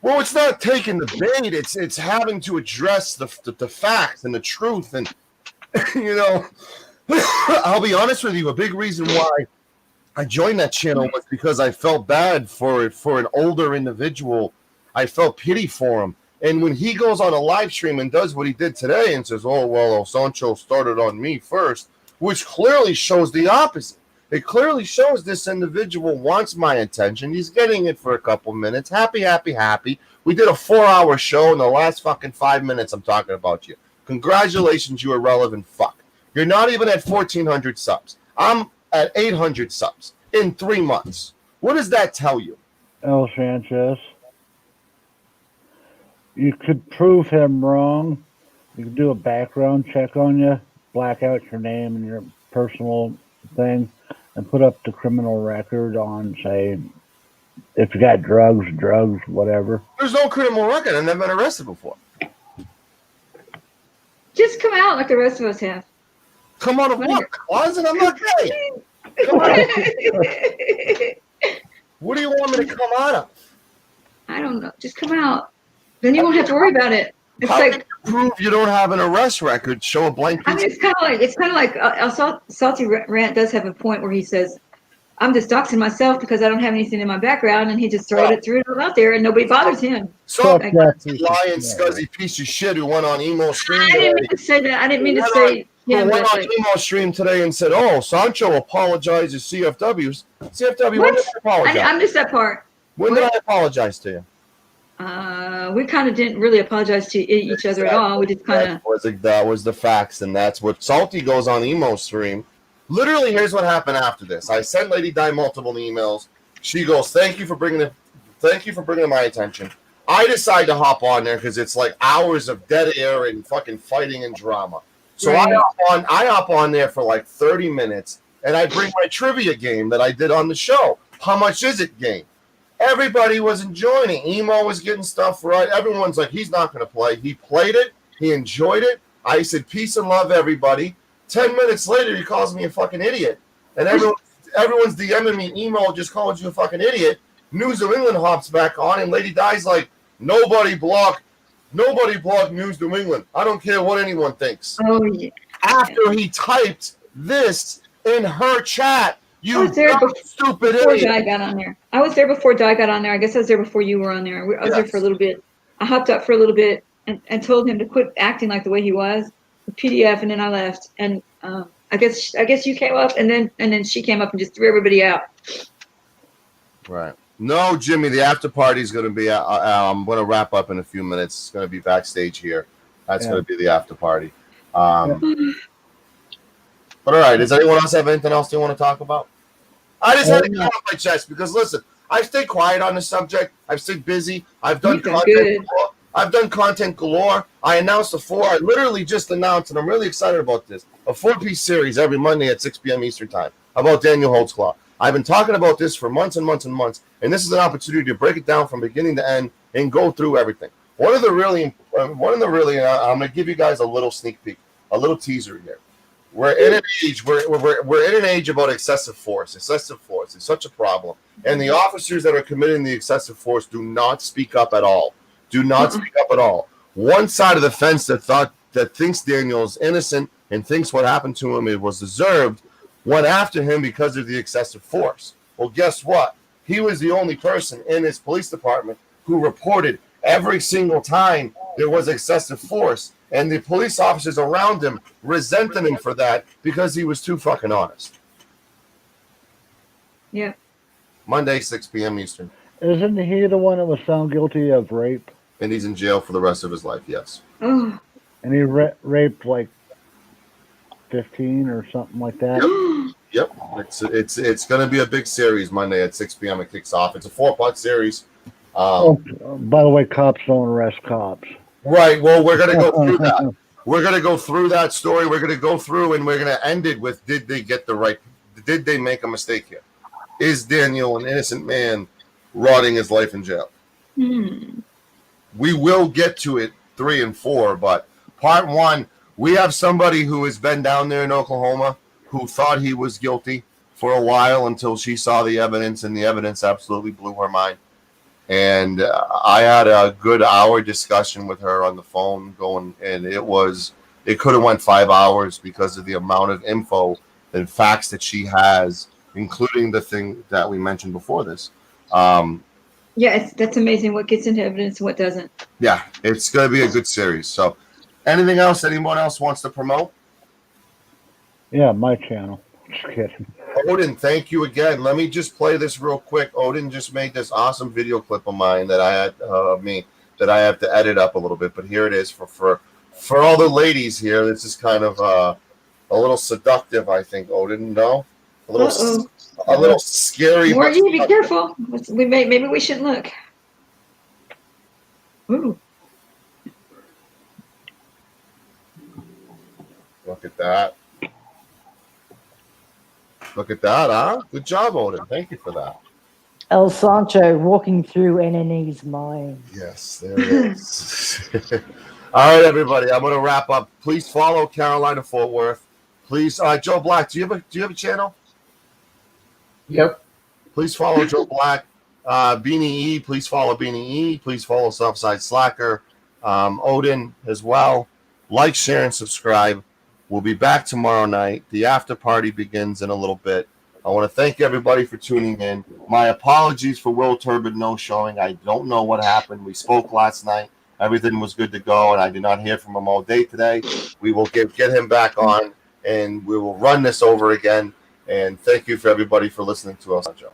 Well, it's not taking the bait. It's having to address the facts and the truth. And, I'll be honest with you, a big reason why I joined that channel was because I felt bad for an older individual. I felt pity for him. And when he goes on a live stream and does what he did today and says, oh, well, El Sancho started on me first, which clearly shows the opposite. It clearly shows this individual wants my attention. He's getting it for a couple minutes. Happy, happy, happy. We did a 4-hour show. In the last fucking 5 minutes, I'm talking about you. Congratulations, you irrelevant fuck. You're not even at 1,400 subs. I'm at 800 subs in 3 months. What does that tell you? El Sanchez. You could prove him wrong. You could do a background check on you, black out your name and your personal thing, and put up the criminal record on, say, if you got drugs, whatever. There's no criminal record. I've never been arrested before. Just come out like the rest of us have. Come out of what? Closet? I'm not gay. What do you want me to come out of? I don't know. Just come out. Then you won't have to worry about it. It's How like can you prove you don't have an arrest record. Show a blank piece. I mean, it's kind of like Salty Rant does have a point where he says, "I'm just doxing myself because I don't have anything in my background," and he just threw it out there, and nobody bothers him. So lying, scuzzy piece of shit who went on emo stream. I didn't mean to say that. I didn't mean to say. Who went on emo stream today and said, "Oh, Sancho apologizes CFWs." CFW, when did I apologize? I missed that part. When did I apologize to you? We kind of didn't really apologize to each other at all. We just kind of. That was the facts, and that's what Salty goes on emo stream. Literally, here's what happened after this. I sent Lady Di multiple emails. She goes, "Thank you for bringing it to my attention." I decide to hop on there because it's like hours of dead air and fucking fighting and drama. So right. I hop on there for like 30 minutes, and I bring my trivia game that I did on the show. How much is it game? Everybody was enjoying it. Emo was getting stuff right. Everyone's like, he's not going to play. He played it. He enjoyed it. I said, peace and love, everybody. 10 minutes later, he calls me a fucking idiot. And everyone's DMing me, Emo just called you a fucking idiot. News of England hops back on, and Lady Di's like, nobody block News New England. I don't care what anyone thinks. Oh, yeah. After he typed this in her chat, you stupid before idiot. Di got on there. I was there before Di got on there. I guess I was there before you were on there. I was there for a little bit. I hopped up for a little bit, and told him to quit acting like the way he was. The PDF, and then I left. And I guess you came up, and then she came up and just threw everybody out. Right. No, Jimmy, the after party is going to be. I'm going to wrap up in a few minutes. It's going to be backstage here. That's going to be the after party. But all right, does anyone else have anything else they want to talk about? I just had to get off my chest because listen, I stay quiet on the subject. I've stayed busy. I've done content. I've done content galore. I announced I literally just announced, and I'm really excited about this, a 4-piece series every Monday at 6 p.m. Eastern Time about Daniel Holtzclaw. I've been talking about this for months and months and months, and this is an opportunity to break it down from beginning to end and go through everything. One of the really, I'm going to give you guys a little sneak peek, a little teaser here. We're in an age. We're in an age about excessive force. Excessive force is such a problem, and the officers that are committing the excessive force do not speak up at all. Do not speak up at all. One side of the fence that thinks Daniel's innocent and thinks what happened to him it was deserved went after him because of the excessive force. Well, guess what? He was the only person in his police department who reported every single time there was excessive force. And the police officers around him resented him for that because he was too fucking honest. Yeah. Monday, 6 p.m. Eastern. Isn't he the one that was found guilty of rape? And he's in jail for the rest of his life, yes. Oh. And he raped like 15 or something like that. Yep. It's going to be a big series Monday at 6 p.m. It kicks off. It's a 4-part series. By the way, cops don't arrest cops. Right. Well, we're going to go through that. We're going to go through that story. We're going to go through and we're going to end it with, did they make a mistake here? Is Daniel an innocent man rotting his life in jail? We will get to it 3 and 4, but part 1, we have somebody who has been down there in Oklahoma who thought he was guilty for a while until she saw the evidence, and the evidence absolutely blew her mind. And I had a good hour discussion with her on the phone and it could have went 5 hours because of the amount of info and facts that she has, including the thing that we mentioned before this. Yeah, that's amazing what gets into evidence and what doesn't. Yeah, it's going to be a good series. So anything else anyone else wants to promote? Yeah, my channel. Just kidding. Odin, thank you again. Let me just play this real quick. Odin just made this awesome video clip of mine that I had that I have to edit up a little bit, but here it is for all the ladies here. This is kind of a little seductive, I think. Odin, no, a little scary. Morty, be careful. Maybe we should look. Ooh. Look at that. Look at that, huh? Good job, Odin. Thank you for that. El Sancho walking through NNE's mind. Yes, there it is. All right, everybody. I'm going to wrap up. Please follow Carolina Fort Worth. Please, Joe Black. Do you have a channel? Yep. Please follow Joe Black. Beanie E. Please follow Beanie E. Please follow Southside Slacker. Odin as well. Like, share, and subscribe. We'll be back tomorrow night. The after party begins in a little bit. I want to thank everybody for tuning in. My apologies for Will Turbitt no showing. I don't know what happened. We spoke last night. Everything was good to go, and I did not hear from him all day today. We will get him back on, and we will run this over again. And thank you for everybody for listening to us, Sancho.